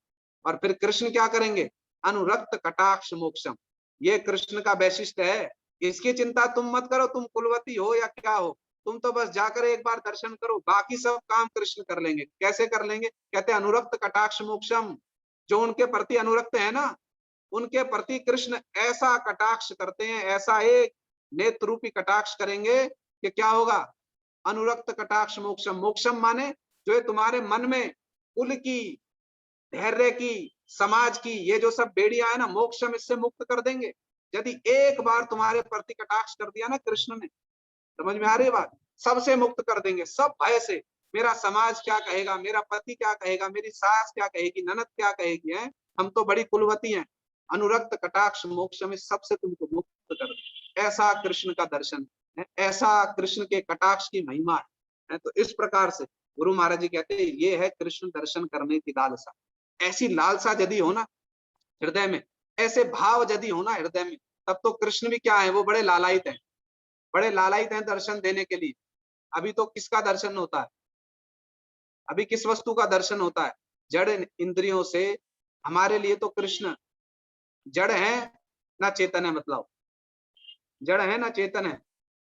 और फिर कृष्ण क्या करेंगे? अनुरक्त कटाक्ष मोक्षम, ये कृष्ण का वैशिष्ट्य है, इसकी चिंता तुम मत करो। तुम कुलवती हो या क्या हो, तुम तो बस जाकर एक बार दर्शन करो, बाकी सब काम कृष्ण कर लेंगे। कैसे कर लेंगे? कहते अनुरक्त कटाक्ष मोक्षम, जो उनके प्रति अनुरक्त है ना, उनके प्रति कृष्ण ऐसा कटाक्ष करते हैं, ऐसा एक नेत्र रूपी कटाक्ष करेंगे कि क्या होगा? अनुरक्त कटाक्ष मोक्षम, मोक्षम माने जो है तुम्हारे मन में कुल की, धैर्य की, समाज की ये जो सब बेड़ियां है ना, मोक्षम, इससे मुक्त कर देंगे। यदि एक बार तुम्हारे प्रति कटाक्ष कर दिया ना कृष्ण ने, समझ में आ रही बात? सबसे मुक्त कर देंगे, सब भय से। मेरा समाज क्या कहेगा, मेरा पति क्या कहेगा, मेरी सास क्या कहेगी, ननद क्या कहेगी, है हम तो बड़ी कुलवती हैं। अनुरक्त कटाक्ष मोक्षम, इस सबसे तुमको मुक्त कर दे। ऐसा कृष्ण का दर्शन है, ऐसा कृष्ण के कटाक्ष की महिमा है। तो इस प्रकार से गुरु महाराज जी कहते हैं ये है कृष्ण दर्शन करने की लालसा। ऐसी लालसा यदि हो ना हृदय में, ऐसे भाव यदि हो ना हृदय में, तब तो कृष्ण भी क्या है? वो बड़े लालायित हैं, बड़े लालायित हैं दर्शन देने के लिए। अभी तो किसका दर्शन होता है? अभी किस वस्तु का दर्शन होता है? जड़ इंद्रियों से। हमारे लिए तो कृष्ण जड़ है ना चेतन है? मतलब जड़ है ना चेतन है?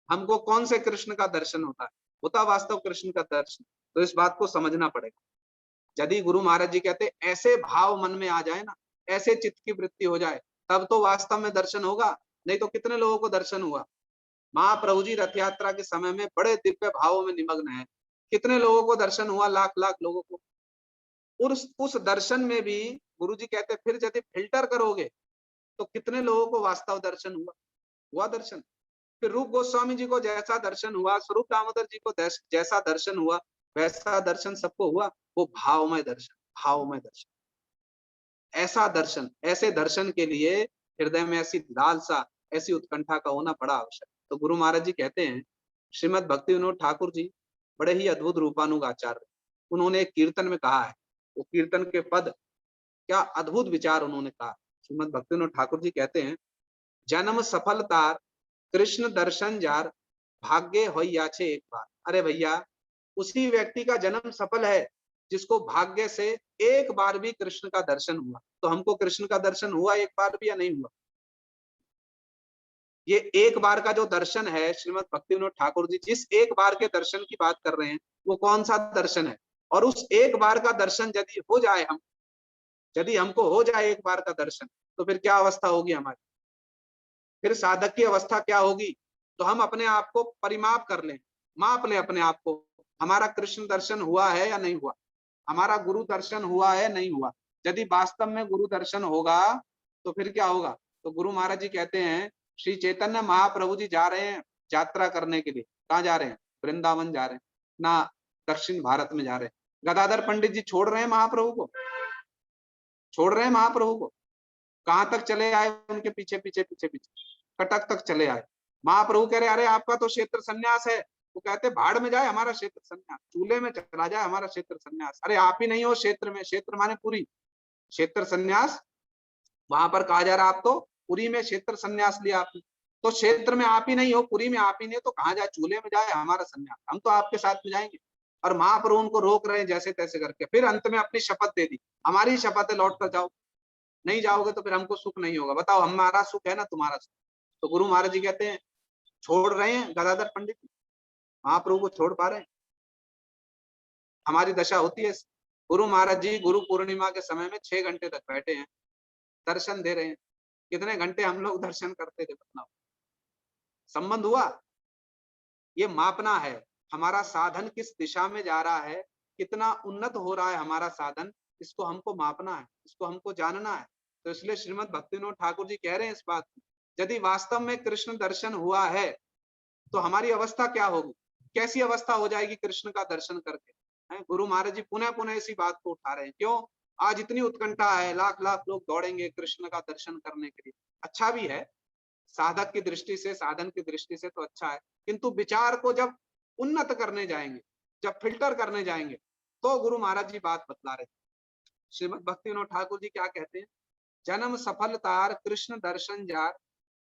हमको कौन से कृष्ण का दर्शन होता है? होता वास्तव कृष्ण का दर्शन। तो इस बात को समझना पड़ेगा। यदि गुरु महाराज जी कहते ऐसे भाव मन में आ जाए ना, ऐसे चित्त की वृत्ति हो जाए, तब तो वास्तव में दर्शन होगा। नहीं तो कितने लोगों को दर्शन हुआ? महाप्रभु जी रथ यात्रा के समय में बड़े दिव्य भावों में निमग्न है, कितने लोगों को दर्शन हुआ? लाख लाख लोगों को। उस दर्शन में भी गुरुजी कहते फिर यदि फिल्टर करोगे तो कितने लोगों को वास्तव दर्शन हुआ? हुआ दर्शन। फिर रूप गोस्वामी जी को जैसा दर्शन हुआ, स्वरूप दामोदर जी को जैसा दर्शन हुआ, वैसा दर्शन सबको हुआ। वो भावमय दर्शन, भावमय दर्शन, ऐसा दर्शन, ऐसे दर्शन के लिए हृदय में ऐसी लालसा, ऐसी उत्कंठा का होना बड़ा आवश्यक। तो गुरु महाराज जी कहते हैं, श्रीमद भक्ति विनोद ठाकुर जी बड़े ही अद्भुत रूपानुगाचार्य, उन्होंने एक कीर्तन में कहा है, वो कीर्तन के पद, क्या अद्भुत विचार उन्होंने कहा। श्रीमद भक्ति विनोद ठाकुर जी कहते हैं, जन्म सफलतार कृष्ण दर्शन जार भाग्य होइया छे एक बार। अरे भैया, उसी व्यक्ति का जन्म सफल है जिसको भाग्य से एक बार भी कृष्ण का दर्शन हुआ। तो हमको कृष्ण का दर्शन हुआ एक बार भी या नहीं हुआ? ये एक बार का जो दर्शन है, श्रीमद भक्ति विनोद ठाकुर जी जिस एक बार के दर्शन की बात कर रहे हैं, वो कौन सा दर्शन है? और उस एक बार का दर्शन यदि हो जाए, यदि हमको हो जाए एक बार का दर्शन, तो फिर क्या अवस्था होगी हमारी? फिर साधक की अवस्था क्या होगी? तो हम अपने आप को परिमाप कर लें, माप लें अपने आप को, हमारा कृष्ण दर्शन हुआ है या नहीं हुआ, हमारा गुरु दर्शन हुआ है नहीं हुआ। यदि वास्तव में गुरु दर्शन होगा तो फिर क्या होगा? तो गुरु महाराज जी कहते हैं, श्री चैतन्य महाप्रभु जी जा रहे हैं यात्रा करने के लिए। कहाँ जा रहे हैं? वृंदावन जा रहे हैं ना, दक्षिण भारत में जा रहे हैं। गदाधर पंडित जी छोड़ रहे हैं महाप्रभु को, छोड़ रहे हैं महाप्रभु को। कहाँ तक चले आए? उनके पीछे पीछे पीछे पीछे कटक तक चले आए। महाप्रभु कह रहे, अरे आपका तो क्षेत्र संन्यास है। वो कहते, भाड़ में जाए हमारा क्षेत्र संन्यास, चूल्हे में चला जाए हमारा क्षेत्र संन्यास। अरे आप ही नहीं हो क्षेत्र में, क्षेत्र माने पूरी, क्षेत्र संन्यास वहां पर कहा जा रहा, आप तो पुरी में क्षेत्र संन्यास लिया आपने, तो क्षेत्र में आप ही नहीं हो, पुरी में आप ही नहीं, तो कहाँ जाए? चूल्हे में जाए हमारा संन्यास, हम तो आपके साथ में जाएंगे। और महाप्रभु उनको रोक रहे हैं जैसे तैसे करके। फिर अंत में अपनी शपथ दे दी, हमारी शपथ है, लौट कर जाओ, नहीं जाओगे तो फिर हमको सुख नहीं होगा। बताओ, हमारा सुख है ना तुम्हारा सुख? तो गुरु महाराज जी कहते हैं, छोड़ रहे हैं गदाधर पंडित, महाप्रभु को छोड़ पा रहे हैं? हमारी दशा होती है। गुरु महाराज जी गुरु पूर्णिमा के समय में 6 घंटे तक बैठे हैं, दर्शन दे रहे हैं। कितने घंटे हम लोग दर्शन करते थे बताओ? संबंध हुआ? ये मापना है, हमारा साधन किस दिशा में जा रहा है, कितना उन्नत हो रहा है हमारा साधन, इसको हमको मापना है, इसको हमको जानना है। तो इसलिए श्रीमद भक्ति विनोद ठाकुर जी कह रहे हैं इस बात को, यदि वास्तव में कृष्ण दर्शन हुआ है तो हमारी अवस्था क्या होगी, कैसी अवस्था हो जाएगी कृष्ण का दर्शन करके। गुरु महाराज जी पुनः पुनः इसी बात को उठा रहे हैं। क्यों? आज इतनी उत्कंठा है, लाख लाख लोग दौड़ेंगे कृष्ण का दर्शन करने के लिए। अच्छा भी है, साधक की दृष्टि से, साधन की दृष्टि से तो अच्छा है, किंतु विचार को जब उन्नत करने जाएंगे, जब फिल्टर करने जाएंगे, तो गुरु महाराज जी बात बतला रहे हैं। श्रीमद भक्ति विनोद ठाकुर जी क्या कहते हैं, जन्म सफलतार कृष्ण दर्शन जार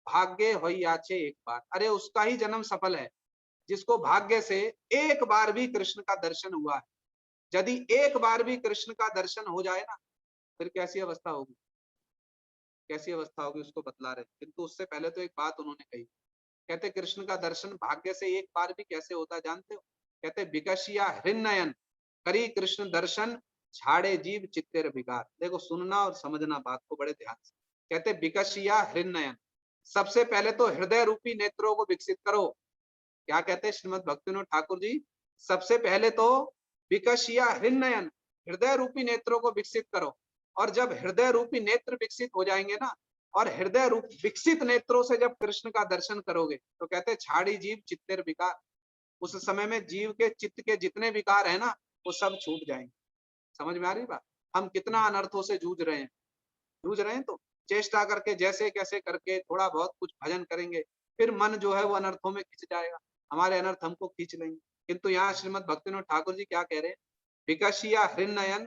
भाग्य होइया छे एक बार। अरे उसका ही जन्म सफल है जिसको भाग्य से एक बार भी कृष्ण का दर्शन हुआ है। यदि एक बार भी कृष्ण का दर्शन हो जाए ना, फिर कैसी अवस्था होगी, कैसी अवस्था होगी उसको बतला रहे। किंतु उससे पहले तो एक बात उन्होंने कही, कहते कृष्ण का दर्शन भाग्य से एक बार भी कैसे होता जानते हो? कहते विकसिया हृन्नयन करी कृष्ण दर्शन छाड़े जीव चित्तेर विकार। देखो, सुनना और समझना बात को बड़े ध्यान से। कहते विकसिया हृन्नयन, सबसे पहले तो हृदय रूपी नेत्रों को विकसित करो। क्या कहते हैं श्रीमद भक्ति विनोद ठाकुर जी? सबसे पहले तो विकसिया हृन्नयन, हृदय रूपी नेत्रों को विकसित करो। और जब हृदय रूपी नेत्र विकसित हो जाएंगे ना, और हृदय रूप विकसित नेत्रों से जब कृष्ण का दर्शन करोगे, तो कहते हैं छाड़ी जीव चित्तेर विकार। उस समय में जीव के चित्त के जितने विकार है ना, वो सब छूट जाएंगे। समझ में आ रही बात? हम कितना अनर्थों से जूझ रहे हैं, तो चेष्टा करके जैसे कैसे करके थोड़ा बहुत कुछ भजन करेंगे, फिर मन जो है वो अनर्थों में खिंच जाएगा, हमारे अनर्थ हमको खींच लेंगे। किंतु यहाँ श्रीमद भक्ति विनोद ठाकुर जी क्या कह रहे हैं, विकसिया हृन्नयन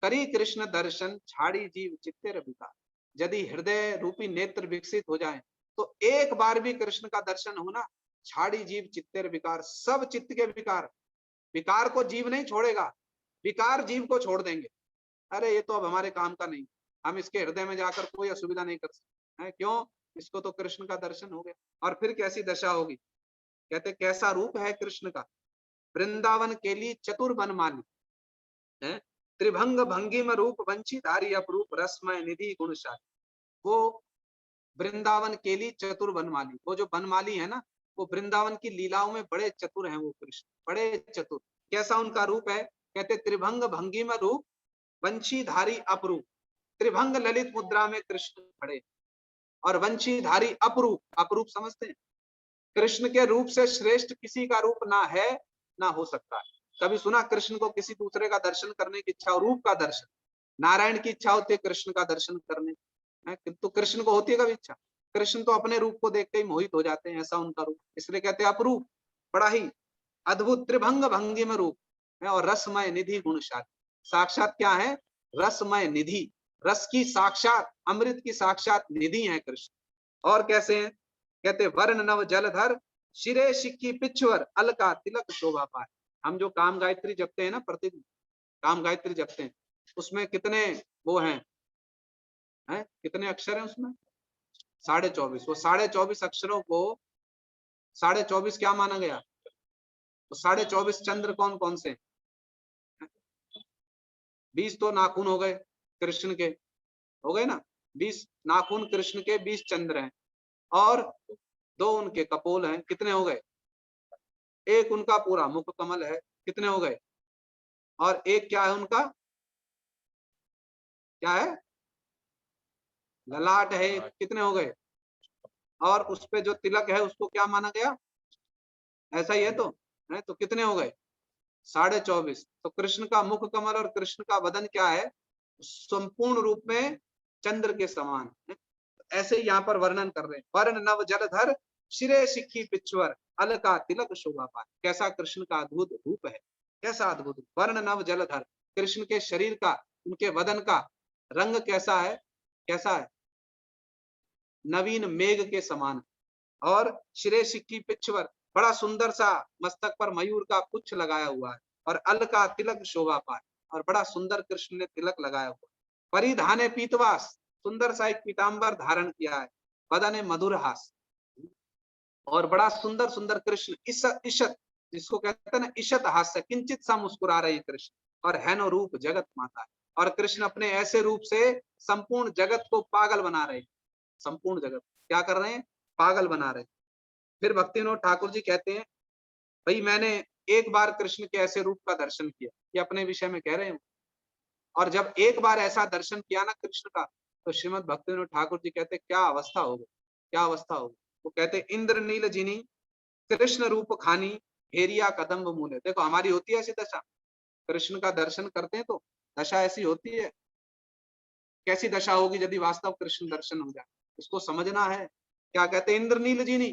करी कृष्ण दर्शन छाड़ी जीव चित्तेर विकार। यदि हृदय रूपी नेत्र विकसित हो जाए तो एक बार भी कृष्ण का दर्शन होना, छाड़ी जीव चित्तेर विकार, सब चित्त के विकार, विकार को जीव नहीं छोड़ेगा, विकार जीव को छोड़ देंगे। अरे ये तो अब हमारे काम का नहीं, हम इसके हृदय में जाकर कोई असुविधा नहीं कर सकते हैं। क्यों? इसको तो कृष्ण का दर्शन हो गया। और फिर कैसी दशा होगी? कहते कैसा रूप है कृष्ण का, वृंदावन के लिए चतुर बनमाली है, त्रिभंग भंगिम रूप वंशीधारी अपरूप रसमय निधि गुणशाली। वो वृंदावन के लिए चतुर बनमाली, वो जो बनमाली है ना, वो वृंदावन की लीलाओं में बड़े चतुर हैं। वो कृष्ण बड़े चतुर, कैसा उनका रूप है? कहते त्रिभंग भंगिम रूप, वंशीधारी अपरूप। त्रिभंग ललित मुद्रा में कृष्ण खड़े और वंशीधारी अपरूप। अपरूप समझते हैं? कृष्ण के रूप से श्रेष्ठ किसी का रूप ना है ना हो सकता है। कभी सुना कृष्ण को किसी दूसरे का दर्शन करने की इच्छा? रूप का दर्शन, नारायण की इच्छा होती है कृष्ण का दर्शन करने, तो कृष्ण को होती है कभी इच्छा? कृष्ण तो अपने रूप को देखते ही मोहित हो जाते हैं, ऐसा उनका रूप, इसलिए कहते हैं अपरूप, बड़ा ही अद्भुत त्रिभंग भंगिम रूप है और रसमय निधि गुणशाली। साक्षात क्या है? रसमय निधि, रस की साक्षात, अमृत की साक्षात निधि है कृष्ण। और कैसे हैं? कहते वर्ण नव जलधर, शिरे सिक्की पिछवर, अलका तिलक शोभा पाए। हम जो काम गायत्री जपते हैं ना, प्रतिदिन काम गायत्री जपते हैं, उसमें कितने वो हैं, कितने अक्षर हैं उसमें? 24.5। वो 24.5 अक्षरों को 24.5 क्या माना गया? तो 24.5 चंद्र कौन कौन से? 20 तो नाखून हो गए कृष्ण के, हो गए ना? 20 नाखून कृष्ण के, 20 चंद्र हैं और 2 उनके कपोल हैं, कितने हो गए? एक उनका पूरा मुख कमल है, कितने हो गए? और एक क्या है उनका? क्या है? ललाट है, कितने हो गए? और उस पे जो तिलक है उसको क्या माना गया? ऐसा ही है तो, है तो कितने हो गए? 24.5। तो कृष्ण का मुख कमल और कृष्ण का वदन क्या है? संपूर्ण रूप में चंद्र के समान है। ऐसे यहाँ पर वर्णन कर रहे हैं, वर्ण नव जलधर, शिरे सिक्खी पिछवर, अलका तिलक शोभा पाए। कैसा कृष्ण का अद्भुत रूप है, कैसा अद्भुत। वर्ण नव जलधर, कृष्ण के शरीर का, उनके वदन का रंग कैसा है? कैसा है? नवीन मेघ के समान। और शिरे सिक्की पिछवर, बड़ा सुंदर सा मस्तक पर मयूर का पुच्छ लगाया हुआ है। और अलका तिलक शोभा पाए, और बड़ा सुंदर कृष्ण ने तिलक लगाया हुआ। परिधाने पीतवास, सुंदर सा एक पीताम्बर धारण किया है। बदने मधुर हास, और बड़ा सुंदर सुंदर कृष्ण ईशत, जिसको कहते हैं ना ईशत हास्य, किंचित सा मुस्कुरा रहे कृष्ण। और है नो रूप जगत माता, और कृष्ण अपने ऐसे रूप से संपूर्ण जगत को पागल बना रहे। संपूर्ण जगत क्या कर रहे हैं? पागल बना रहे। फिर भक्ति विनोद ठाकुर जी कहते हैं, भाई मैंने एक बार कृष्ण के ऐसे रूप का दर्शन किया, ये अपने विषय में कह रहे हैं। और जब एक बार ऐसा दर्शन किया ना कृष्ण का, तो श्रीमद् भक्ति विनोद ठाकुर जी कहते क्या अवस्था होगी, क्या अवस्था होगी। वो कहते इंद्रनील जिनी कृष्ण रूप खानी, हेरिया कदम्ब मूले। देखो हमारी होती है ऐसी दशा, कृष्ण का दर्शन करते हैं तो दशा ऐसी होती है। कैसी दशा होगी यदि वास्तव कृष्ण दर्शन हो जाए, इसको समझना है। क्या कहते इंद्रनील जिनी,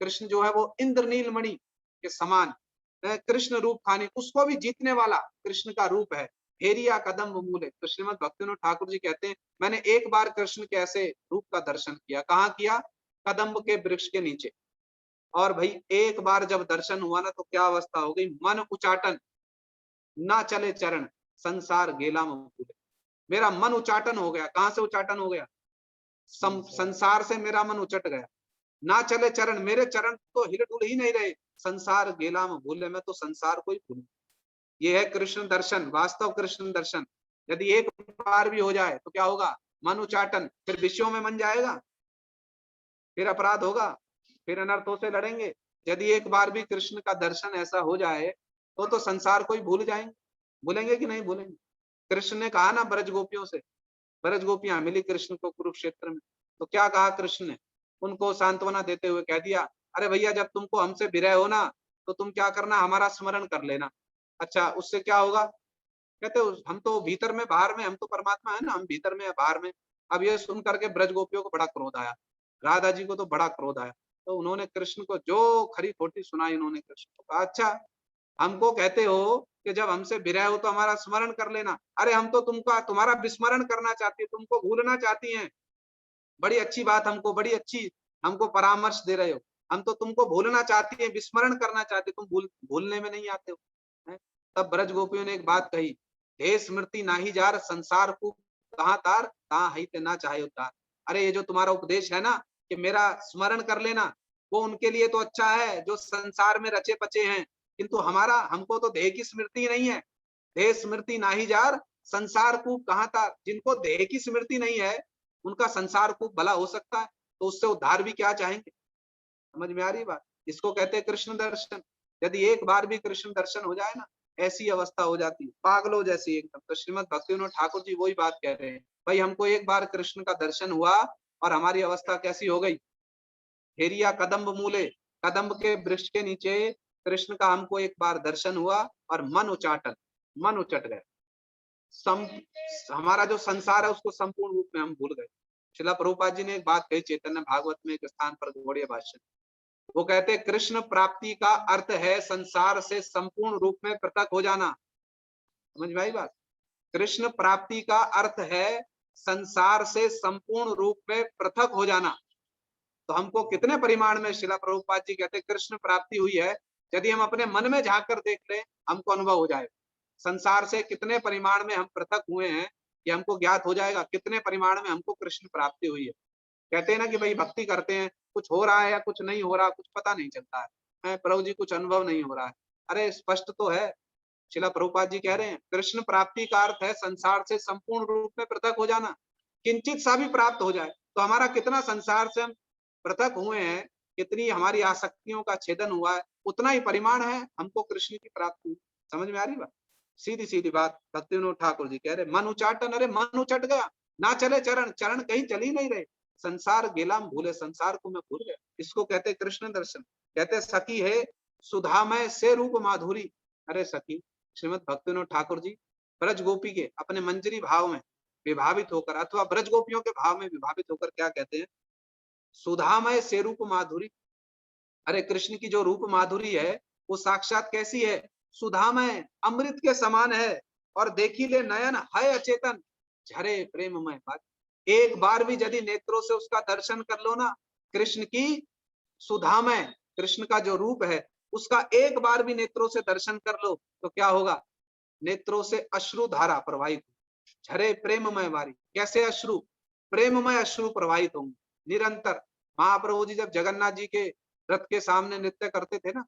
कृष्ण जो है वो इंद्रनील मणि के समान कृष्ण रूप खानी, उसको भी जीतने वाला कृष्ण का रूप है। हेरिया कदम्ब मूले। तो श्रीमद् भक्ति विनोद ठाकुर जी कहते हैं, मैंने एक बार कृष्ण के ऐसे रूप का दर्शन किया। कहाँ किया? कदम्ब के वृक्ष के नीचे। और भाई एक बार जब दर्शन हुआ ना, तो क्या अवस्था हो गई? मन उचाटन, ना चले चरण, संसार गेला मूले। मेरा मन उचाटन हो गया। कहां से उचाटन हो गया? संसार से मेरा मन उचट गया। ना चले चरण, मेरे चरण तो हिल डुल ही नहीं रहे। संसार गेला में भूले, मैं तो संसार को ही भूल। ये है कृष्ण दर्शन, वास्तव कृष्ण दर्शन। यदि एक बार भी हो जाए तो क्या होगा? मन उचाटन, फिर विषयों में मन जाएगा, फिर अपराध होगा, फिर अनर्थों से लड़ेंगे। यदि एक बार भी कृष्ण का दर्शन ऐसा हो जाए तो संसार को ही भूल जाएंगे। भूलेंगे कि नहीं भूलेंगे? कृष्ण ने कहा ना ब्रज गोपियों से, ब्रज गोपियां मिली कृष्ण को कुरुक्षेत्र में, तो क्या कहा कृष्ण ने? उनको सांत्वना देते हुए कह दिया, अरे भैया जब तुमको हमसे विरह हो ना, तो तुम क्या करना, हमारा स्मरण कर लेना। अच्छा उससे क्या होगा? कहते हम तो भीतर में बाहर में, हम तो परमात्मा है ना, हम भीतर में है बाहर में। अब ये सुन करके ब्रज गोपियों को बड़ा क्रोध आया, राधा जी को तो बड़ा क्रोध आया। तो उन्होंने कृष्ण को जो खरी खोटी सुनाई, उन्होंने कृष्ण को कहा, अच्छा हमको कहते हो कि जब हमसे विरह हो तो हमारा स्मरण कर लेना। अरे हम तो तुमका तुम्हारा विस्मरण करना चाहती है, तुमको भूलना चाहती हैं। बड़ी अच्छी बात, हमको बड़ी अच्छी हमको परामर्श दे रहे हो। हम तो तुमको भूलना चाहती है, विस्मरण करना चाहते, तुम भूलने में नहीं आते हो। है? तब ब्रज गोपियों ने एक बात कही, हे स्मृति नाही जार, संसार को कहाँ तार, कहाँ है ते ना चाहे उतार। अरे ये जो तुम्हारा उपदेश है ना कि मेरा स्मरण कर लेना, वो उनके लिए तो अच्छा है जो संसार में रचे पचे हैं, किंतु हमारा, हमको तो देह की स्मृति नहीं है। देह स्मृति नाही जार, संसार को कहाँ तार। जिनको देह की स्मृति नहीं है, उनका संसार को भला हो सकता है, तो उससे उद्धार भी क्या चाहेंगे? समझ में आ रही बात? इसको कहते हैं कृष्ण दर्शन। यदि एक बार भी कृष्ण दर्शन हो जाए ना, ऐसी अवस्था हो जाती है, पागलों जैसी एकदम। तो श्रीमद भक्तिविनोद ठाकुर जी वही बात कह रहे हैं, भाई हमको एक बार कृष्ण का दर्शन हुआ और हमारी अवस्था कैसी हो गई। हेरिया कदम्ब मूले, कदम्ब के वृक्ष के नीचे कृष्ण का हमको एक बार दर्शन हुआ और मन उचाटन, मन उचट गया। हमारा जो संसार है उसको संपूर्ण रूप में हम भूल गए। श्रीला प्रभुपाद जी ने एक बात कही चैतन्य भागवत में एक स्थान पर गौड़ीय भाष्य, वो कहते हैं कृष्ण प्राप्ति का अर्थ है संसार से संपूर्ण रूप में पृथक हो जाना। समझ में आई बात। कृष्ण प्राप्ति का अर्थ है संसार से संपूर्ण रूप में पृथक हो जाना। तो हमको कितने परिमाण में श्रीला प्रभुपाद जी कहते हैं कृष्ण प्राप्ति हुई है, यदि हम अपने मन में झांक कर देख लें हमको अनुभव हो जाएगा संसार से कितने परिमाण में हम पृथक हुए हैं, ये हमको ज्ञात हो जाएगा कितने परिमाण में हमको कृष्ण प्राप्ति हुई है। कहते हैं ना कि भाई भक्ति करते हैं, कुछ हो रहा है या कुछ नहीं हो रहा, कुछ पता नहीं चलता है, प्रभु जी कुछ अनुभव नहीं हो रहा है। अरे स्पष्ट तो है, श्रीला प्रभुपाद जी कह रहे हैं कृष्ण प्राप्ति का अर्थ है संसार से संपूर्ण रूप में पृथक हो जाना, किंचित सा भी प्राप्त हो जाए। तो हमारा कितना संसार से हम पृथक हुए हैं, कितनी हमारी आसक्तियों का छेदन हुआ है, उतना ही परिमाण है हमको कृष्ण की प्राप्ति हुई। समझ में आ रही बात। सीधी सीधी बात भक्तिविनोद ठाकुर जी कह रहे मन उचाटन, अरे मन उचट गया, ना चले चरण, चरण कहीं चल ही नहीं रहे, संसार गेलाम भूले, संसार को मैं भूल गया। इसको कहते कृष्ण दर्शन। कहते सखी है सुधामय से रूप माधुरी। अरे सखी श्रीमद भक्तिविनोद ठाकुर जी ब्रज गोपी के अपने मंजरी भाव में विभावित होकर अथवा ब्रज गोपियों के भाव में विभावित होकर क्या कहते हैं, सुधामय से रूप माधुरी। अरे कृष्ण की जो रूप माधुरी है वो साक्षात कैसी है, सुधामय, अमृत के समान है। और देखी ले नयन है अचेतन, झरे प्रेममय बात। एक बार भी यदि नेत्रों से उसका दर्शन कर लो ना, कृष्ण की सुधामय, कृष्ण का जो रूप है उसका एक बार भी नेत्रों से दर्शन कर लो तो क्या होगा, नेत्रों से अश्रु धारा प्रवाहित, झरे प्रेममय वारी। कैसे अश्रु, प्रेममय अश्रु प्रवाहित होंगे निरंतर। महाप्रभु जी जब जगन्नाथ जी के रथ के सामने नृत्य करते थे ना,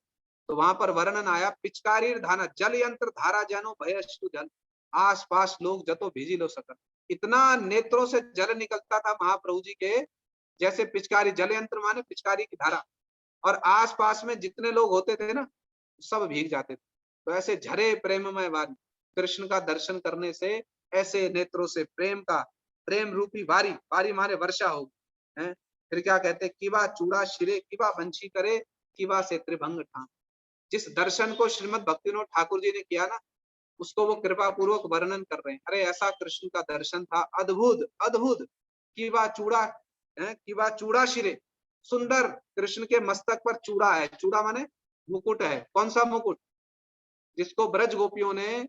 तो वहां पर वर्णन आया पिचकारी धाना जल यंत्र धारा जानो भय अश्रु जल, आस पास लोग जतो भेजी लो सकल। इतना नेत्रों से जल निकलता था महाप्रभु जी के, जैसे पिचकारी, जल यंत्र माने पिचकारी की धारा, और आस पास में जितने लोग होते थे ना सब भीग जाते थे। तो ऐसे झरे प्रेममय वारी, कृष्ण का दर्शन करने से ऐसे नेत्रों से प्रेम का, प्रेम रूपी वारी, वारी माने वर्षा होगी है। फिर क्या कहते, किवा चूड़ा शिरे किवा बंशी करे, किवा से त्रिभंग ठाम। जिस दर्शन को श्रीमद भक्तिविनोद ठाकुर जी ने किया ना, उसको वो कृपा पूर्वक वर्णन कर रहे हैं। अरे ऐसा कृष्ण का दर्शन था, अद्भुत अद्भुत। किवा चूड़ा है, किवा चूड़ा शिरे, सुंदर कृष्ण के मस्तक पर चूड़ा है, चूड़ा माने मुकुट है। कौन सा मुकुट, जिसको ब्रज गोपियों ने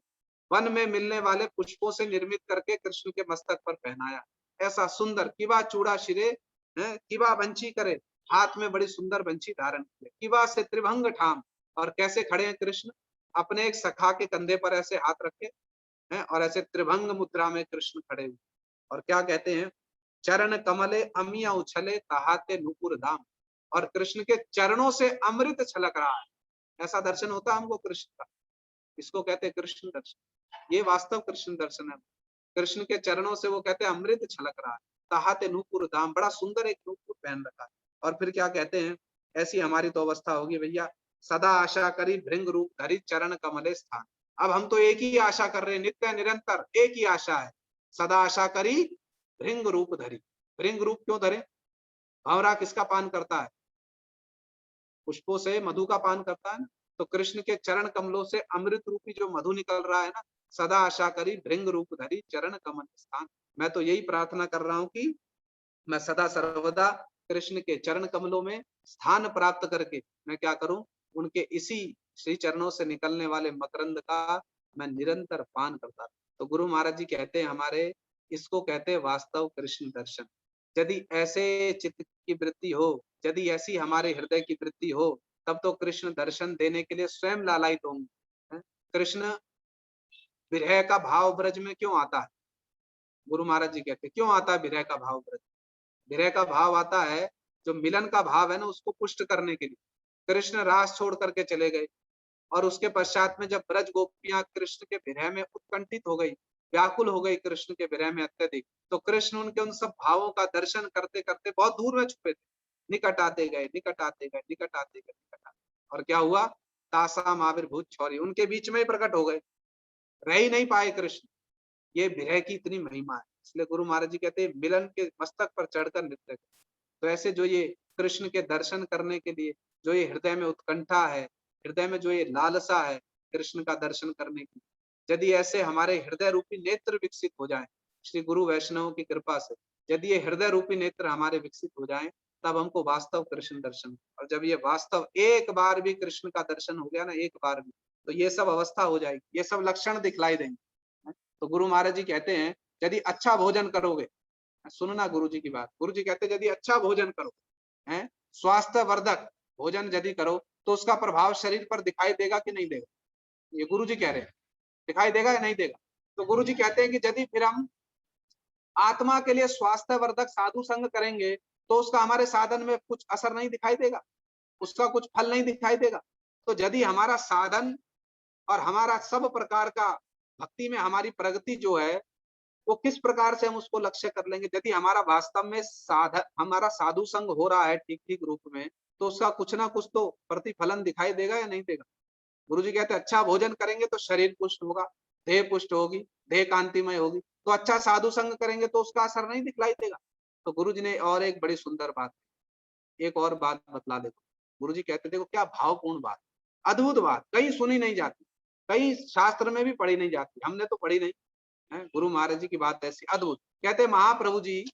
वन में मिलने वाले पुष्पों से निर्मित करके कृष्ण के मस्तक पर पहनाया, ऐसा सुंदर। किवा चूड़ा शिरे है, किवा बंशी करे, हाथ में बड़ी सुंदर बंशी धारण किए। किवा से त्रिभंग ठाम, और कैसे खड़े हैं कृष्ण, अपने एक सखा के कंधे पर ऐसे हाथ रखे हैं और ऐसे त्रिभंग मुद्रा में कृष्ण खड़े हुए। और क्या कहते हैं, चरण कमले अमिया उछले कहाते नुपुर धाम। और कृष्ण के चरणों से अमृत छलक रहा है, ऐसा दर्शन होता है हमको कृष्ण का। इसको कहते हैं कृष्ण दर्शन, ये वास्तव कृष्ण दर्शन है। कृष्ण के चरणों से वो कहते हैं अमृत छलक रहा है, कहाते नूपुर धाम, बड़ा सुंदर एक नूपुर पहन रखा है। और फिर क्या कहते हैं, ऐसी हमारी तो अवस्था होगी भैया, सदा आशा करी भृंग रूप धरी चरण कमले स्थान। अब हम तो एक ही आशा कर रहे हैं, नित्य निरंतर एक ही आशा है, सदा आशा करी भृंग रूप धरी। भृंग रूप क्यों धरे, भंवरा किसका पान करता है, पुष्पों से मधु का पान करता है ना। तो कृष्ण के चरण कमलों से अमृत रूपी जो मधु निकल रहा है ना, सदा आशा करी भृंग रूप धरी चरण कमल स्थान। मैं तो यही प्रार्थना कर रहा हूं कि मैं सदा सर्वदा कृष्ण के चरण कमलों में स्थान प्राप्त करके मैं क्या करूं, उनके इसी श्री चरणों से निकलने वाले मकरंद का मैं निरंतर पान करता था। तो गुरु महाराज जी कहते हैं हमारे, इसको कहते हैं वास्तव कृष्ण दर्शन। यदि ऐसे चित्त की वृत्ति हो, यदि ऐसी हमारे हृदय की वृत्ति हो, तब तो कृष्ण दर्शन देने के लिए स्वयं लालायित होंगे। कृष्ण विरह का भाव ब्रज में क्यों आता है, गुरु महाराज जी कहते हैं क्यों आता है विरह का भाव ब्रज। विरह का भाव आता है, जो मिलन का भाव है ना उसको पुष्ट करने के लिए। कृष्ण रास छोड़ करके चले गए, और उसके पश्चात में जब ब्रज गोपियां कृष्ण के विरह में उत्कंठित हो गई, व्याकुल हो गई कृष्ण के विरह में अत्यधिक, तो कृष्ण उनके उन सब भावों का दर्शन करते करते बहुत दूर में छुपे थे, निकट आते गए, निकट आते गए, निकट आते गए, निकट आते। और क्या हुआ, तासाम आविर्भूत छौरी, उनके बीच में ही प्रकट हो गए, रह ही नहीं पाए कृष्ण। ये विरह की इतनी महिमा है, इसलिए गुरु महाराज जी कहते हैं मिलन के मस्तक पर चढ़कर नृत्य करें। तो ऐसे जो ये कृष्ण के दर्शन करने के लिए जो ये हृदय में उत्कंठा है, हृदय में जो ये लालसा है कृष्ण का दर्शन करने की, यदि ऐसे हमारे हृदय रूपी नेत्र विकसित हो जाएं श्री गुरु वैष्णव की कृपा से, यदि ये हृदय रूपी नेत्र हमारे विकसित हो जाएं, तब हमको वास्तव कृष्ण दर्शन, और जब ये वास्तव एक बार भी कृष्ण का दर्शन हो गया ना, एक बार भी, तो ये सब अवस्था हो जाएगी, ये सब लक्षण दिखलाई देंगे। तो गुरु महाराज जी कहते हैं यदि अच्छा भोजन करोगे, सुनना गुरु जी की बात, गुरु जी कहते हैं यदि अच्छा भोजन करो, हैं, स्वास्थ्य वर्धक भोजन यदि करो, तो उसका प्रभाव शरीर पर दिखाई देगा कि नहीं देगा? ये गुरु जी कह रहे हैं, दिखाई देगा या नहीं देगा? तो गुरु जी कहते हैं कि यदि फिर हम आत्मा के लिए स्वास्थ्य वर्धक साधु संग करेंगे, तो उसका हमारे साधन में कुछ असर नहीं दिखाई देगा, उसका कुछ फल नहीं दिखाई देगा। तो यदि हमारा साधन और हमारा सब प्रकार का भक्ति में हमारी प्रगति जो है, वो किस प्रकार से हम उसको लक्ष्य कर लेंगे, यदि हमारा वास्तव में हमारा साधु संग हो रहा है ठीक ठीक रूप में, तो उसका कुछ ना कुछ तो प्रतिफलन दिखाई देगा या नहीं देगा? गुरु जी कहते हैं अच्छा भोजन करेंगे तो शरीर पुष्ट होगा, देह पुष्ट होगी, देह कांतिमय होगी, तो अच्छा साधु संग करेंगे तो उसका असर नहीं दिखलाई देगा। तो गुरु जी ने और एक बड़ी सुंदर बात, एक और बात बतला देखो। गुरु जी कहते देखो क्या भावपूर्ण बात, अद्भुत बात, कहीं सुनी नहीं जाती, कहीं शास्त्र में भी पढ़ी नहीं जाती, हमने तो पढ़ी नहीं है। गुरु महाराज जी की बात ऐसी अद्भुत, कहते महाप्रभु जी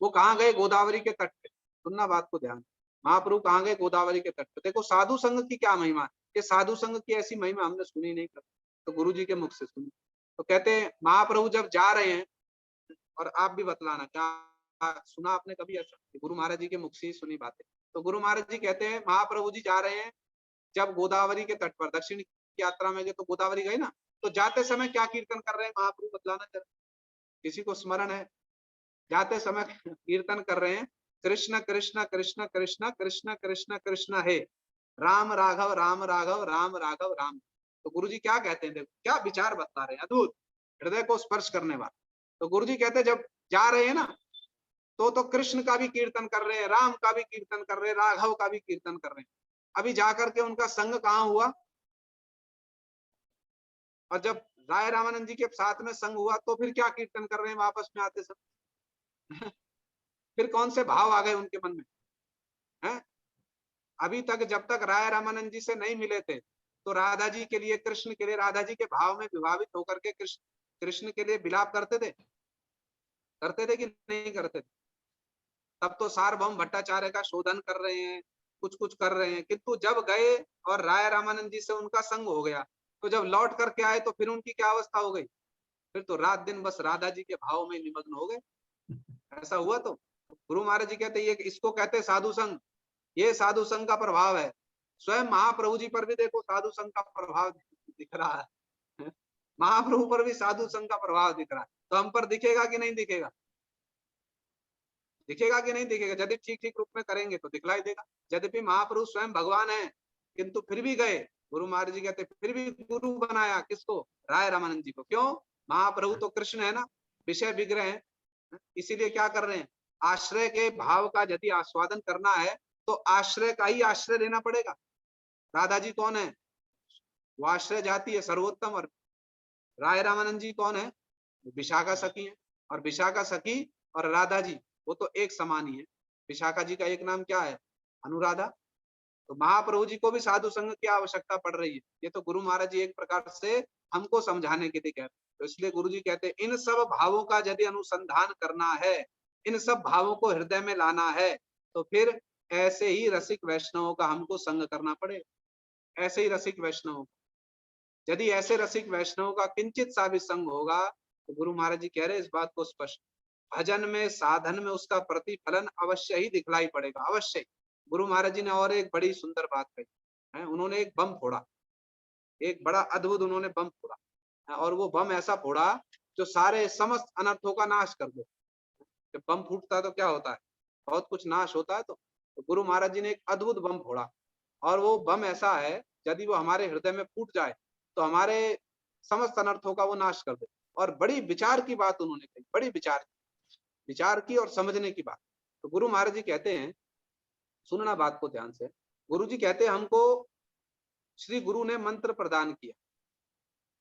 वो कहाँ गए? गोदावरी के तट पे। सुनना बात को ध्यान, महाप्रभु कहाँ गए? गोदावरी के तट पे। देखो साधु संघ की क्या महिमा है, ये साधु संघ की ऐसी महिमा हमने सुनी नहीं कभी, तो गुरु जी के मुख से सुनी। तो कहते हैं महाप्रभु जब जा रहे हैं, और आप भी बतलाना क्या सुना आपने कभी ऐसा? गुरु महाराज जी के मुख से ही सुनी बातें। तो गुरु महाराज जी कहते हैं महाप्रभु जी जा रहे हैं जब गोदावरी के तट पर, दक्षिण की यात्रा में जो तो गोदावरी गए ना, तो जाते समय क्या कीर्तन कर रहे हैं महाप्रभु बतलाना जरा, किसी को स्मरण है? जाते समय कीर्तन कर रहे हैं कृष्ण कृष्ण कृष्ण कृष्ण कृष्ण कृष्ण कृष्ण हे राम राघव राम राघव राम राघव राम। तो गुरु जी क्या कहते हैं, देखो क्या विचार बता रहे हैं, अद्भुत, हृदय को स्पर्श करने वाला। तो गुरु जी कहते हैं जब जा रहे हैं ना, तो कृष्ण का भी कीर्तन कर रहे हैं, राम का भी कीर्तन कर रहे हैं, राघव का भी कीर्तन कर रहे हैं। अभी जाकर के उनका संग कहाँ हुआ? और जब राय रामानंद जी के साथ में संग हुआ, तो फिर क्या कीर्तन कर रहे हैं वापस में आते समय? फिर कौन से भाव आ गए उनके मन में हैं? अभी तक जब तक राय रामानंद जी से नहीं मिले थे, तो राधा जी के लिए, कृष्ण के लिए, राधा जी के भाव में विभावित होकर के कृष्ण के लिए विलाप करते थे कि नहीं करते थे? तब तो सार्वभौम भट्टाचार्य का शोधन कर रहे हैं, कुछ कुछ कर रहे हैं, किंतु जब गए और राय रामानंद जी से उनका संग हो गया, तो जब लौट करके आए तो फिर उनकी क्या अवस्था हो गई? फिर तो रात दिन बस राधा जी के भाव में निमग्न हो गए। ऐसा हुआ। तो गुरु महाराज जी कहते ये इसको कहते साधु संग, ये साधु संघ का प्रभाव है। स्वयं महाप्रभु जी पर भी देखो साधु संघ का प्रभाव दिख रहा है, महाप्रभु पर भी साधु संघ का प्रभाव दिख रहा है। तो हम पर दिखेगा कि नहीं दिखेगा? दिखेगा कि नहीं दिखेगा? यदि ठीक ठीक रूप में करेंगे तो दिखलाई देगा। यद्यपि महाप्रभु स्वयं भगवान है, किंतु फिर भी गए, गुरु महाराज जी कहते फिर भी गुरु बनाया किसको? राय रामानंद जी को। क्यों? महाप्रभु तो कृष्ण है ना, विषय विग्रह है, इसीलिए क्या कर रहे हैं? आश्रय के भाव का यदि आस्वादन करना है तो आश्रय का ही आश्रय लेना पड़ेगा। राधा जी कौन है? वो आश्रय जाति है सर्वोत्तम। और राय रामानंद जी कौन है? विशाखा सखी है। और विशाखा सखी और राधा जी वो तो एक समान ही है। विशाखा जी का एक नाम क्या है? अनुराधा। तो महाप्रभु जी को भी साधु संघ की आवश्यकता पड़ रही है। ये तो गुरु महाराज जी एक प्रकार से हमको समझाने के लिए कहते हैं। तो इसलिए गुरु जी कहते हैं इन सब भावों का यदि अनुसंधान करना है, इन सब भावों को हृदय में लाना है, तो फिर ऐसे ही रसिक वैष्णवों का हमको संग करना पड़ेगा। ऐसे ही रसिक वैष्णवों, यदि ऐसे रसिक वैष्णवों का किंचित सा भी संग होगा, तो गुरु महाराज जी कह रहे इस बात को स्पष्ट, भजन में साधन में उसका प्रतिफलन अवश्य ही दिखलाई पड़ेगा, अवश्य ही। गुरु महाराज जी ने और एक बड़ी सुंदर बात कही है, उन्होंने एक बम फोड़ा, एक बड़ा अद्भुत उन्होंने बम फोड़ा, और वो बम ऐसा फोड़ा जो सारे समस्त अनर्थों का नाश कर दे। जब बम फूटता है तो क्या होता है? बहुत कुछ नाश होता है। तो गुरु महाराज जी ने एक अद्भुत बम फोड़ा, और वो बम ऐसा है यदि वो हमारे हृदय में फूट जाए तो हमारे समस्त अनर्थों का वो नाश कर दे। और बड़ी विचार की बात उन्होंने कही, बड़ी विचार की और समझने की बात। तो गुरु महाराज जी कहते हैं, सुनना बात को ध्यान से, गुरु जी कहते हैं हमको श्री गुरु ने मंत्र प्रदान किया,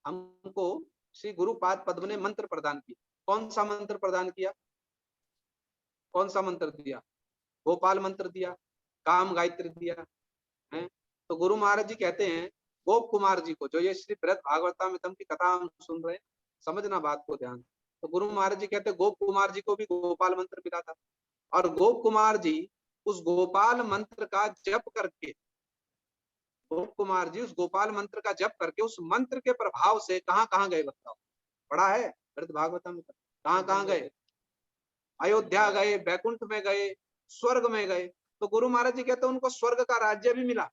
हमको श्री गुरुपाद पद्म ने मंत्र प्रदान किया। कौन सा मंत्र प्रदान किया? कौन सा मंत्र दिया? गोपाल मंत्र दिया, काम गायत्री दिया है। तो गुरु महाराज जी कहते हैं गोप कुमार जी को, जो ये श्री बृहद भागवतामृतम की कथा हम सुन रहे हैं, समझना बात को ध्यान। तो गुरु महाराज जी कहते हैं गोप कुमार जी को भी गोपाल मंत्र मिला था, और गोप कुमार जी उस गोपाल मंत्र का जप करके, गोप कुमार जी उस गोपाल मंत्र का जप करके उस मंत्र के प्रभाव से कहां कहां गए बताओ? पढ़ा है बृहद भागवतम में, कहां कहां गए? अयोध्या गए, बैकुंठ में गए, स्वर्ग में गए। तो गुरु महाराज जी कहते हैं उनको स्वर्ग का राज्य भी मिला,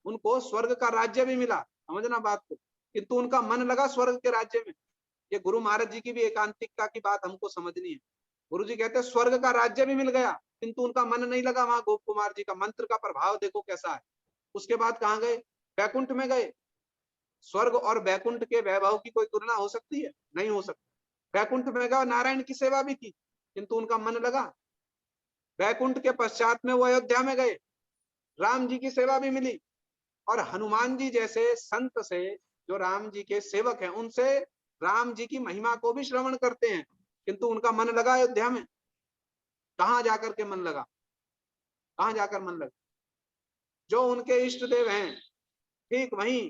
उनको स्वर्ग का राज्य भी मिला, समझना बात को। किंतु उनका मन लगा स्वर्ग के राज्य में। ये गुरु महाराज जी की भी एकांतिकता की बात हमको समझनी है। गुरु जी कहते हैं स्वर्ग का राज्य भी मिल गया, किंतु उनका मन नहीं लगा वहां गोप कुमार जी का। मंत्र का प्रभाव देखो कैसा है। उसके बाद कहाँ गए? बैकुंठ में गए। स्वर्ग और बैकुंठ के वैभव की कोई तुलना हो सकती है? नहीं हो सकती। बैकुंठ में गए, नारायण की सेवा भी की, किंतु उनका मन लगा। बैकुंठ के पश्चात में वो अयोध्या में गए, राम जी की सेवा भी मिली, और हनुमान जी जैसे संत से, जो राम जी के सेवक हैं, उनसे राम जी की महिमा को भी श्रवण करते हैं, किंतु उनका मन लगा अयोध्या में। कहां जाकर के मन लगा? कहां जाकर मन लगा? जो उनके इष्ट देव हैं, ठीक वहीं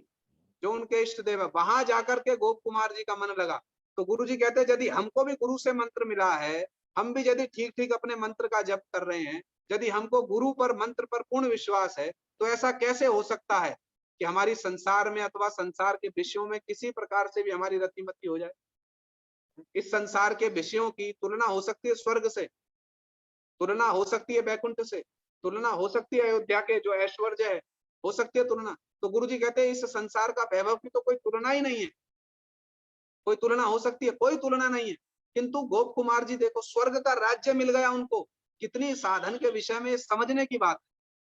जो उनके इष्ट देव है, वहां जाकर के गोप कुमार जी का मन लगा। तो गुरु जी कहते हैं यदि हमको भी गुरु से मंत्र मिला है, हम भी यदि ठीक ठीक अपने मंत्र का जप कर रहे हैं, यदि हमको गुरु पर मंत्र पर पूर्ण विश्वास है, तो ऐसा कैसे हो सकता है कि हमारी संसार में अथवा संसार के विषयों में किसी प्रकार से भी हमारी रतिमति हो जाए? इस संसार के विषयों की तुलना हो सकती है स्वर्ग से, तुलना हो सकती है बैकुंठ से, तुलना हो सकती है अयोध्या के जो ऐश्वर्य है, हो सकती है तुलना। तो गुरु जी कहते हैं इस संसार का वैभव की तो कोई तुलना ही नहीं है। कोई तुलना हो सकती है? कोई तुलना नहीं है। किंतु गोप कुमार जी देखो, स्वर्ग का राज्य मिल गया उनको। कितनी साधन के विषय में समझने की बात है,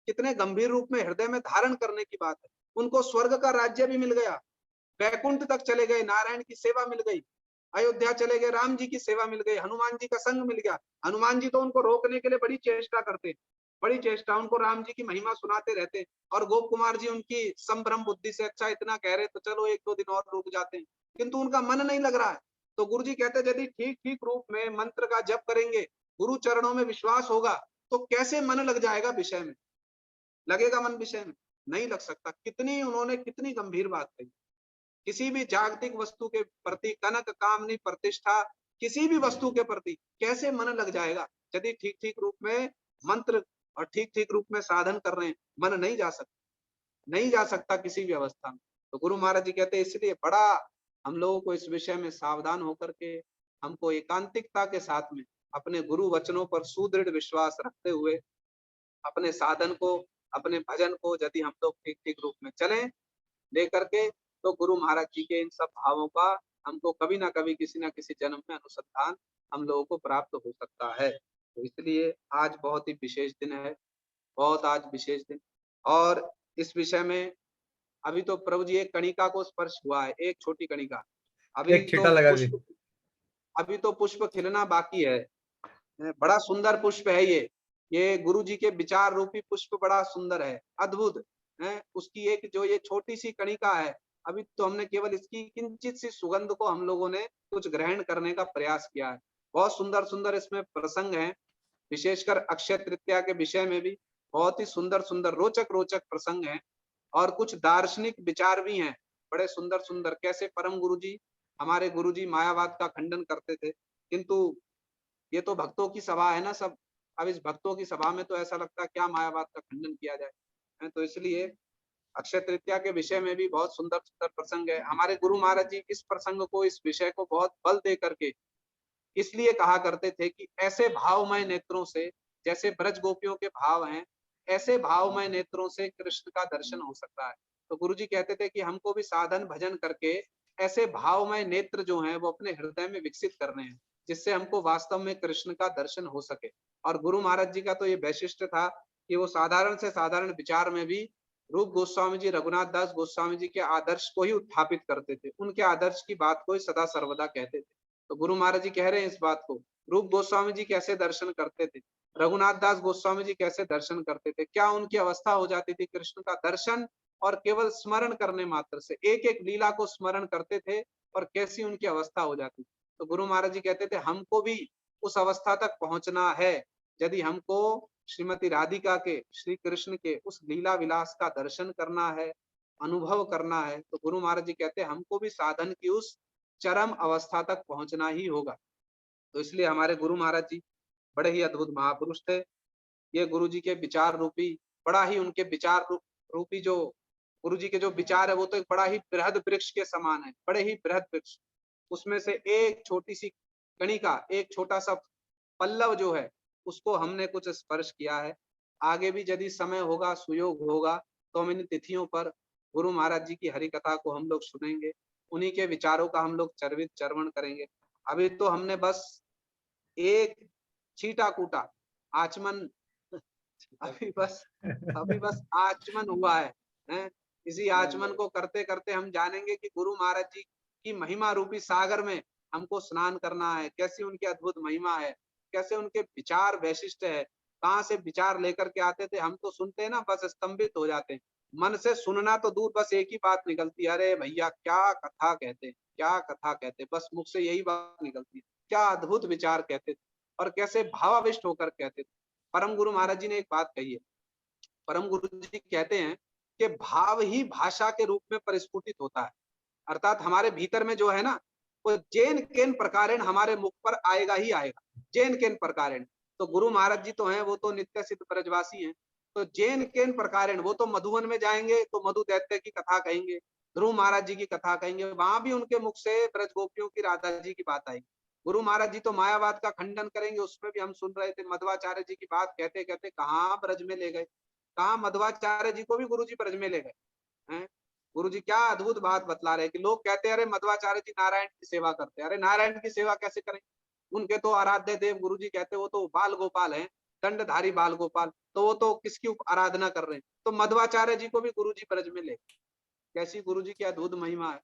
कितने गंभीर रूप में हृदय में धारण करने की बात है। उनको स्वर्ग का राज्य भी मिल गया, बैकुंठ तक चले गए, नारायण की सेवा मिल गई, अयोध्या चले गए, राम जी की सेवा मिल गई, हनुमान जी का संग मिल गया। हनुमान जी तो उनको रोकने के लिए बड़ी चेष्टा करते, बड़ी चेष्टा, उनको राम जी की महिमा सुनाते रहते, और गोप कुमार जी उनकी संभ्रम बुद्धि से अच्छा इतना कह रहे तो चलो एक दो दिन और रुक जाते हैं, किंतु उनका मन नहीं लग रहा है। तो गुरु जी कहते यदि ठीक ठीक रूप में मंत्र का जप करेंगे, गुरु चरणों में विश्वास होगा, तो कैसे मन लग जाएगा विषय में? लगेगा मन विषय में? नहीं लग सकता। कितनी उन्होंने कितनी गंभीर बात कही। किसी भी जागतिक वस्तु के प्रति, कनक कामनी प्रतिष्ठा, किसी भी वस्तु के प्रति कैसे मन लग जाएगा यदि ठीक ठीक रूप में मंत्र और ठीक ठीक रूप में साधन कर रहे हैं? मन नहीं जा सकता, नहीं जा सकता किसी भी अवस्था में। तो गुरु महाराज जी कहते हैं इसलिए बड़ा हम लोगों को इस विषय में सावधान होकर के, हमको एकांतिकता के साथ में अपने गुरु वचनों पर सुदृढ़ विश्वास रखते हुए अपने साधन को, अपने भजन को यदि हम लोग ठीक ठीक रूप में चलें लेकर के, तो गुरु महाराज जी के इन सब भावों का हमको कभी ना कभी किसी ना किसी जन्म में अनुसंधान हम लोगों को प्राप्त हो सकता है। तो इसलिए आज बहुत ही विशेष दिन है, बहुत आज विशेष दिन। और इस विषय में अभी तो प्रभु जी एक कणिका को स्पर्श हुआ है, एक छोटी कणिका। अभी एक छींटा लगा दी। अभी तो पुष्प खिलना बाकी है। बड़ा सुंदर पुष्प है ये गुरु जी के विचार रूपी पुष्प बड़ा सुंदर है, अद्भुत है। उसकी एक जो ये छोटी सी कणिका है, अभी तो हमने केवल इसकी किंचित सी सुगंध को हम लोगों ने कुछ ग्रहण करने का प्रयास किया है। बहुत सुंदर सुंदर इसमें प्रसंग हैं, विशेषकर अक्षय तृतीया के विषय में भी बहुत ही सुंदर सुंदर रोचक रोचक प्रसंग हैं, और कुछ दार्शनिक विचार भी हैं बड़े सुंदर सुंदर। कैसे परम गुरु जी, हमारे गुरु जी मायावाद का खंडन करते थे, किंतु ये तो भक्तों की सभा है ना सब। अब इस भक्तों की सभा में तो ऐसा लगता है क्या मायावाद का खंडन किया जाए। तो इसलिए अक्षय तृतीया के विषय में भी बहुत सुंदर सुंदर प्रसंग है। हमारे गुरु महाराज जी इस प्रसंग को, इस विषय को बहुत बल दे करके इसलिए कहा करते थे कि ऐसे भावमय नेत्रों से, जैसे ब्रज गोपियों के भाव हैं, ऐसे भावमय नेत्रों से कृष्ण का दर्शन हो सकता है। तो गुरु जी कहते थे कि हमको भी साधन भजन करके ऐसे भावमय नेत्र जो हैं वो अपने हृदय में विकसित करने हैं, जिससे हमको वास्तव में कृष्ण का दर्शन हो सके। और गुरु महाराज जी का तो ये वैशिष्ट्य था कि वो साधारण से साधारण विचार में भी रूप गोस्वामी जी, रघुनाथ दास गोस्वामी जी के आदर्श को ही उत्थापित करते थे, उनके आदर्श की बात को ही सदा सर्वदा कहते थे। तो गुरु महाराज जी कह रहे हैं इस बात को, रूप गोस्वामी जी कैसे दर्शन करते थे, रघुनाथ दास गोस्वामी जी कैसे दर्शन करते थे, क्या उनकी अवस्था हो जाती थी कृष्ण का दर्शन और केवल स्मरण करने मात्र से एक एक लीला को स्मरण करते थे और कैसी उनकी अवस्था हो जाती। तो गुरु महाराज जी कहते थे हमको भी उस अवस्था तक पहुंचना है। यदि हमको श्रीमती राधिका के, श्री कृष्ण के उस लीला विलास का दर्शन करना है, अनुभव करना है, तो गुरु महाराज जी कहते हैं हमको भी साधन की उस चरम अवस्था तक पहुंचना ही होगा। तो इसलिए हमारे गुरु महाराज जी बड़े ही अद्भुत महापुरुष थे। ये गुरु जी के विचार रूपी, बड़ा ही उनके विचार रूपी जो गुरु जी के जो विचार है वो तो एक बड़ा ही बृहद वृक्ष के समान है, बड़े ही बृहद वृक्ष। उसमें से एक छोटी सी कणिका, एक छोटा सा पल्लव जो है उसको हमने कुछ स्पर्श किया है। आगे भी यदि समय होगा, सुयोग होगा, तो हम इन तिथियों पर गुरु महाराज जी की हरि कथा को हम लोग सुनेंगे, उन्हीं के विचारों का हम लोग चर्वित चर्वण करेंगे। अभी तो हमने बस एक छीटा कूटा आचमन अभी बस आचमन हुआ है, हैं? इसी आचमन को करते करते हम जानेंगे कि गुरु महाराज जी की महिमा रूपी सागर में हमको स्नान करना है, कैसी उनकी अद्भुत महिमा है, कैसे उनके विचार वैशिष्ट है, कहाँ से विचार लेकर के आते थे। हम तो सुनते हैं ना, बस स्तंभित हो जाते हैं, मन से सुनना तो दूर, बस एक ही बात निकलती है, अरे भैया क्या कथा कहते हैं, क्या कथा कहते हैं, बस मुख से यही बात निकलती है, क्या अद्भुत विचार कहते थे और कैसे भावाविष्ट होकर कहते थे। परम गुरु महाराज जी ने एक बात कही है, परम गुरु जी कहते हैं कि भाव ही भाषा के रूप में परिस्फुटित होता है। अर्थात हमारे भीतर में जो है ना, वो जेन केन प्रकारेण हमारे मुख पर आएगा ही आएगा, जेन केन प्रकारेण। तो गुरु महाराज जी तो हैं, वो तो नित्य सिद्ध ब्रजवासी हैं, तो जेन केन प्रकारेण वो तो मधुवन में जाएंगे तो मधु दैत्य की कथा कहेंगे, ध्रुव महाराज जी की कथा कहेंगे, वहां भी उनके मुख से ब्रज गोपियों की, राधा जी की बात आएगी। गुरु महाराज जी तो मायावाद का खंडन करेंगे, उसमें भी हम सुन रहे थे, मध्वाचार्य जी की बात कहते कहते कहाँ ब्रज में ले गए, कहाँ मध्वाचार्य जी को भी गुरु जी ब्रज में ले गए हैं। गुरु जी क्या अद्भुत बात बतला रहे कि लोग कहते हैं अरे मध्वाचार्य जी नारायण की सेवा करते हैं, अरे नारायण की सेवा कैसे करें, उनके तो आराध्य देव गुरु जी कहते वो तो बाल गोपाल हैं, दंडधारी बाल गोपाल, तो वो तो किसकी आराधना कर रहे हैं। तो मध्वाचार्य जी को भी गुरु जी ब्रज में ले, कैसी गुरु जी की अद्भुत महिमा है।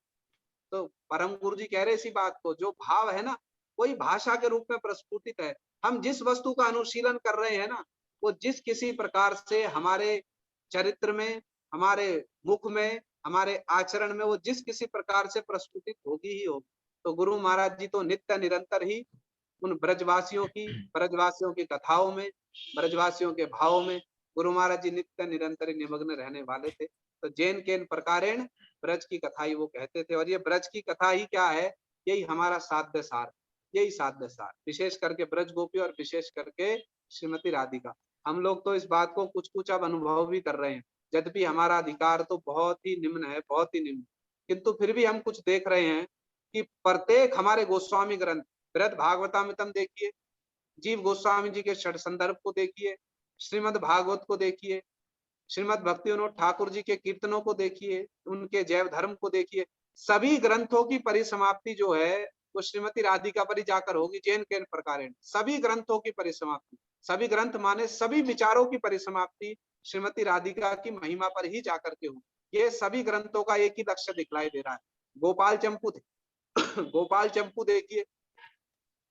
तो परम गुरु जी कह रहे इसी बात को, जो भाव है ना वही भाषा के रूप में प्रस्फुटित है। हम जिस वस्तु का अनुशीलन कर रहे हैं ना, वो जिस किसी प्रकार से हमारे चरित्र में, हमारे मुख में, हमारे आचरण में, वो जिस किसी प्रकार से प्रस्फुटित होगी ही होगी। तो गुरु महाराज जी तो नित्य निरंतर ही उन ब्रजवासियों की कथाओं में, ब्रजवासियों के भावों में गुरु महाराज जी नित्य निरंतर निमग्न रहने वाले थे। तो जैन केन प्रकारेण ब्रज की कथा ही वो कहते थे। और ये ब्रज की कथा ही क्या है, यही हमारा साध्य सार, यही साध्य सार, विशेष करके ब्रज गोपी और विशेष करके श्रीमती राधिका। हम लोग तो इस बात को कुछ कुछ अब अनुभव भी कर रहे हैं, यद्यपि हमारा अधिकार तो बहुत ही निम्न है, बहुत ही निम्न, किंतु फिर भी हम कुछ देख रहे हैं कि प्रत्येक हमारे गोस्वामी ग्रंथ, बृहद भागवतामृतम देखिए, जीव गोस्वामी जी के षट संदर्भ को देखिए, श्रीमद् भागवत को देखिए, श्रीमद् भक्ति विनोद ठाकुर जी के कीर्तनों को देखिए, उनके जैव धर्म को देखिए, सभी ग्रंथों की परिसमाप्ति जो है वो श्रीमती राधिका पर ही जाकर होगी, जैन केन प्रकारेण। सभी ग्रंथों की परिसमाप्ति, सभी ग्रंथ माने सभी विचारों की परिसमाप्ति श्रीमती राधिका की महिमा पर ही जाकर के होगी। ये सभी ग्रंथों का एक ही लक्ष्य दिखलाई दे रहा है। गोपाल चंपू गोपाल चंपू देखिए,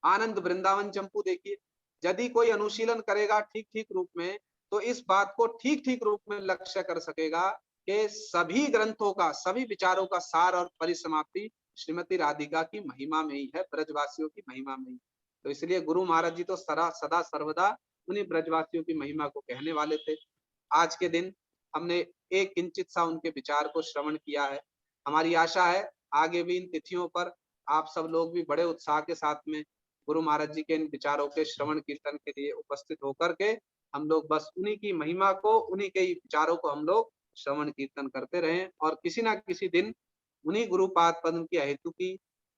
आनंद वृंदावन चंपू देखिए। यदि कोई अनुशीलन करेगा ठीक ठीक रूप में, तो इस बात को ठीक ठीक रूप में लक्ष्य कर सकेगा कि सभी ग्रंथों का, सभी विचारों का सार और परिसमाप्ति श्रीमती राधिका की महिमा में ही है, ब्रजवासियों की महिमा में ही। तो इसलिए गुरु महाराज जी तो सदा सर्वदा उन्हीं ब्रजवासियों की महिमा को कहने वाले थे। आज के दिन हमने एक किंचित सा उनके विचार को श्रवण किया है। हमारी आशा है आगे भी इन तिथियों पर आप सब लोग भी बड़े उत्साह के साथ में गुरु महाराज जी के इन विचारों के श्रवण कीर्तन के लिए उपस्थित होकर के हम लोग बस उन्हीं की महिमा को, उन्हीं के विचारों को हम लोग श्रवण कीर्तन करते रहें। और किसी ना किसी दिन उन्हीं गुरुपाद पद्म की हेतु की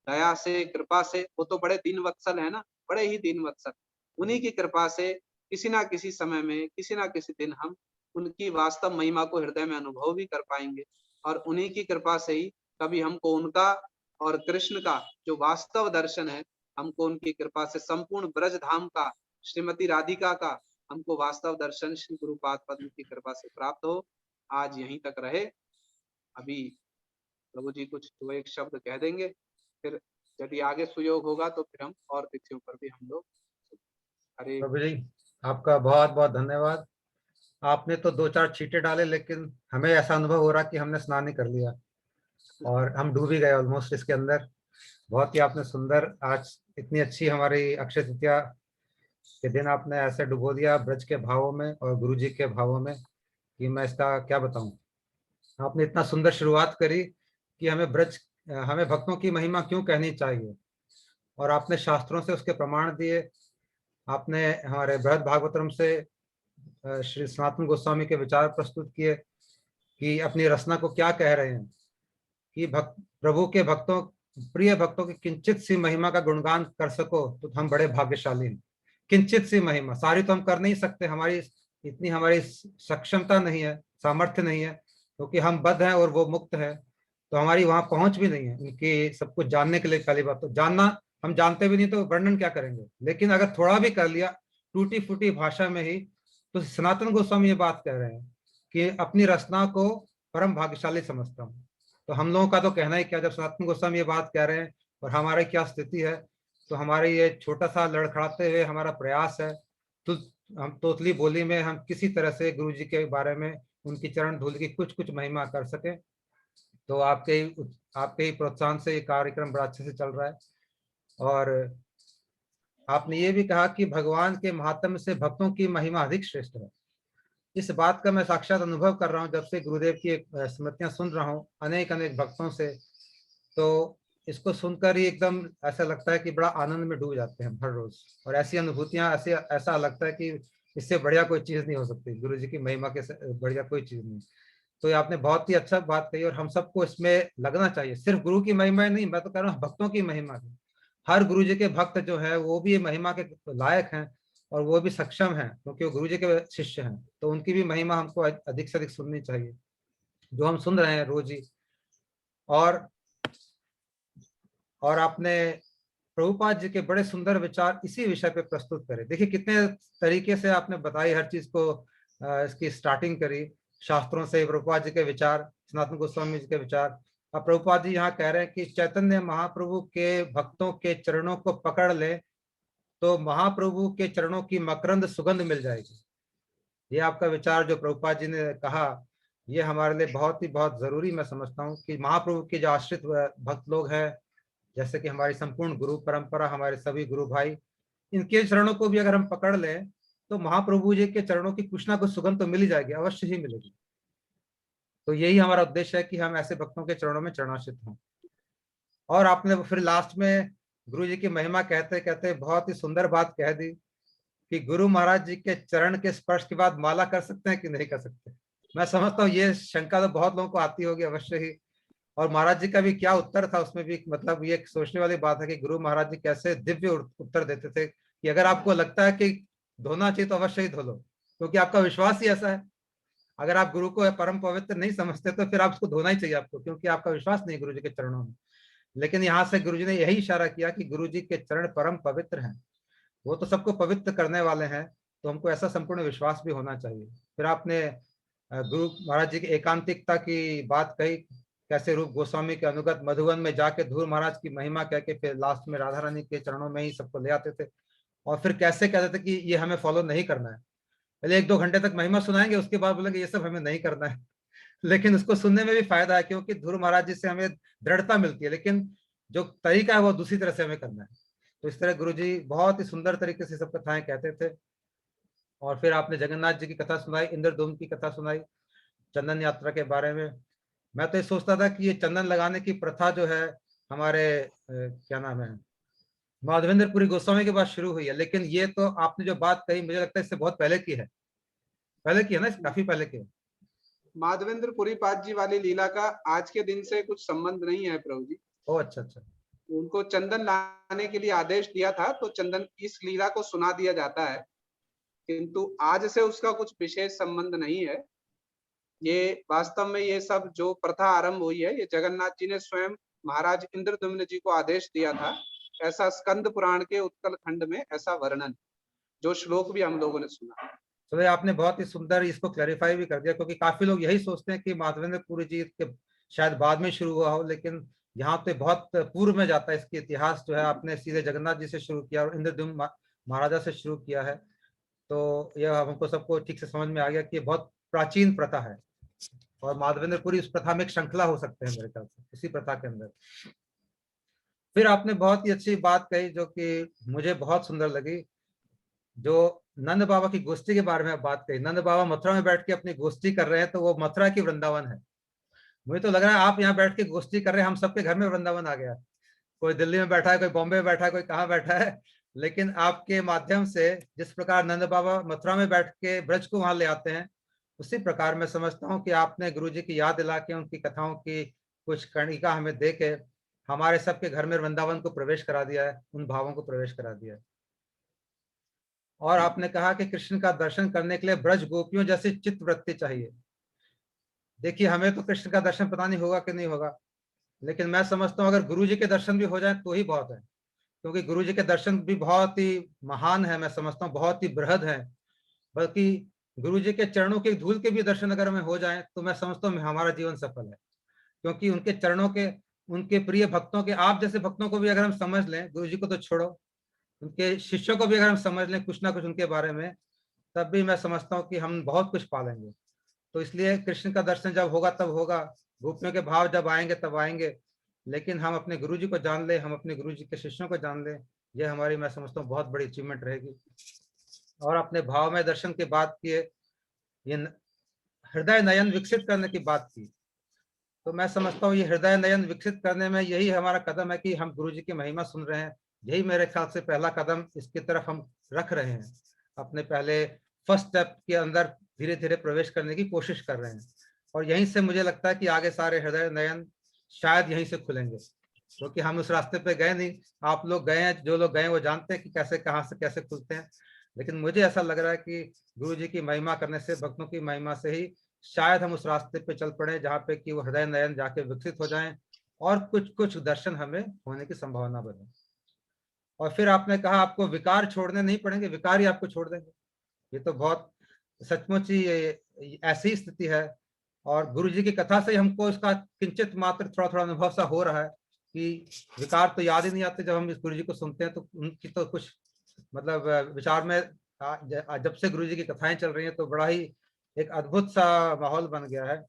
दया से, कृपा से, वो तो बड़े दीन वत्सल है ना, बड़े ही दीन वत्सल, उन्हीं की कृपा से किसी ना किसी समय में, किसी ना किसी दिन हम उनकी वास्तव महिमा को हृदय में अनुभव भी कर पाएंगे। और उन्हीं की कृपा से ही कभी हमको उनका और कृष्ण का जो वास्तव दर्शन है, हमको उनकी कृपा से संपूर्ण ब्रज धाम का, श्रीमती राधिका का हमको वास्तव दर्शन श्री गुरुपाद पद्म की कृपा से प्राप्त हो। आज यहीं तक रहे। अभी प्रभु जी कुछ दो एक शब्द कह देंगे, फिर यदि आगे सुयोग होगा तो फिर हम और तिथियों पर भी हम लोग। हरे प्रभु जी आपका बहुत बहुत धन्यवाद। आपने तो 2-4 छींटे डाले, लेकिन हमें ऐसा अनुभव हो रहा कि हमने स्नान ही कर लिया और हम डूब ही गए ऑलमोस्ट इसके अंदर। बहुत ही आपने सुंदर, आज इतनी अच्छी हमारी अक्षय तृतीया के दिन आपने ऐसे डुबो दिया ब्रज के भावों में और गुरु जी के भावों में कि मैं इसका क्या बताऊं। आपने इतना सुंदर शुरुआत करी कि हमें भक्तों की महिमा क्यों कहनी चाहिए, और आपने शास्त्रों से उसके प्रमाण दिए। आपने हमारे बृहद भागवतम से श्री सनातन गोस्वामी के विचार प्रस्तुत किए कि अपनी रचना को क्या कह रहे हैं, कि प्रभु के भक्तों, प्रिय भक्तों की किंचित सी महिमा का गुणगान कर सको तो हम बड़े भाग्यशाली हैं। किंचित सी महिमा, सारी तो हम कर नहीं सकते, हमारी सक्षमता नहीं है, सामर्थ्य नहीं है, क्योंकि हम बद्ध हैं और वो मुक्त है, तो हमारी वहां पहुंच भी नहीं है उनकी सब कुछ जानने के लिए। पहली बात तो जानना, हम जानते भी नहीं तो वर्णन क्या करेंगे, लेकिन अगर थोड़ा भी कर लिया टूटी फूटी भाषा में ही, तो सनातन गोस्वामी ये बात कह रहे हैं कि अपनी रचना को परम भाग्यशाली समझता हूँ। तो हम लोगों का तो कहना ही क्या, जब सनातन गोस्वामी ये बात कह रहे हैं और हमारी क्या स्थिति है, तो हमारे ये छोटा सा लड़खड़ाते हुए हमारा प्रयास है, तो हम तोतली बोली में हम किसी तरह से गुरु जी के बारे में, उनकी चरण धूल की कुछ कुछ महिमा कर सके। तो आपके ही प्रोत्साहन से ये कार्यक्रम बड़ा अच्छे से चल रहा है। और आपने ये भी कहा कि भगवान के महात्म्य से भक्तों की महिमा अधिक श्रेष्ठ है। इस बात का मैं साक्षात अनुभव कर रहा हूँ जब से गुरुदेव की स्मृतियां सुन रहा हूँ अनेक अनेक भक्तों से। तो इसको सुनकर ही एकदम ऐसा लगता है कि बड़ा आनंद में डूब जाते हैं हर रोज, और ऐसी अनुभूतियां, ऐसा लगता है कि इससे बढ़िया कोई चीज नहीं हो सकती, गुरु जी की महिमा के बढ़िया कोई चीज नहीं। तो ये आपने बहुत ही अच्छा बात कही, और हम सबको इसमें लगना चाहिए। सिर्फ गुरु की महिमा ही नहीं, मैं तो कह रहा हूँ भक्तों की महिमा भी। हर गुरु जी के भक्त जो है वो भी महिमा के लायक हैं, और वो भी सक्षम हैं, क्योंकि वो गुरु जी के शिष्य हैं। तो उनकी भी महिमा हमको अधिक से अधिक सुननी चाहिए, जो हम सुन रहे हैं रोज ही। और आपने प्रभुपाद जी के बड़े सुंदर विचार इसी विषय पे प्रस्तुत करे। देखिए कितने तरीके से आपने बताई हर चीज को, इसकी स्टार्टिंग करी शास्त्रों से, प्रभुपाद जी के विचार, सनातन गोस्वामी जी के विचार। अब प्रभुपाद जी यहाँ कह रहे हैं कि चैतन्य महाप्रभु के भक्तों के चरणों को पकड़ ले तो महाप्रभु के चरणों की मकरंद सुगंध मिल जाएगी। ये आपका विचार जो प्रभुपाद जी ने कहा, ये हमारे लिए बहुत जरूरी मैं समझता हूँ कि महाप्रभु के जो आश्रित भक्त लोग हैं, जैसे कि हमारी संपूर्ण गुरु परंपरा, हमारे सभी गुरु भाई, इनके चरणों को भी अगर हम पकड़ लें तो महाप्रभु जी के चरणों की कुछ ना कुछ सुगंध तो मिल ही जाएगी, अवश्य ही मिलेगी। तो यही हमारा उद्देश्य है कि हम ऐसे भक्तों के चरणों में चरणाश्रित हों। और आपने फिर लास्ट में गुरु जी की महिमा कहते कहते बहुत ही सुंदर बात कह दी कि गुरु महाराज जी के चरण के स्पर्श के बाद माला कर सकते हैं कि नहीं कर सकते। मैं समझता हूँ ये शंका तो बहुत लोगों को आती होगी अवश्य ही, और महाराज जी का भी क्या उत्तर था उसमें भी, मतलब ये सोचने वाली बात है कि गुरु महाराज जी कैसे दिव्य उत्तर देते थे कि अगर आपको लगता है कि धोना चाहिए तो अवश्य ही धो लो, क्योंकि आपका विश्वास ही ऐसा है। अगर आप गुरु को परम पवित्र नहीं समझते तो फिर आप उसको धोना ही चाहिए आपको, क्योंकि आपका विश्वास नहीं गुरु जी के चरणों में। लेकिन यहाँ से गुरु जी ने यही इशारा किया कि गुरु जी के चरण परम पवित्र हैं, वो तो सबको पवित्र करने वाले हैं, तो हमको ऐसा संपूर्ण विश्वास भी होना चाहिए। फिर आपने गुरु महाराज जी की एकांतिकता की बात कही, कैसे रूप गोस्वामी के अनुगत मधुवन में जाके धूर महाराज की महिमा कह के फिर लास्ट में राधा रानी के चरणों में ही सबको ले आते थे, और फिर कैसे कहते थे कि ये हमें फॉलो नहीं करना है। पहले 1-2 घंटे तक महिमा सुनाएंगे, उसके बाद बोलेंगे ये सब हमें नहीं करना है। लेकिन उसको सुनने में भी फायदा है, क्योंकि ध्रुव महाराज जी से हमें दृढ़ता मिलती है, लेकिन जो तरीका है वो दूसरी तरह से हमें करना है। तो इस तरह गुरु जी बहुत ही सुंदर तरीके से सब कथाएं कहते थे। और फिर आपने जगन्नाथ जी की कथा सुनाई, इंद्रदूम की कथा सुनाई, चंदन यात्रा के बारे में। मैं तो ये सोचता था कि ये चंदन लगाने की प्रथा जो है हमारे क्या नाम है, माधवेंद्रपुरी गोस्वामी के बाद शुरू हुई है, लेकिन ये तो आपने जो बात कही मुझे लगता है इससे बहुत पहले की है, ना, काफी पहले की है। माधवेंद्र पुरीपाद जी वाली लीला का आज के दिन से कुछ संबंध नहीं है प्रभु जी। ओ अच्छा। उनको चंदन लाने के लिए आदेश दिया था, तो चंदन इस लीला को सुना दिया जाता है, किंतु आज से उसका कुछ विशेष संबंध नहीं है। ये वास्तव में ये सब जो प्रथा आरंभ हुई है, ये जगन्नाथ जी ने स्वयं महाराज इंद्रद्युम्न जी को आदेश दिया था। ऐसा स्कंद पुराण के उत्कल खंड में ऐसा वर्णन, जो श्लोक भी हम लोगों ने सुना। तो आपने बहुत ही सुंदर इसको क्लैरिफाई भी कर दिया, क्योंकि काफी लोग यही सोचते हैं कि माधवेंद्रपुरी जी के शायद बाद में शुरू हुआ हो, लेकिन यहाँ पे बहुत पूर्व में जाता है इसकी इतिहास जो है। आपने सीधे जगन्नाथ जी से शुरू किया और इंद्रद्युम्न महाराजा से शुरू किया है। तो यह हमको सबको ठीक से समझ में आ गया कि बहुत प्राचीन प्रथा है और माधवेंद्र पुरी उस प्रथा में एक श्रृंखला हो सकते हैं मेरे ख्याल से इसी प्रथा के अंदर। फिर आपने बहुत ही अच्छी बात कही जो कि मुझे बहुत सुंदर लगी, जो नंद बाबा की गोष्ठी के बारे में बात कही। नंद बाबा मथुरा में बैठ के अपनी गोष्ठी कर रहे हैं, तो वो मथुरा की वृंदावन है। मुझे तो लग रहा है आप यहाँ बैठ के गोष्ठी कर रहे हैं, हम सबके घर में वृंदावन आ गया। कोई दिल्ली में बैठा है, कोई बॉम्बे में बैठा है, कोई कहाँ बैठा है, लेकिन आपके माध्यम से जिस प्रकार नंद बाबा मथुरा में बैठ के ब्रज को वहां ले आते हैं, उसी प्रकार मैं समझता हूँ कि आपने गुरु जी की याद दिला के उनकी कथाओं की कुछ कणिका हमें दे के हमारे सबके घर में वृंदावन को प्रवेश करा दिया है, उन भावों को प्रवेश करा दिया है। और आपने कहा कि कृष्ण का दर्शन करने के लिए ब्रज गोपियों जैसी चित्त वृत्ति चाहिए। देखिए, हमें तो कृष्ण का दर्शन पता नहीं होगा कि नहीं होगा, लेकिन मैं समझता हूँ अगर गुरु जी के दर्शन भी हो जाए तो ही बहुत है, क्योंकि गुरु जी के दर्शन भी बहुत ही महान है, मैं समझता हूँ बहुत ही बृहद है। बल्कि गुरु जी के चरणों के धूल के भी दर्शन अगर हमें हो जाए तो मैं समझता हूँ हमारा जीवन सफल है, क्योंकि उनके चरणों के, उनके प्रिय भक्तों के, आप जैसे भक्तों को भी अगर हम समझ लें, गुरु जी को तो छोड़ो, उनके शिष्यों को भी अगर हम समझ लें कुछ ना कुछ उनके बारे में, तब भी मैं समझता हूँ कि हम बहुत कुछ पालेंगे। तो इसलिए कृष्ण का दर्शन जब होगा तब होगा, गोपियों के भाव जब आएंगे तब आएंगे, लेकिन हम अपने गुरु जी को जान ले, हम अपने गुरु जी के शिष्यों को जान ले, ये हमारी मैं समझता हूँ बहुत बड़ी अचीवमेंट रहेगी। और अपने भाव में दर्शन की बात की, ये हृदय नयन विकसित करने की बात की, तो मैं समझता हूँ ये हृदय नयन विकसित करने में यही हमारा कदम है कि हम गुरु जी की महिमा सुन रहे हैं। यही मेरे ख्याल से पहला कदम इसकी तरफ हम रख रहे हैं, अपने पहले फर्स्ट स्टेप के अंदर धीरे धीरे प्रवेश करने की कोशिश कर रहे हैं। और यहीं से मुझे लगता है कि आगे सारे हृदय नयन शायद यहीं से खुलेंगे, क्योंकि हम उस रास्ते पे गए नहीं। आप लोग गए हैं, जो लोग गए वो जानते हैं कि कैसे कहाँ से कैसे खुलते हैं, लेकिन मुझे ऐसा लग रहा है कि गुरु जी की महिमा करने से, भक्तों की महिमा से ही शायद हम उस रास्ते पे चल पड़े जहाँ पे कि वो हृदय नयन जाके विकसित हो जाएं और कुछ कुछ दर्शन हमें होने की संभावना बने। और फिर आपने कहा आपको विकार छोड़ने नहीं पड़ेंगे, विकार ही आपको छोड़ देंगे। ये तो बहुत सचमुच ही ऐसी स्थिति है, और गुरु जी की कथा से हमको इसका किंचित मात्र थोड़ा थोड़ा अनुभव सा हो रहा है कि विकार तो याद ही नहीं आते जब हम इस गुरु जी को सुनते हैं, तो उनकी तो कुछ मतलब विचार में जब से गुरु जी की कथाएं चल रही हैं तो बड़ा ही एक अद्भुत सा माहौल बन गया है।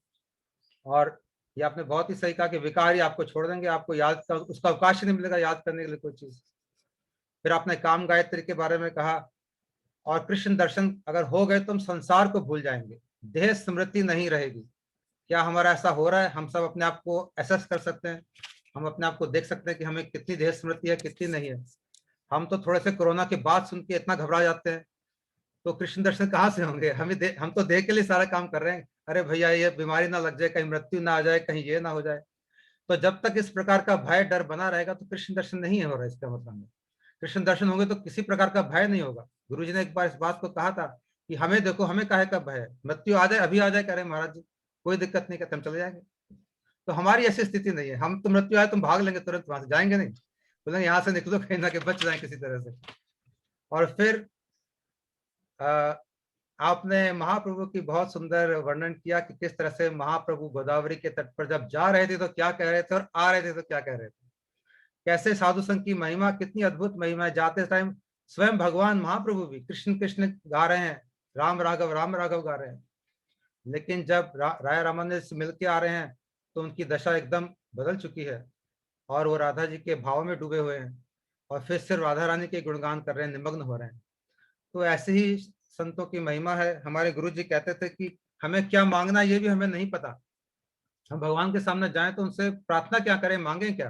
और ये आपने बहुत ही सही कहा कि विकार ही आपको छोड़ देंगे, आपको याद का उसका अवकाश नहीं मिलेगा याद करने के लिए कोई चीज। फिर आपने काम गायत्री के बारे में कहा, और कृष्ण दर्शन अगर हो गए तो हम संसार को भूल जाएंगे, देह स्मृति नहीं रहेगी। क्या हमारा ऐसा हो रहा है? हम सब अपने आप को एसेस कर सकते हैं, हम अपने आप को देख सकते हैं कि हमें कितनी देह स्मृति है, कितनी नहीं है। हम तो थोड़े से कोरोना के बाद सुन के इतना घबरा जाते हैं, तो कृष्ण दर्शन कहाँ से होंगे? हम तो देह के लिए सारा काम कर रहे हैं, अरे भैया ये बीमारी ना लग जाए, कहीं मृत्यु ना आ जाए, कहीं ये ना हो जाए। तो जब तक इस प्रकार का भय डर बना रहेगा तो कृष्ण दर्शन नहीं हो रहा है, इसका मतलब है। कृष्ण दर्शन होंगे तो किसी प्रकार का भय नहीं होगा। गुरु जी ने एक बार इस बात को कहा था कि हमें देखो, हमें काहे का भय है, मृत्यु आ जाए अभी आ जाए, कह रहे महाराज जी कोई दिक्कत नहीं, कहते हम चले जाएंगे। तो हमारी ऐसी स्थिति नहीं है, हम तो मृत्यु आए तुम भाग लेंगे तुरंत, वहां से जाएंगे नहीं, बोलेंगे यहाँ से निकलो कहीं ना, कि बच जाए किसी तरह से। और फिर आपने महाप्रभु की बहुत सुंदर वर्णन किया कि किस तरह से महाप्रभु गोदावरी के तट पर जब जा रहे थे तो क्या कह रहे थे, और आ रहे थे तो क्या कह रहे थे। कैसे साधु संघ की महिमा, कितनी अद्भुत महिमा है। जाते टाइम स्वयं भगवान महाप्रभु भी कृष्ण कृष्ण गा रहे हैं, राम राघव गा रहे हैं, लेकिन जब राय रामानंद से मिलके आ रहे हैं तो उनकी दशा एकदम बदल चुकी है, और वो राधा जी के भाव में डूबे हुए हैं, और फिर सिर्फ राधा रानी के गुणगान कर रहे हैं, निमग्न हो रहे हैं। तो ऐसे ही संतों की महिमा है। हमारे गुरु जी कहते थे कि हमें क्या मांगना ये भी हमें नहीं पता, हम भगवान के सामने जाएं तो उनसे प्रार्थना क्या करें, मांगे क्या,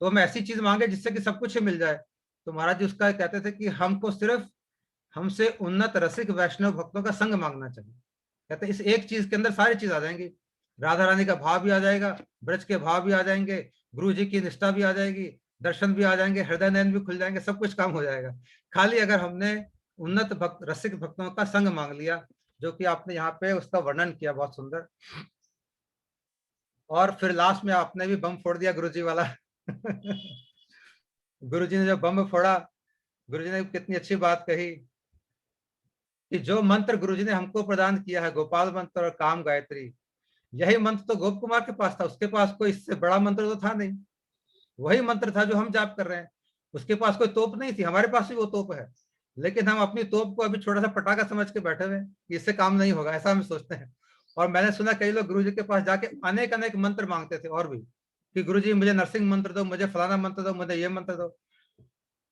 तो हम ऐसी चीज मांगे जिससे कि सब कुछ ही मिल जाए। तो महाराज जी उसका कहते थे कि हमको सिर्फ हमसे उन्नत रसिक वैष्णव भक्तों का संग मांगना चाहिए। कहते इस एक चीज के अंदर सारी चीज आ जाएंगी, राधा रानी का भाव भी आ जाएगा, ब्रज के भाव भी आ जाएंगे, गुरु जी की निष्ठा भी आ जाएगी, दर्शन भी आ जाएंगे, हृदय नयन भी खुल जाएंगे, सब कुछ काम हो जाएगा। खाली अगर हमने उन्नत भक्त रसिक भक्तों का संग मांग लिया, जो कि आपने यहाँ पे उसका वर्णन किया बहुत सुंदर। और फिर लास्ट में आपने भी बम फोड़ दिया गुरु जी वाला गुरु जी ने जब बम फोड़ा, गुरु जी ने कितनी अच्छी बात कही कि जो मंत्र गुरु जी ने हमको प्रदान किया है, गोपाल मंत्र और काम गायत्री, यही मंत्र तो गोप कुमार के पास था, उसके पास कोई इससे बड़ा मंत्र तो था नहीं, वही मंत्र था जो हम जाप कर रहे हैं। उसके पास कोई तोप नहीं थी, हमारे पास भी वो तोप है, लेकिन हम अपनी तोप को अभी छोटा सा पटाखा समझ के बैठे हुए हैं कि इससे काम नहीं होगा, ऐसा हम सोचते हैं। और मैंने सुना कई लोग गुरुजी के पास जाके अनेक अनेक मंत्र मांगते थे और भी, कि गुरुजी मुझे नरसिंह मंत्र दो, मुझे फलाना मंत्र दो, मुझे ये मंत्र दो।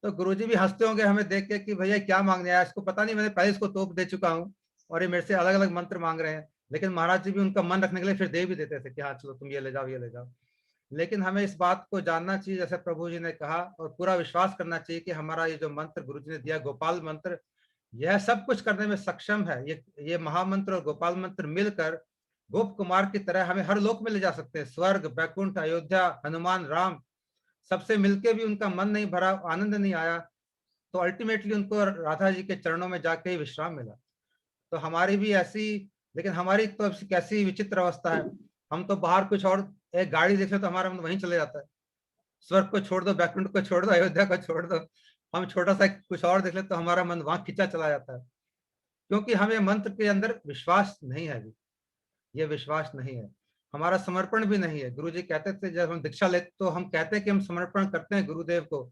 तो गुरुजी भी हंसते होंगे हमें देख के कि भैया क्या मांगने आया, इसको पता नहीं मैंने पहले इसको तोप दे चुका हूँ और ये मेरे से अलग अलग मंत्र मांग रहे हैं। लेकिन महाराज जी भी उनका मन रखने के लिए फिर दे भी देते थे कि हाँ चलो तुम ये ले जाओ, ये ले जाओ। लेकिन हमें इस बात को जानना चाहिए, जैसे प्रभु जी ने कहा, और पूरा विश्वास करना चाहिए कि हमारा ये जो मंत्र गुरु जी ने दिया, गोपाल मंत्र, यह सब कुछ करने में सक्षम है। ये महामंत्र और गोपाल मंत्र मिलकर गोप कुमार की तरह हमें हर लोक में ले जा सकते हैं। स्वर्ग, बैकुंठ, अयोध्या, हनुमान, राम, सबसे मिलके भी उनका मन नहीं भरा, आनंद नहीं आया, तो अल्टीमेटली उनको राधा जी के चरणों में जाके ही विश्राम मिला। तो हमारी भी ऐसी, लेकिन हमारी तो कैसी विचित्र अवस्था है, हम तो बाहर कुछ और, एक गाड़ी देखे तो हमारा मन वहीं चले जाता है। स्वर्ग को छोड़ दो, बैकुंठ को छोड़ दो, अयोध्या को छोड़ दो, हम छोटा सा कुछ और देख ले तो हमारा मन वहां खींचा चला जाता है, क्योंकि हमें मंत्र के अंदर विश्वास नहीं है अभी। ये विश्वास नहीं है, हमारा समर्पण भी नहीं है। गुरु जी कहते थे जब हम दीक्षा लेते तो हम कहते हैं कि हम समर्पण करते हैं गुरुदेव को,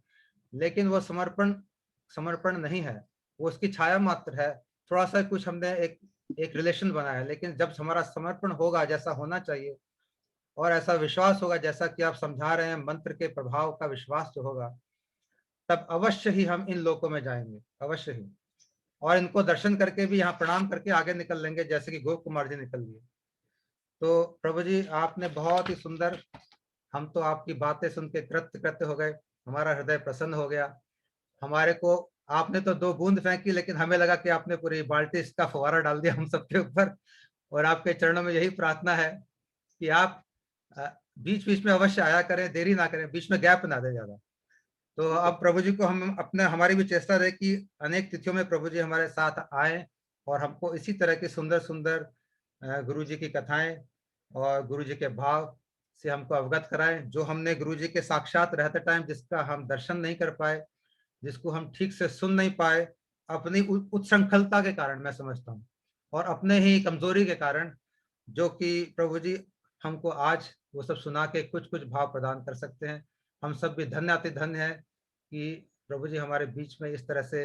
लेकिन वो समर्पण समर्पण नहीं है, वो उसकी छाया मात्र है। थोड़ा सा कुछ हमने एक रिलेशन बनाया है, लेकिन जब हमारा समर्पण होगा जैसा होना चाहिए और ऐसा विश्वास होगा जैसा कि आप समझा रहे हैं, मंत्र के प्रभाव का विश्वास जो होगा, तब अवश्य ही हम इन लोकों में जाएंगे, अवश्य ही। और इनको दर्शन करके भी यहाँ प्रणाम करके आगे निकल लेंगे, जैसे कि गोप कुमार जी निकल लिए। तो प्रभु जी आपने बहुत ही सुंदर, हम तो आपकी बातें सुन के कृत्य कृत्य हो गए, हमारा हृदय प्रसन्न हो गया। हमारे को आपने तो 2 बूंद फेंकी, लेकिन हमें लगा कि आपने पूरी बाल्टी इसका फवारा डाल दिया हम सबके ऊपर। और आपके चरणों में यही प्रार्थना है कि आप बीच बीच में अवश्य आया करें, देरी ना करें, बीच में गैप ना दे ज्यादा। तो अब प्रभु जी को हम अपने, हमारी भी चेष्टा रहे कि अनेक तिथियों में प्रभु जी हमारे साथ आए और हमको इसी तरह की सुंदर सुंदर गुरु जी की कथाएं और गुरु जी के भाव से हमको अवगत कराएं, जो हमने गुरु जी के साक्षात रहते टाइम जिसका हम दर्शन नहीं कर पाए, जिसको हम ठीक से सुन नहीं पाए, अपनी उच्छृंखलता के कारण मैं समझता हूँ, और अपने ही कमजोरी के कारण, जो कि प्रभु जी हमको आज वो सब सुना के कुछ कुछ भाव प्रदान कर सकते हैं। हम सब भी धन्य अति धन्य है कि प्रभु जी हमारे बीच में इस तरह से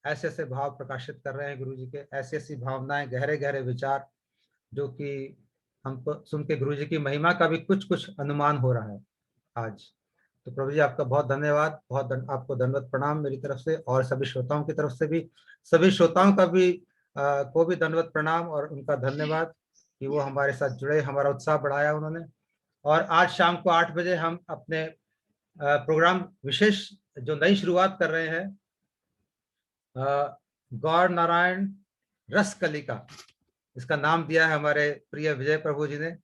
ऐसे ऐसे भाव प्रकाशित कर रहे हैं गुरु जी के, ऐसी ऐसी भावनाएं, गहरे गहरे विचार, जो कि हमको सुन के गुरु जी की महिमा का भी कुछ कुछ अनुमान हो रहा है आज। तो प्रभु जी आपका बहुत धन्यवाद, आपको दंडवत प्रणाम मेरी तरफ से और सभी श्रोताओं की तरफ से भी। सभी श्रोताओं का भी को भी दंडवत प्रणाम और उनका धन्यवाद कि वो हमारे साथ जुड़े, हमारा उत्साह बढ़ाया उन्होंने। और आज शाम को 8 बजे हम अपने प्रोग्राम विशेष जो नई शुरुआत कर रहे हैं, गौर नारायण रस कलिका, इसका नाम दिया है हमारे प्रिय विजय प्रभु जी ने।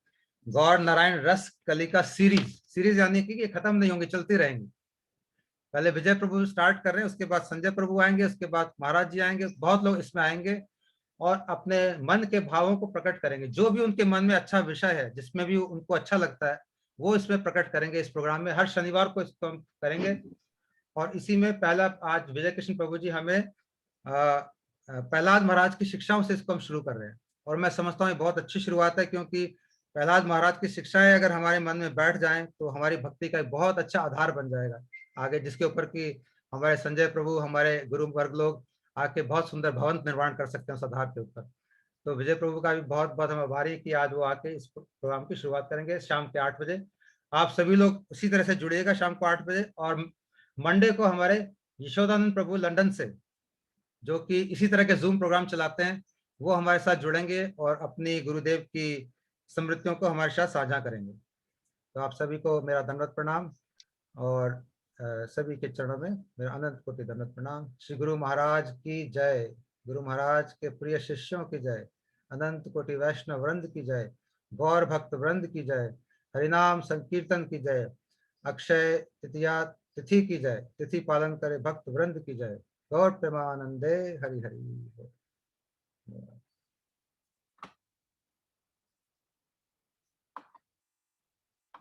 गौर नारायण रस कलिका सीरीज यानी कि ये खत्म नहीं होंगी, चलती रहेंगी। पहले विजय प्रभु स्टार्ट कर रहे हैं, उसके बाद संजय प्रभु आएंगे, उसके बाद महाराज जी आएंगे, बहुत लोग इसमें आएंगे और अपने मन के भावों को प्रकट करेंगे। जो भी उनके मन में अच्छा विषय है, जिसमें भी उनको अच्छा लगता है, वो इसमें प्रकट करेंगे। इस प्रोग्राम में हर शनिवार को इसको हम करेंगे। और इसी में पहला, आज विजय कृष्ण प्रभु जी हमें प्रहलाद महाराज की शिक्षाओं से इसको हम शुरू कर रहे हैं। और मैं समझता हूँ बहुत अच्छी शुरुआत है, क्योंकि प्रहलाद महाराज की शिक्षाएं अगर हमारे मन में बैठ जाएं तो हमारी भक्ति का एक बहुत अच्छा आधार बन जाएगा आगे, जिसके ऊपर कि हमारे संजय प्रभु, हमारे गुरु वर्ग लोग आके बहुत सुंदर भवन निर्माण कर सकते हैं उस आधार के ऊपर। तो विजय प्रभु का भी बहुत बहुत हम आभारी कि आज वो आके इस प्रोग्राम की शुरुआत करेंगे शाम के 8 बजे। आप सभी लोग उसी तरह से जुड़िएगा शाम को 8 बजे। और मंडे को हमारे यशोदानंद प्रभु लंदन से, जो कि इसी तरह के जूम प्रोग्राम चलाते हैं, वो हमारे साथ जुड़ेंगे और अपनी गुरुदेव की स्मृतियों को हमारे साथ साझा करेंगे। तो आप सभी को मेरा दंडवत प्रणाम और सभी के चरणों में मेरा अनंत कोटि दंडवत प्रणाम। श्री गुरु महाराज की जय, गुरु महाराज के प्रिय शिष्यों की जय, अनंत कोटि वैष्णव वृंद की जय, गौर भक्त वृंद की जय, हरिनाम संकीर्तन की जय, अक्षय तृतीया तिथि की जय, तिथि पालन करे भक्त वृंद की जय। गौर प्रेमानंदे हरि हरि।